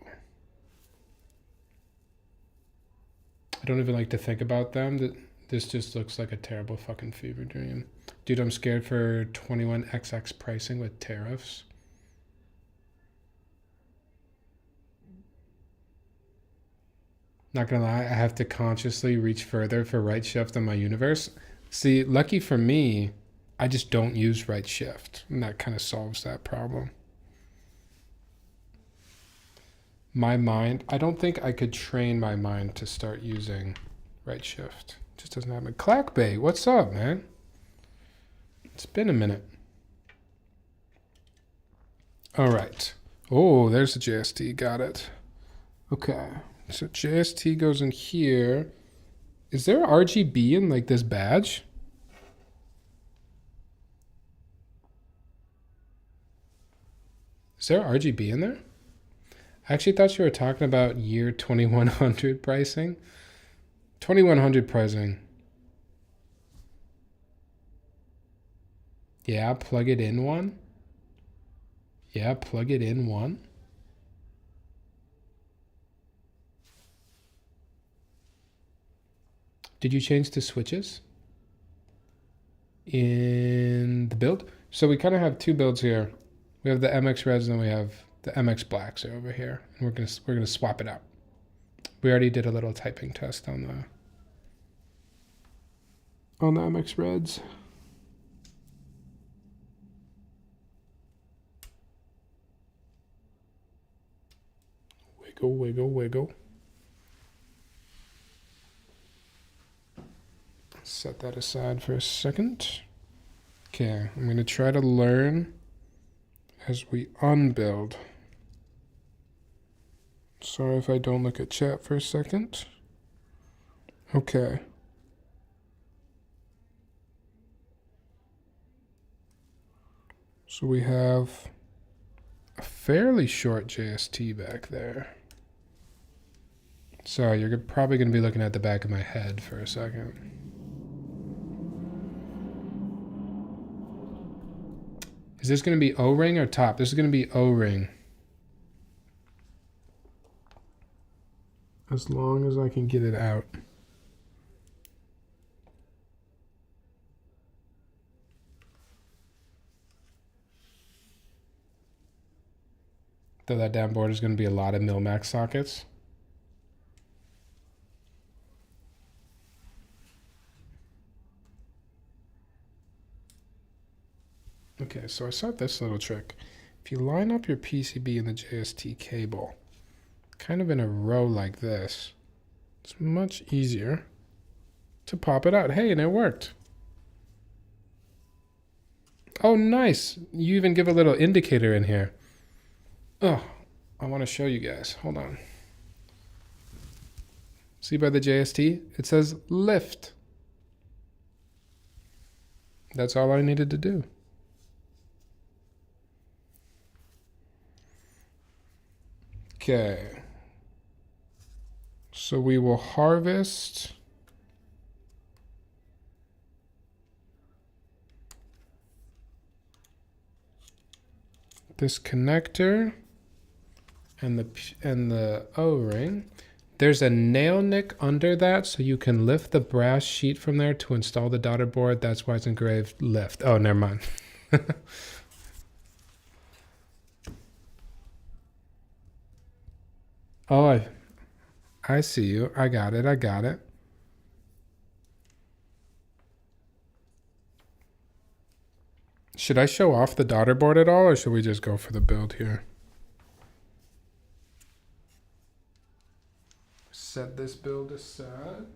I don't even like to think about them. This just looks like a terrible fucking fever dream. Dude, I'm scared for 21XX pricing with tariffs. Not gonna lie, I have to consciously reach further for right shift in my universe. See, lucky for me, I just don't use right shift, and that kind of solves that problem. My mind, I don't think I could train my mind to start using right shift. It just doesn't happen. Clackbait, what's up, man? It's been a minute. All right. Oh, there's the JST, got it. Okay. So JST goes in here. Is there RGB in like this badge? Is there RGB in there? I actually thought you were talking about year 2100 pricing. 2100 pricing. Yeah, plug it in one. Yeah, plug it in one. Did you change the switches in the build? So we kind of have two builds here. We have the MX Reds and then we have the MX Blacks over here. And we're gonna swap it out. We already did a little typing test on the MX Reds. Wiggle, wiggle, wiggle. Set that aside for a second. Okay, I'm going to try to learn as we unbuild. Sorry if I don't look at chat for a second. Okay. So we have a fairly short JST back there. Sorry, you're probably going to be looking at the back of my head for a second. Is this going to be O-ring or top? This is going to be O-ring. As long as I can get it out. Though that damn board is going to be a lot of mil-max sockets. Okay, so I saw this little trick. If you line up your PCB and the JST cable kind of in a row like this, it's much easier to pop it out. Hey, and it worked. Oh, nice. You even give a little indicator in here. Oh, I want to show you guys. Hold on. See by the JST? It says lift. That's all I needed to do. Okay. So we will harvest this connector and the O-ring. There's a nail nick under that, so you can lift the brass sheet from there to install the daughter board. That's why it's engraved lift. Oh, never mind. Oh, I see you. I got it. I got it. Should I show off the daughter board at all, or should we just go for the build here? Set this build aside.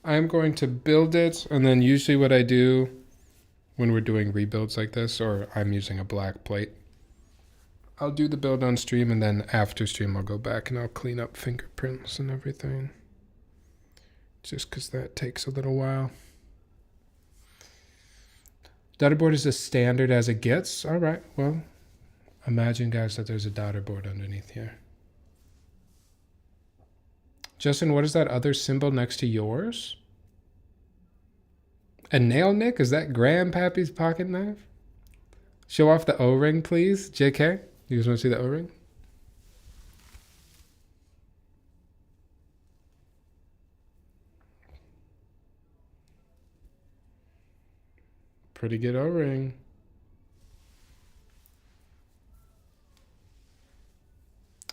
I'm going to build it, and then usually what I do when we're doing rebuilds like this, or I'm using a black plate, I'll do the build on stream, and then after stream I'll go back and I'll clean up fingerprints and everything. Just because that takes a little while. Daughter board is as standard as it gets. All right, well, imagine guys that there's a daughter board underneath here. Justin, what is that other symbol next to yours? A nail nick? Is that Grandpappy's pocket knife? Show off the O-ring, please. JK, you guys want to see the O-ring? Pretty good O-ring.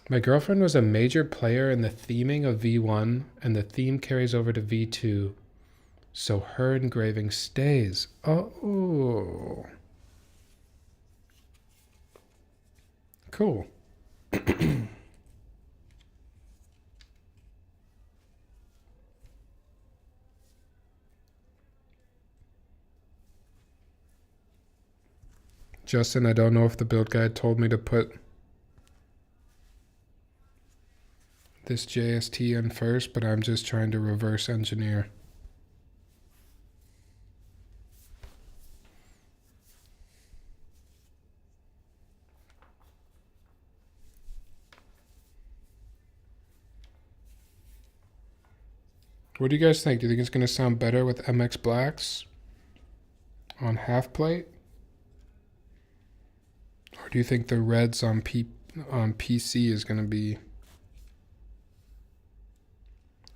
My girlfriend was a major player in the theming of V1, and the theme carries over to V2. So her engraving stays. Oh. Cool. Justin, I don't know if the build guide told me to put this JST in first, but I'm just trying to reverse engineer. What do you guys think? Do you think it's going to sound better with MX Blacks on half plate? Or do you think the reds on PC is going to be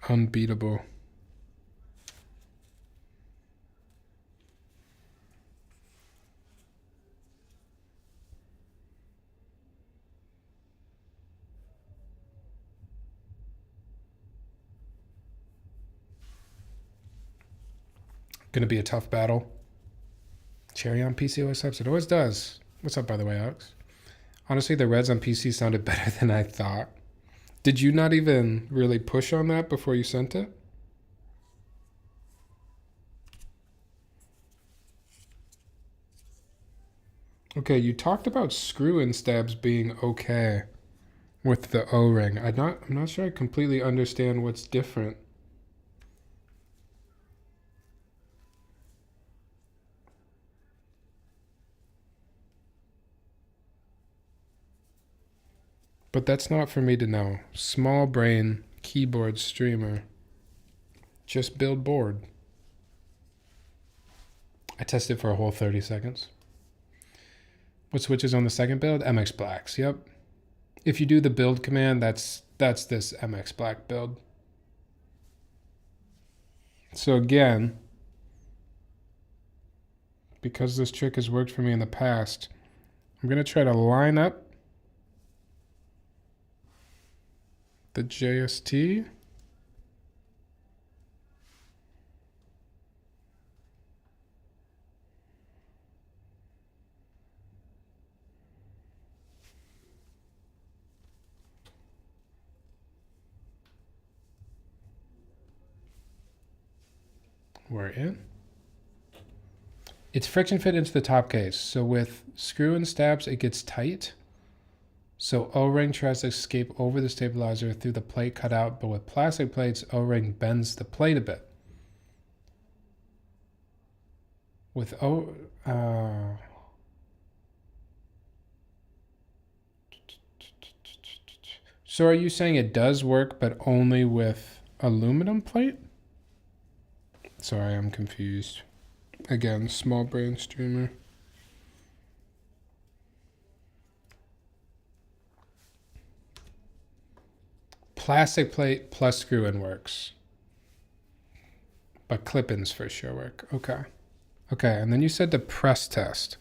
unbeatable? Going to be a tough battle. Cherry on PC always helps. It always does. What's up, by the way, Alex? Honestly, the reds on PC sounded better than I thought. Did you not even really push on that before you sent it? Okay, you talked about screw-in stabs being okay with the O-ring. I'm not sure I completely understand what's different. But that's not for me to know. Small brain keyboard streamer. Just build board. I tested for a whole 30 seconds. What switches on the second build? MX Blacks, yep. If you do the build command, that's this MX Black build. So again, because this trick has worked for me in the past, I'm going to try to line up the JST. We're in. It's friction fit into the top case. So with screw and stabs, it gets tight. So O-ring tries to escape over the stabilizer through the plate cutout, but with plastic plates, O-ring bends the plate a bit. With So are you saying it does work, but only with aluminum plate? Sorry, I'm confused. Again, small brain streamer. Plastic plate plus screw-in works. But clip-ins for sure work. Okay. Okay, and then you said the press test.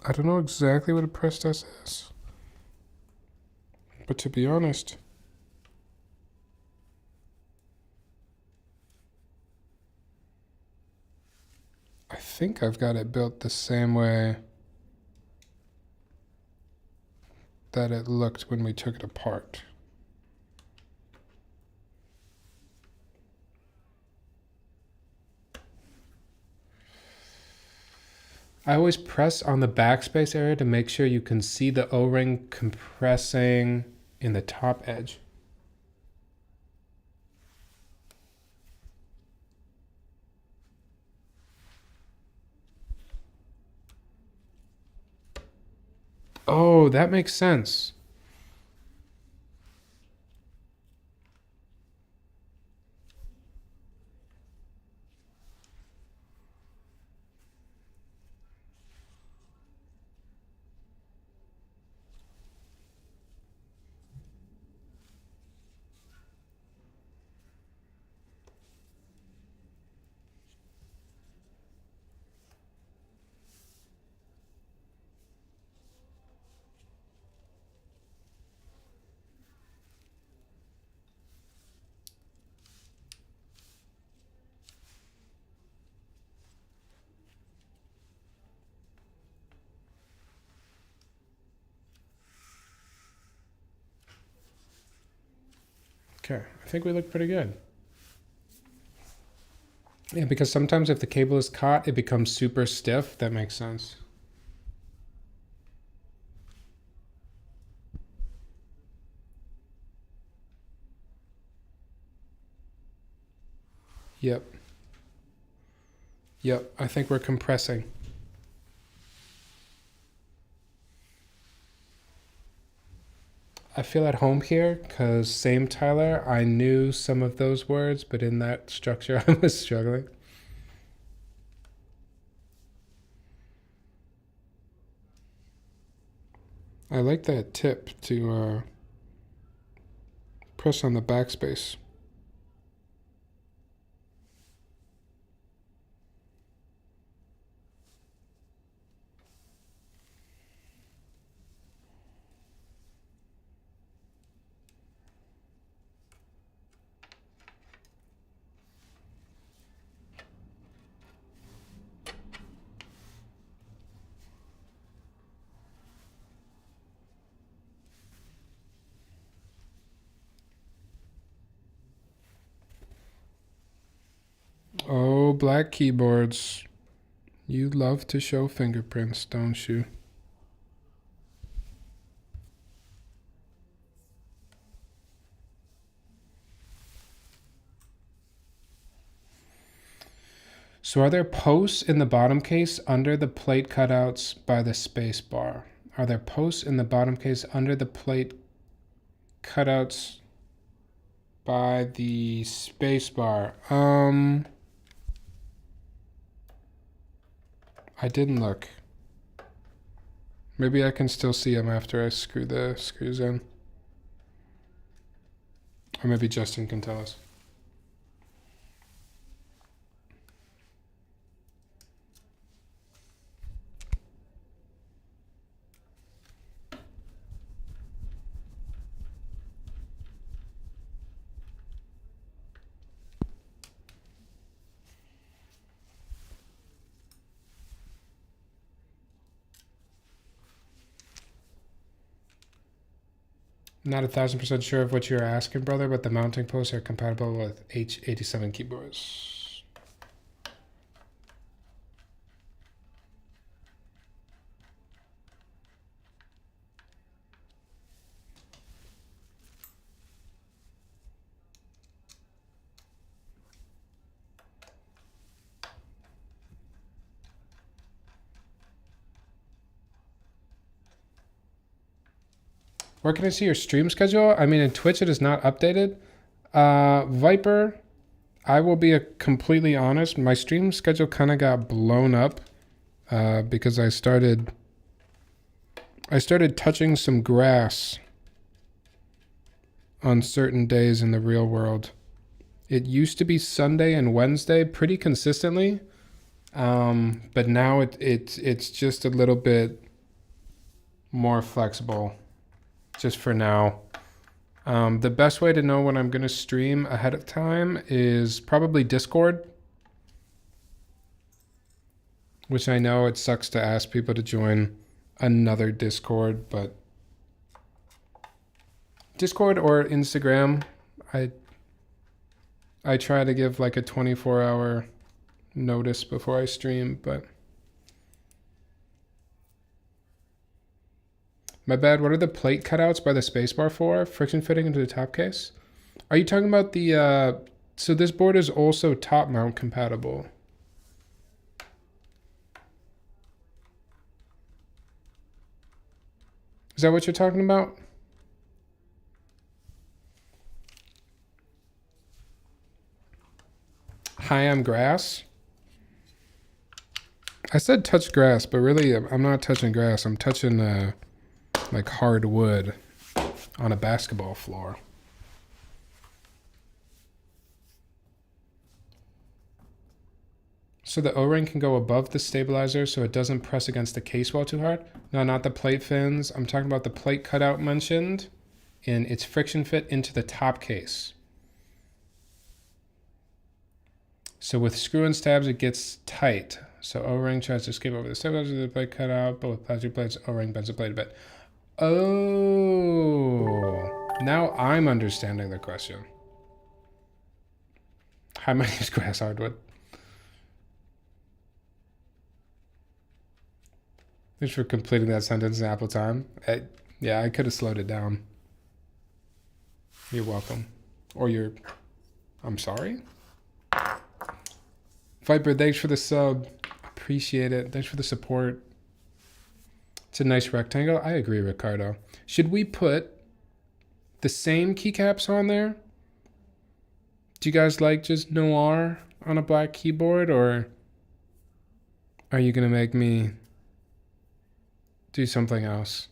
I don't know exactly what a press test is. But to be honest, I think I've got it built the same way that it looked when we took it apart. I always press on the backspace area to make sure you can see the O-ring compressing in the top edge. Oh, that makes sense. Okay, I think we look pretty good. Yeah, because sometimes if the cable is caught, it becomes super stiff. That makes sense. Yep. Yep, I think we're compressing. I feel at home here because same Tyler, I knew some of those words, but in that structure I was struggling. I like that tip to press on the backspace. Oh, black keyboards. You love to show fingerprints, don't you? So are there posts in the bottom case under the plate cutouts by the space bar? Are there posts in the bottom case under the plate cutouts by the space bar? I didn't look. Maybe I can still see them after I screw the screws in. Or maybe Justin can tell us. Not 1,000% sure of what you're asking, brother, but the mounting posts are compatible with H87 keyboards. Where can I see your stream schedule? I mean, in Twitch, it is not updated. Viper, I will be completely honest. My stream schedule kind of got blown up because I started touching some grass on certain days in the real world. It used to be Sunday and Wednesday pretty consistently, but now it's just a little bit more flexible. Just for now. The best way to know when I'm going to stream ahead of time is probably Discord. Which I know it sucks to ask people to join another Discord, but Discord or Instagram, I try to give like a 24-hour notice before I stream, but my bad. What are the plate cutouts by the spacebar for? Friction fitting into the top case? Are you talking about the... so this board is also top mount compatible. Is that what you're talking about? Hi, I'm grass. I said touch grass, but really I'm not touching grass. I'm touching... like hard wood on a basketball floor. So the O-ring can go above the stabilizer so it doesn't press against the case wall too hard? No, not the plate fins. I'm talking about the plate cutout mentioned and its friction fit into the top case. So with screw and stabs, it gets tight. So O-ring tries to escape over the stabilizer of the plate cutout, but with plastic plates, O-ring bends the plate a bit. Oh, now I'm understanding the question. Hi, my name's Grass Hardwood. Thanks for completing that sentence in Apple time. Yeah, I could have slowed it down. You're welcome. Or I'm sorry? Viper, thanks for the sub. Appreciate it. Thanks for the support. It's a nice rectangle. I agree, Ricardo. Should we put the same keycaps on there? Do you guys like just noir on a black keyboard, or are you gonna make me do something else?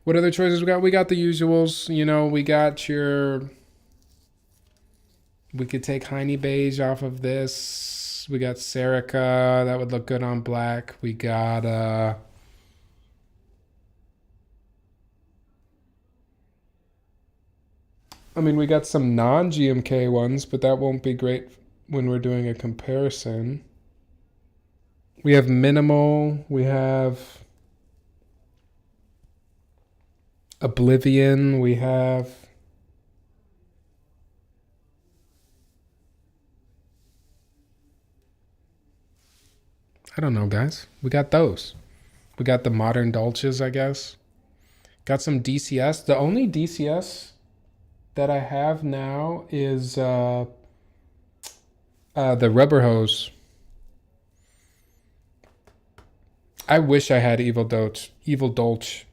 What other choices we got? We got the usuals. You know, we got your... We could take Heine Beige off of this. We got Serica. That would look good on black. We got... I mean, we got some non-GMK ones, but that won't be great when we're doing a comparison. We have Minimal. We have Oblivion. We have... I don't know, guys. We got those. We got the Modern Dolces, I guess. Got some DCS. The only DCS that I have now is the Rubber Hose. I wish I had Evil Dolch.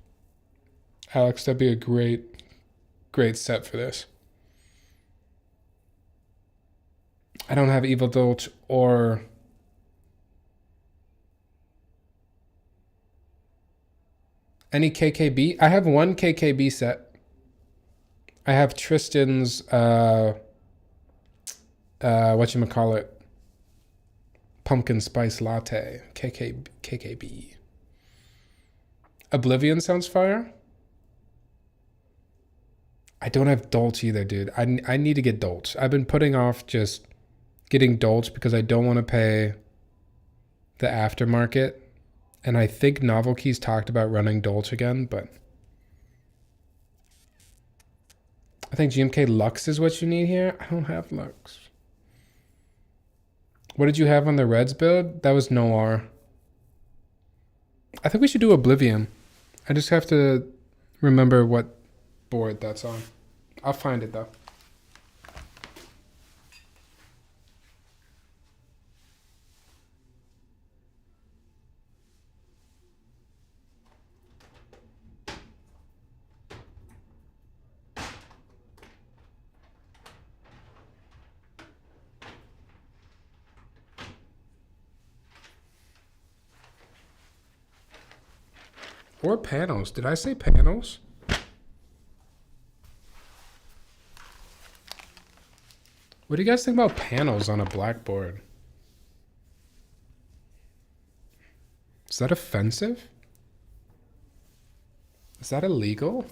Alex, that'd be a great set for this. I don't have Evil Dolch or... any KKB? I have one KKB set. I have Tristan's, whatchamacallit, pumpkin spice latte, KKB. Oblivion sounds fire. I don't have Dolch either, dude. I need to get Dolch. I've been putting off just getting Dolch because I don't want to pay the aftermarket. And I think Novel Keys talked about running Dolch again, but I think GMK Lux is what you need here. I don't have Lux. What did you have on the Reds build? That was Noir. I think we should do Oblivion. I just have to remember what board that's on. I'll find it though. Or panels. Did I say panels? What do you guys think about panels on a blackboard? Is that offensive? Is that illegal?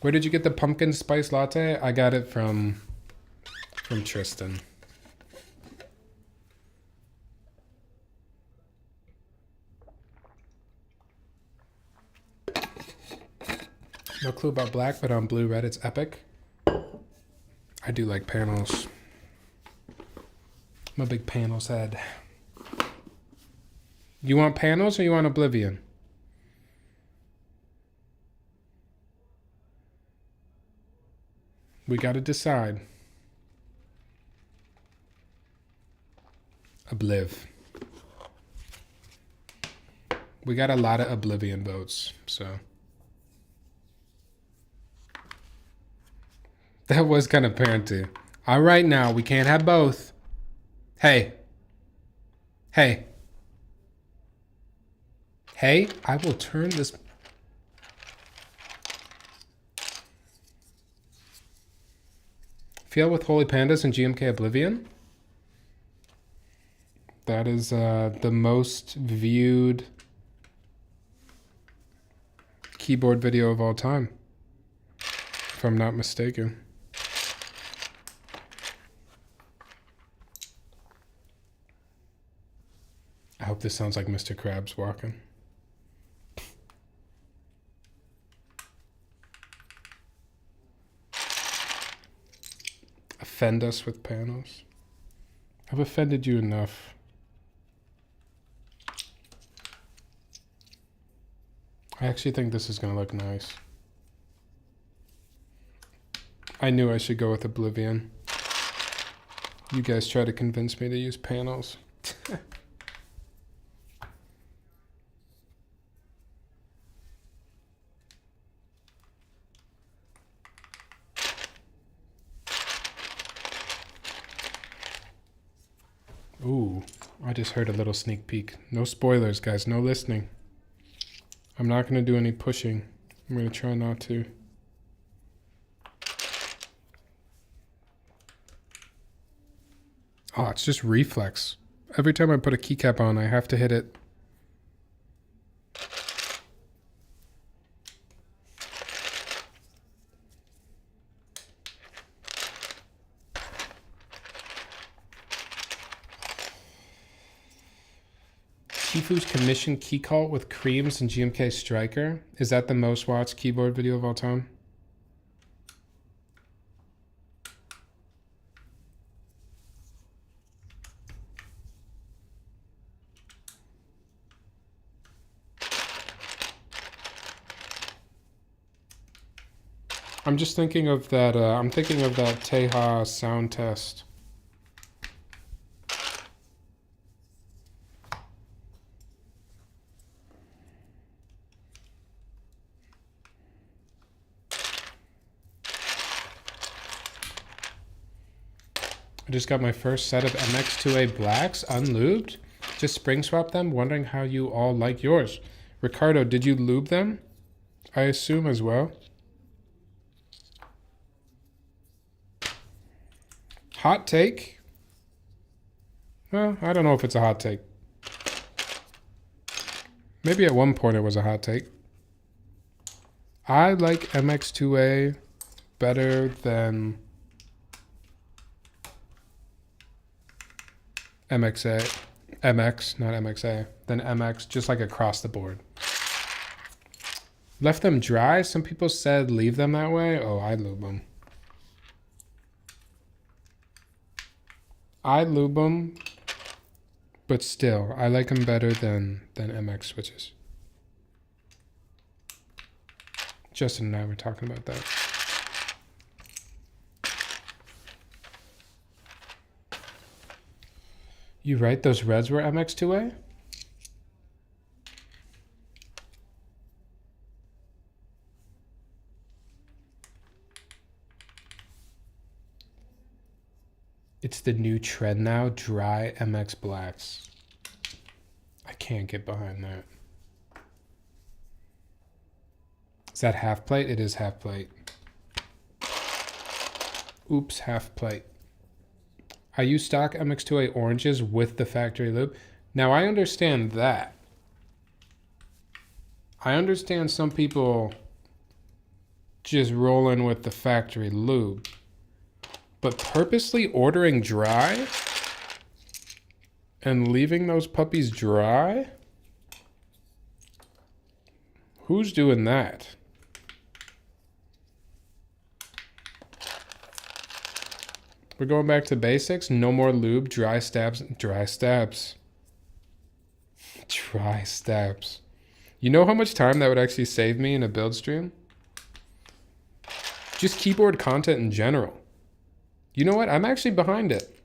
Where did you get the pumpkin spice latte? I got it from Tristan. No clue about black, but on blue red it's epic. I do like panels. I'm a big panels head. You want panels or you want Oblivion? We gotta decide. Obliv. We got a lot of Oblivion votes, so. That was kind of apparent too. All right, now we can't have both. Hey. Hey. Hey, I will turn this. Feel with Holy Pandas and GMK Oblivion. That is the most viewed keyboard video of all time, if I'm not mistaken. I hope this sounds like Mr. Krabs walking. offend us with panels. I've offended you enough. I actually think this is going to look nice. I knew I should go with Oblivion. You guys try to convince me to use panels. Ooh, I just heard a little sneak peek. No spoilers, guys. No listening. I'm not going to do any pushing. I'm going to try not to. Oh, it's just reflex. Every time I put a keycap on, I have to hit it. Kifu's commission key cult with creams and GMK Striker. Is that the most watched keyboard video of all time? I'm just thinking of that, I'm thinking of that Teha sound test. I just got my first set of MX2A blacks unlubed. Just spring swap them, wondering how you all like yours. Ricardo, did you lube them? I assume as well. Hot take? Well, I don't know if it's a hot take. Maybe at one point it was a hot take. I like MX2A better than MXA. MX, not MXA. Than MX, just like across the board. Left them dry? Some people said leave them that way. Oh, I lube them. I lube them, but still, I like them better than MX switches. Justin and I were talking about that. You right, those reds were MX2A? It's the new trend now, dry MX blacks. I can't get behind that. Is that half plate? It is half plate. Oops, half plate. I use stock MX2A oranges with the factory lube. Now I understand that. I understand some people just rolling with the factory lube. But purposely ordering dry and leaving those puppies dry? Who's doing that? We're going back to basics. No more lube, dry stabs, dry stabs. Dry stabs. You know how much time that would actually save me in a build stream? Just keyboard content in general. You know what? I'm actually behind it.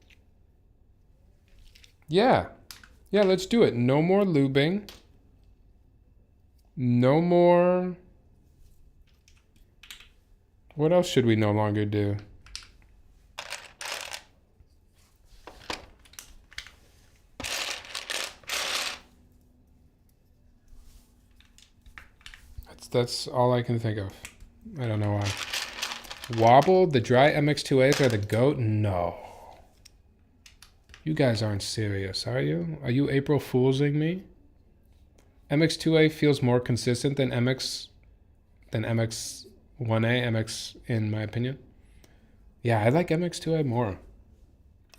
Yeah. Yeah, let's do it. No more lubing. No more... What else should we no longer do? That's all I can think of. I don't know why. Wobble, the dry MX2As are the GOAT? No. You guys aren't serious, are you? Are you April Foolsing me? MX2A feels more consistent than MX1A, MX in my opinion. Yeah, I like MX2A more.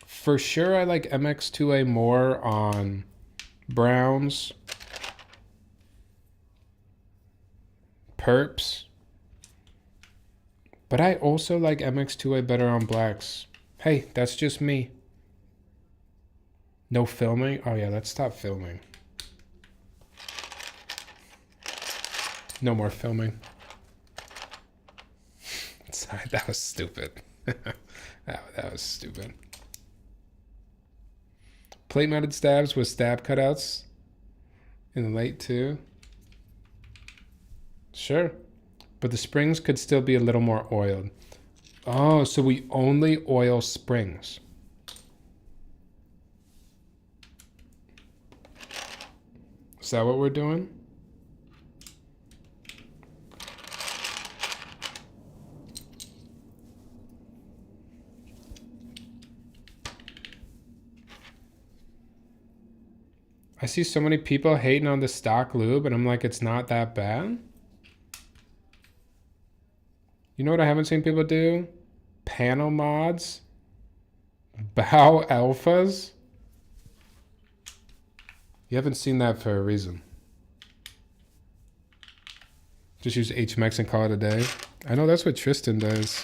For sure I like MX2A more on browns, perps. But I also like MX2A better on blacks. Hey, that's just me. No filming? Oh yeah, let's stop filming. No more filming. Sorry, that was stupid. that was stupid. Plate mounted stabs with stab cutouts in the late too. Sure. But the springs could still be a little more oiled. Oh, so we only oil springs. Is that what we're doing? I see so many people hating on the stock lube, and I'm like, it's not that bad. You know what I haven't seen people do? Panel mods. Bow alphas. You haven't seen that for a reason. Just use HMX and call it a day. I know that's what Tristan does.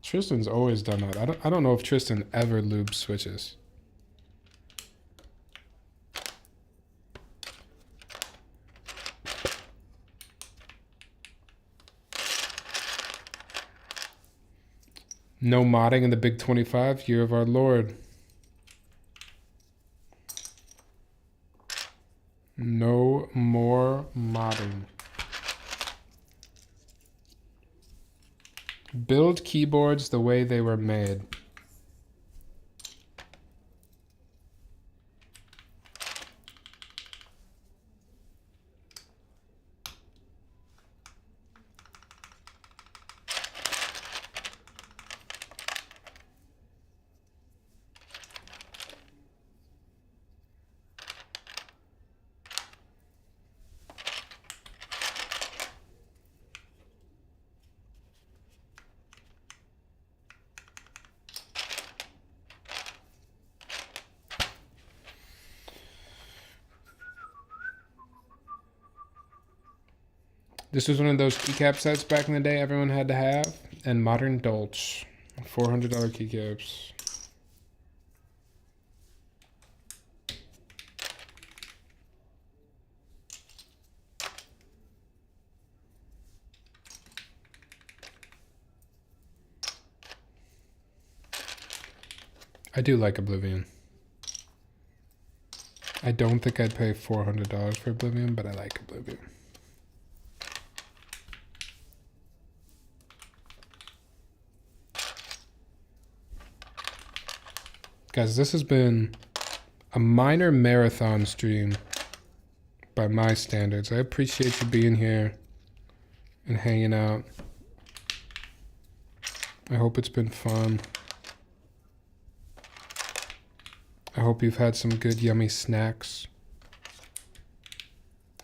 Tristan's always done that. I don't know if Tristan ever lubes switches. No modding in the Big 25, year of our Lord. No more modding. Build keyboards the way they were made. This was one of those keycap sets back in the day everyone had to have. And Modern Dolch. $400 keycaps. I do like Oblivion. I don't think I'd pay $400 for Oblivion, but I like Oblivion. Guys, this has been a minor marathon stream by my standards. I appreciate you being here and hanging out. I hope it's been fun. I hope you've had some good yummy snacks.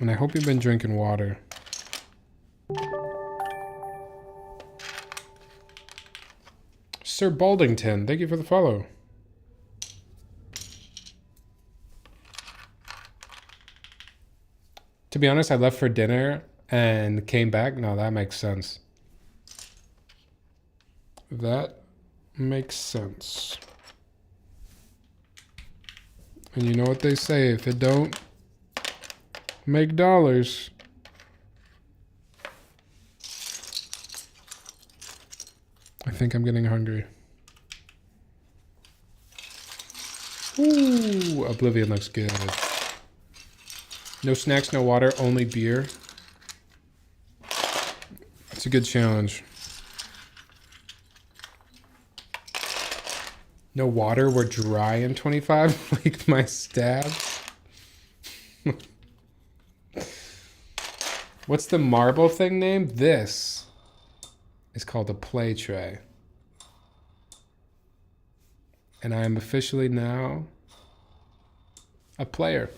And I hope you've been drinking water. Sir Baldington, thank you for the follow. To be honest, I left for dinner and came back. No, that makes sense. That makes sense. And you know what they say, if it don't make dollars, I think I'm getting hungry. Ooh, Oblivion looks good. No snacks, no water, only beer. It's a good challenge. No water, we're dry in 25, like my stabs. What's the marble thing named? This is called a play tray. And I am officially now a player.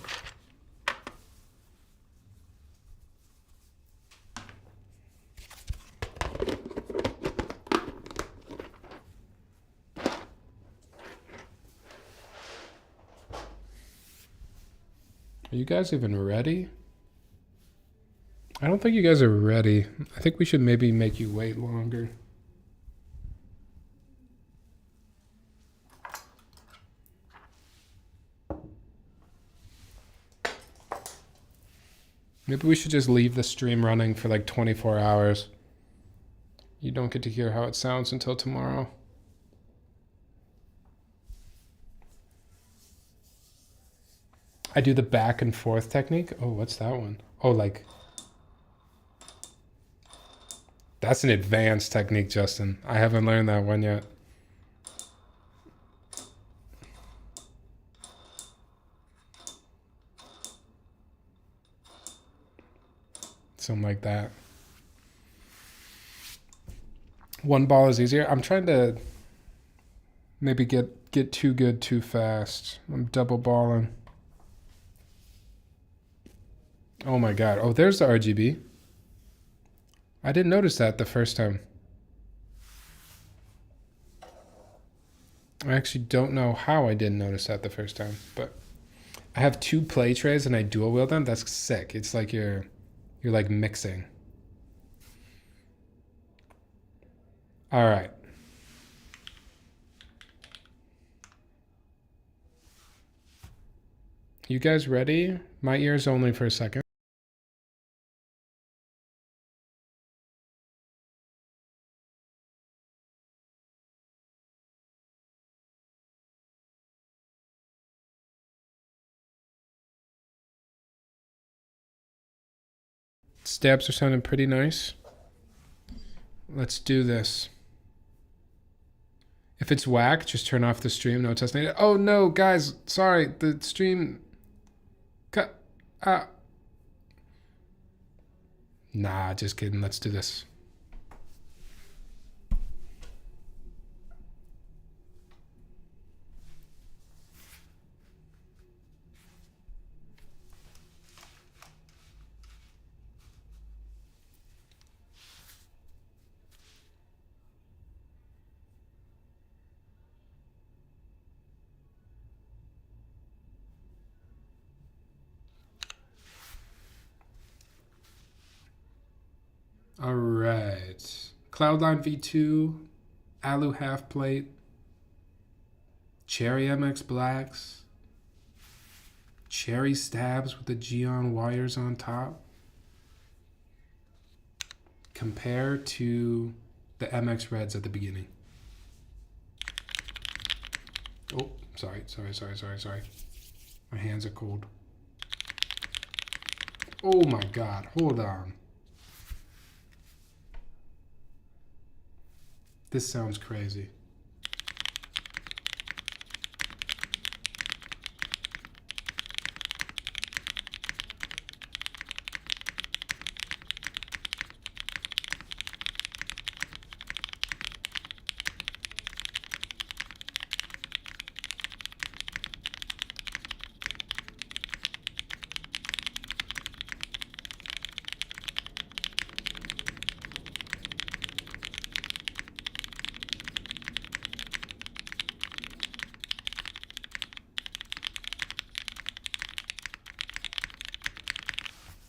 Are you guys even ready? I don't think you guys are ready. I think we should maybe make you wait longer. Maybe we should just leave the stream running for like 24 hours. You don't get to hear how it sounds until tomorrow. I do the back and forth technique. Oh, what's that one? Oh, like... That's an advanced technique, Justin. I haven't learned that one yet. Something like that. One ball is easier. I'm trying to maybe get too good too fast. I'm double balling. Oh my god. Oh, there's the RGB. I didn't notice that the first time. I actually don't know how I didn't notice that the first time, but I have 2 play trays and I dual wield them. That's sick. It's like you're like mixing. All right. You guys ready? My ears only for a second. Stabs are sounding pretty nice. Let's do this. If it's whack, just turn off the stream. No test needed. Oh no, guys, sorry, the stream cut out. Nah, just kidding. Let's do this. All right. Cloudline V2, Alu half plate, Cherry MX blacks, Cherry stabs with the GEON wires on top. Compare to the MX reds at the beginning. Oh, sorry. My hands are cold. Oh my God, hold on. This sounds crazy.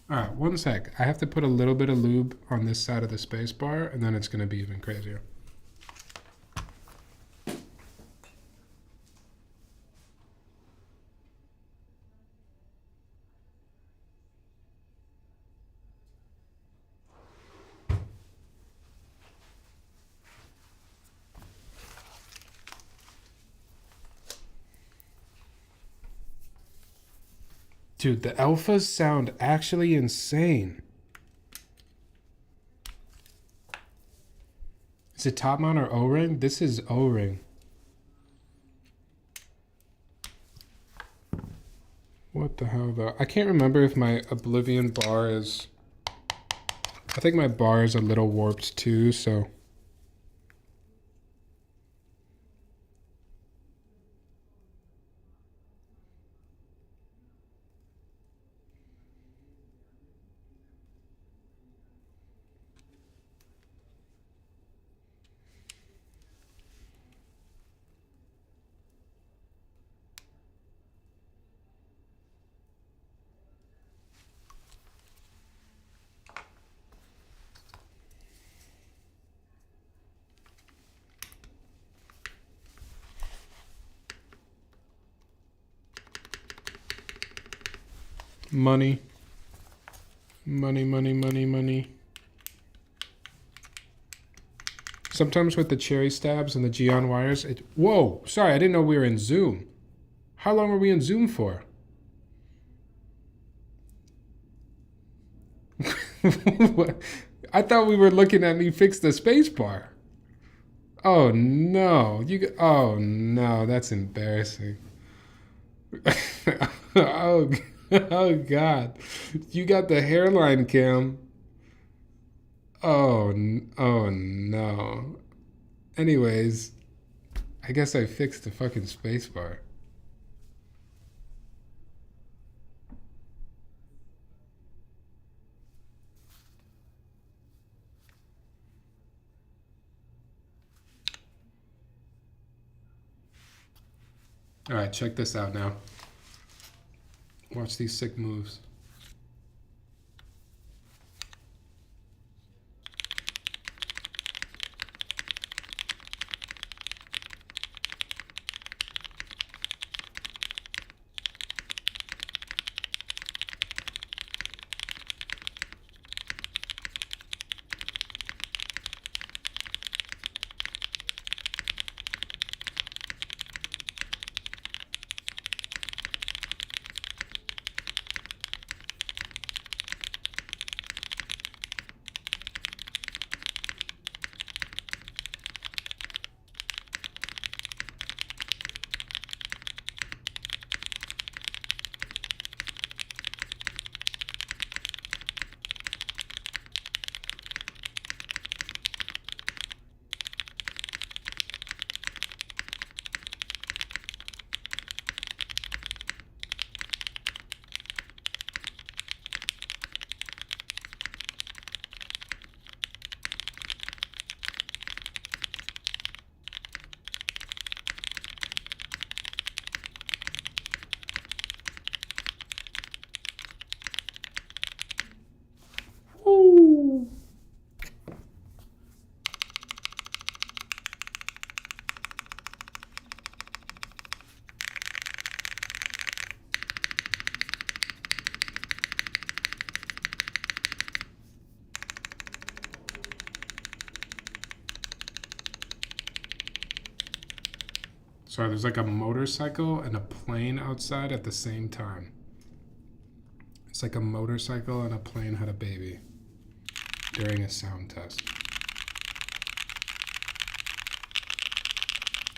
All right, one sec. I have to put a little bit of lube on this side of the space bar, and then it's going to be even crazier. Dude, the alphas sound actually insane. Is it top mount or O-ring? This is O-ring. What the hell though? I can't remember if my Oblivion bar is... I think my bar is a little warped too, so... Money. Money, money, money, money. Sometimes with the cherry stabs and the GEON wires, it... Whoa! Sorry, I didn't know we were in Zoom. How long were we in Zoom for? I thought we were looking at me fix the space bar. Oh no. Oh no, that's embarrassing. oh, oh god. You got the hairline cam. Oh no. Anyways, I guess I fixed the fucking space bar. All right, check this out now. Watch these sick moves. Sorry, there's like a motorcycle and a plane outside at the same time. It's like a motorcycle and a plane had a baby during a sound test.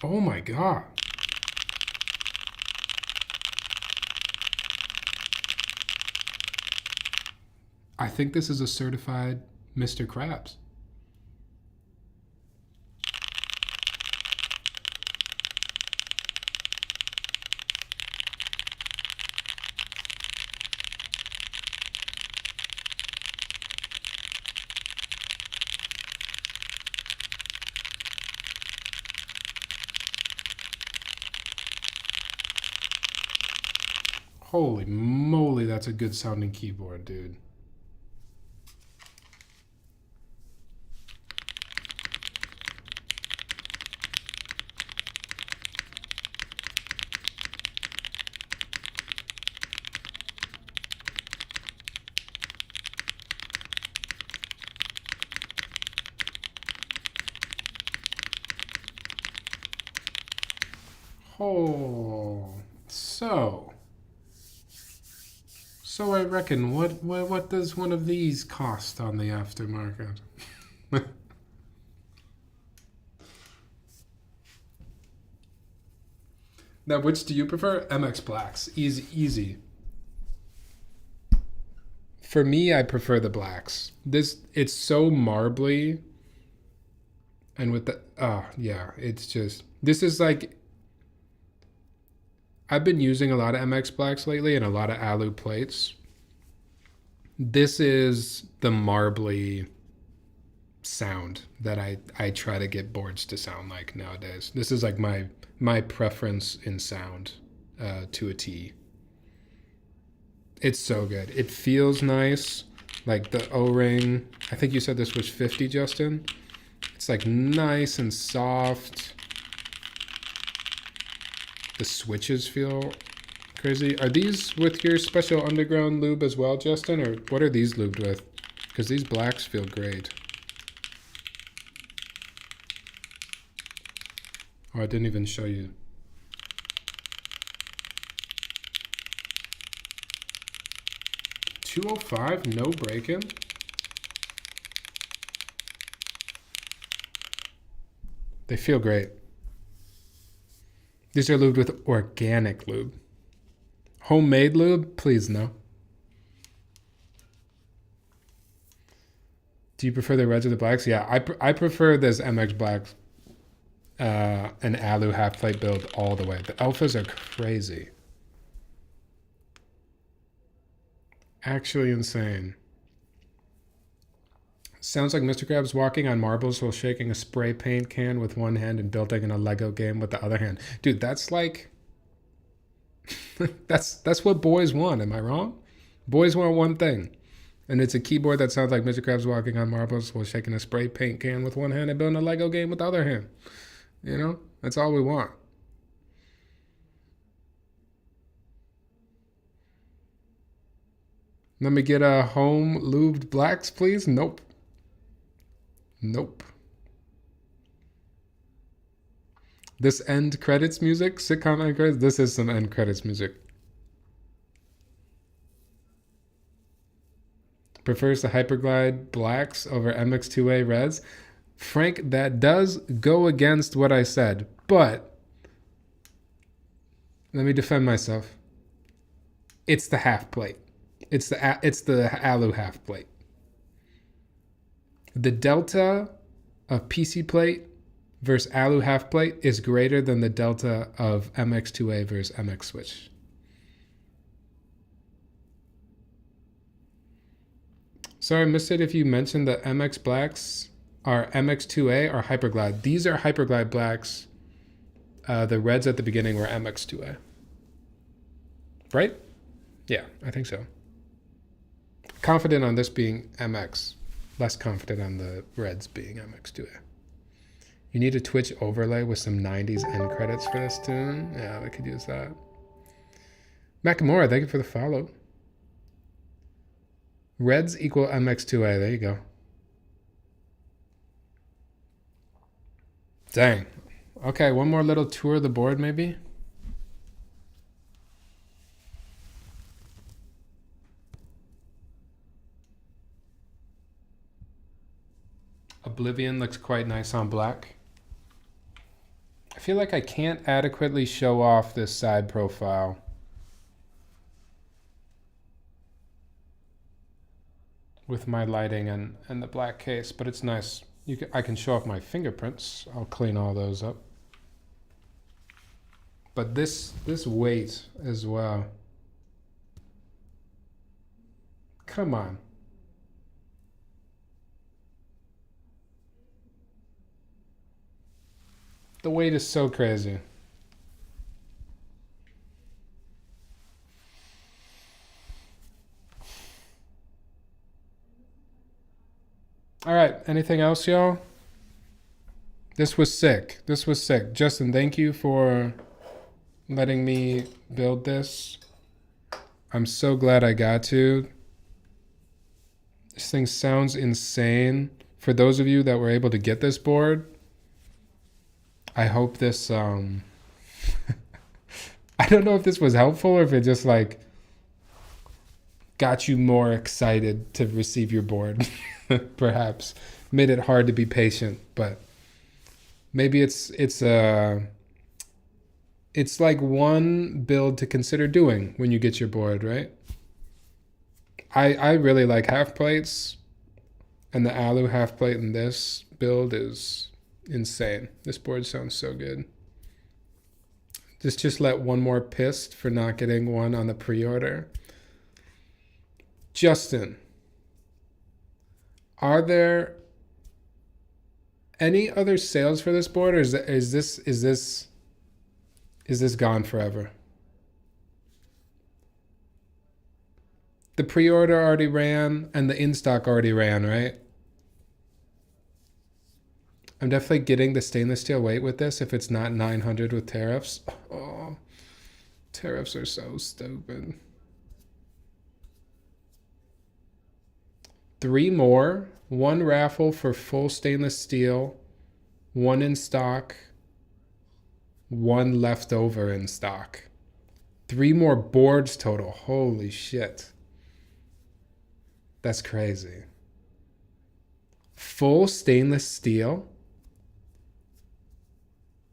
Oh my god. I think this is a certified Mr. Krabs. Holy moly, that's a good sounding keyboard, dude. Oh, so I reckon, what does one of these cost on the aftermarket? Now, which do you prefer? MX Blacks, easy. For me, I prefer the blacks. It's so marbly, and with the yeah, it's just, this is like, I've been using a lot of MX Blacks lately and a lot of alu plates. This is the marbly sound that I try to get boards to sound like nowadays. This is like my preference in sound to a T. It's so good. It feels nice. Like the O-ring, I think you said this was 50, Justin. It's like nice and soft. The switches feel Crazy. Are these with your special underground lube as well, Justin? Or what are these lubed with? Because these blacks feel great. Oh, I didn't even show you. $205, no break-in. They feel great. These are lubed with organic lube. Homemade lube? Please, no. Do you prefer the reds or the blacks? Yeah, I prefer this MX Black an alu half plate build all the way. The alphas are crazy. Actually insane. Sounds like Mr. Krabs walking on marbles while shaking a spray paint can with one hand and building in a Lego game with the other hand. Dude, that's like... that's what boys want, am I wrong? Boys want one thing. And it's a keyboard that sounds like Mr. Krabs walking on marbles while shaking a spray paint can with one hand and building a Lego game with the other hand. You know? That's all we want. Let me get a home lubed blacks, please. Nope. Nope. This end credits music, sitcom end credits. This is some end credits music. Prefers the Hyperglide blacks over MX2A reds. Frank, that does go against what I said, but let me defend myself. It's the half plate. It's the alu half plate. The delta of PC plate versus alu half plate is greater than the delta of MX2A versus MX switch. Sorry, I missed it if you mentioned the MX blacks are MX2A or Hyperglide. These are Hyperglide blacks. The reds at the beginning were MX2A. Right? Yeah, I think so. Confident on this being MX. Less confident on the reds being MX2A. You need a Twitch overlay with some 90s end credits for this tune. Yeah, we could use that. Makamura, thank you for the follow. Reds equal MX2A. There you go. Dang. Okay, one more little tour of the board maybe. Oblivion looks quite nice on black. I feel like I can't adequately show off this side profile. With my lighting and the black case, but it's nice. I can show off my fingerprints. I'll clean all those up. But this weight as well. Come on. The weight is so crazy. All right, anything else, y'all? This was sick. This was sick. Justin, thank you for letting me build this. I'm so glad I got to. This thing sounds insane. For those of you that were able to get this board, I hope this, I don't know if this was helpful or if it just like got you more excited to receive your board. Perhaps made it hard to be patient, but maybe it's like one build to consider doing when you get your board, right? I really like half plates, and the alu half plate in this build is insane. This board sounds so good. Just let one more pissed for not getting one on the pre-order. Justin, are there any other sales for this board, or is this gone forever? The pre-order already ran and the in-stock already ran, right? I'm definitely getting the stainless steel weight with this if it's not 900 with tariffs. Oh, Tariffs are so stupid. 3 more. 1 raffle for full stainless steel. 1 in stock. 1 left over in stock. 3 more boards total. Holy shit. That's crazy. Full stainless steel.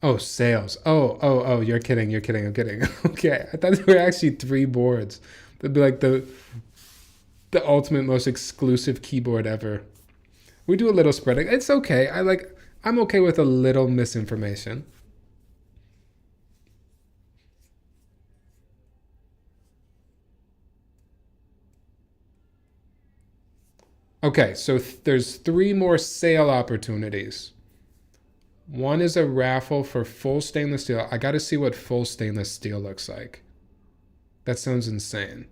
Oh, sales. Oh, you're kidding. You're kidding. I'm kidding. Okay. I thought there were actually 3 boards. That'd be like the ultimate most exclusive keyboard ever. We do a little spreading. It's okay. I'm okay with a little misinformation. Okay, so there's 3 more sale opportunities. 1 is a raffle for full stainless steel. I got to see what full stainless steel looks like. That sounds insane.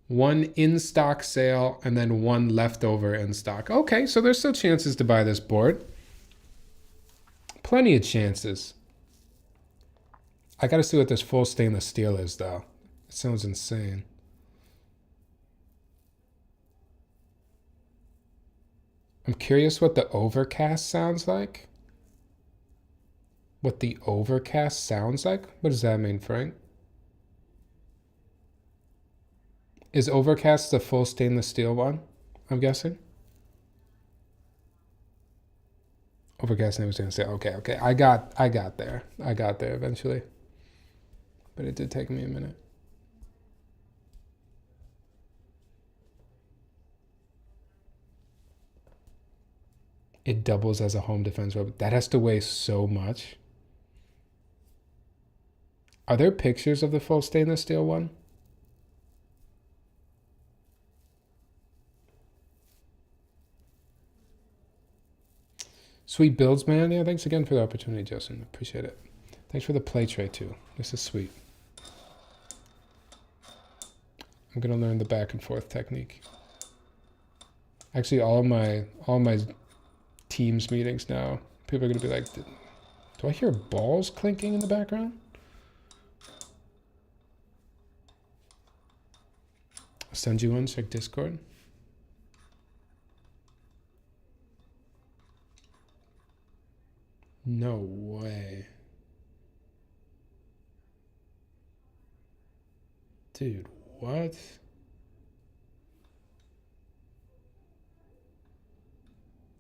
1 in-stock sale, and then 1 leftover in stock. Okay, so there's still chances to buy this board. Plenty of chances. I got to see what this full stainless steel is, though. It sounds insane. I'm curious what the overcast sounds like. What the overcast sounds like? What does that mean, Frank? Is overcast the full stainless steel one? I'm guessing. Overcast never stainless steel. Okay. I got there. I got there eventually. But it did take me a minute. It doubles as a home defense weapon. That has to weigh so much. Are there pictures of the full stainless steel one? Sweet builds, man. Yeah, thanks again for the opportunity, Justin. Appreciate it. Thanks for the play tray, too. This is sweet. I'm going to learn the back and forth technique. Actually, all my Teams meetings now, people are going to be like, do I hear balls clinking in the background? I'll send you one, check Discord. No way. Dude, what?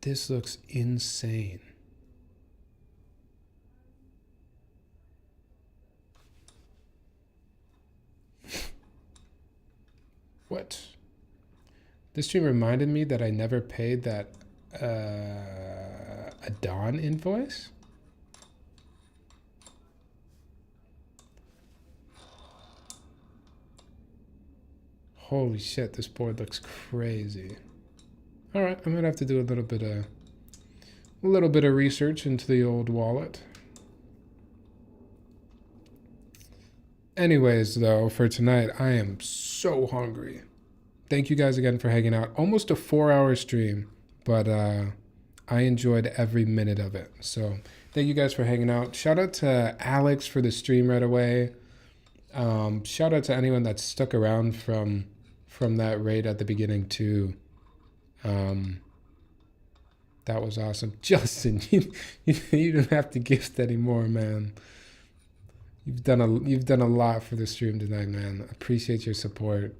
This looks insane. What? This stream reminded me that I never paid that a Dawn invoice. Holy shit, this board looks crazy. All right, I'm gonna have to do a little bit of research into the old wallet. Anyways, though, for tonight, I am so hungry. Thank you guys again for hanging out. Almost a 4-hour stream, but I enjoyed every minute of it. So thank you guys for hanging out. Shout out to Alex for the stream right away. Shout out to anyone that stuck around from that raid at the beginning too. That was awesome. Justin, you don't have to gift anymore, man. You've done a lot for the stream tonight, man. Appreciate your support.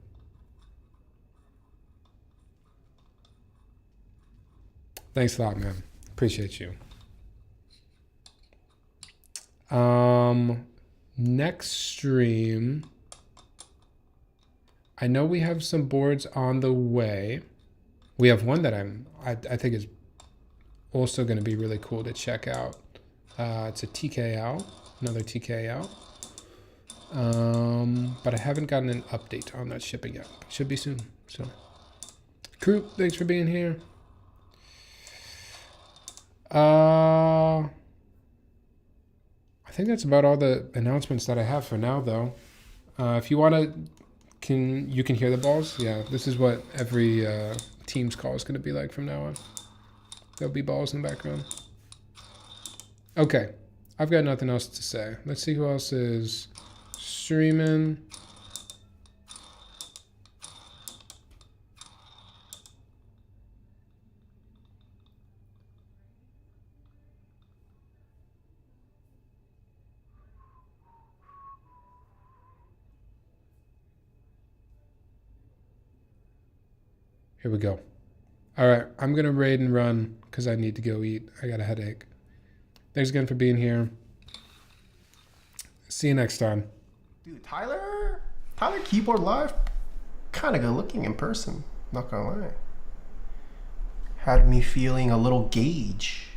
Thanks a lot, man. Appreciate you. Next stream, I know we have some boards on the way. We have one that I think is also going to be really cool to check out. It's a TKL, another TKL. But I haven't gotten an update on that shipping yet. Should be soon. So, crew, thanks for being here. I think that's about all the announcements that I have for now, though. If you want to, you can hear the balls? Yeah, this is what every Teams call is going to be like from now on. There'll be balls in the background. Okay. I've got nothing else to say. Let's see who else is streaming. Here we go. All right, I'm going to raid and run because I need to go eat. I got a headache. Thanks again for being here. See you next time. Dude, Tyler Keyboard Live, kind of good looking in person, not gonna lie. Had me feeling a little gauge.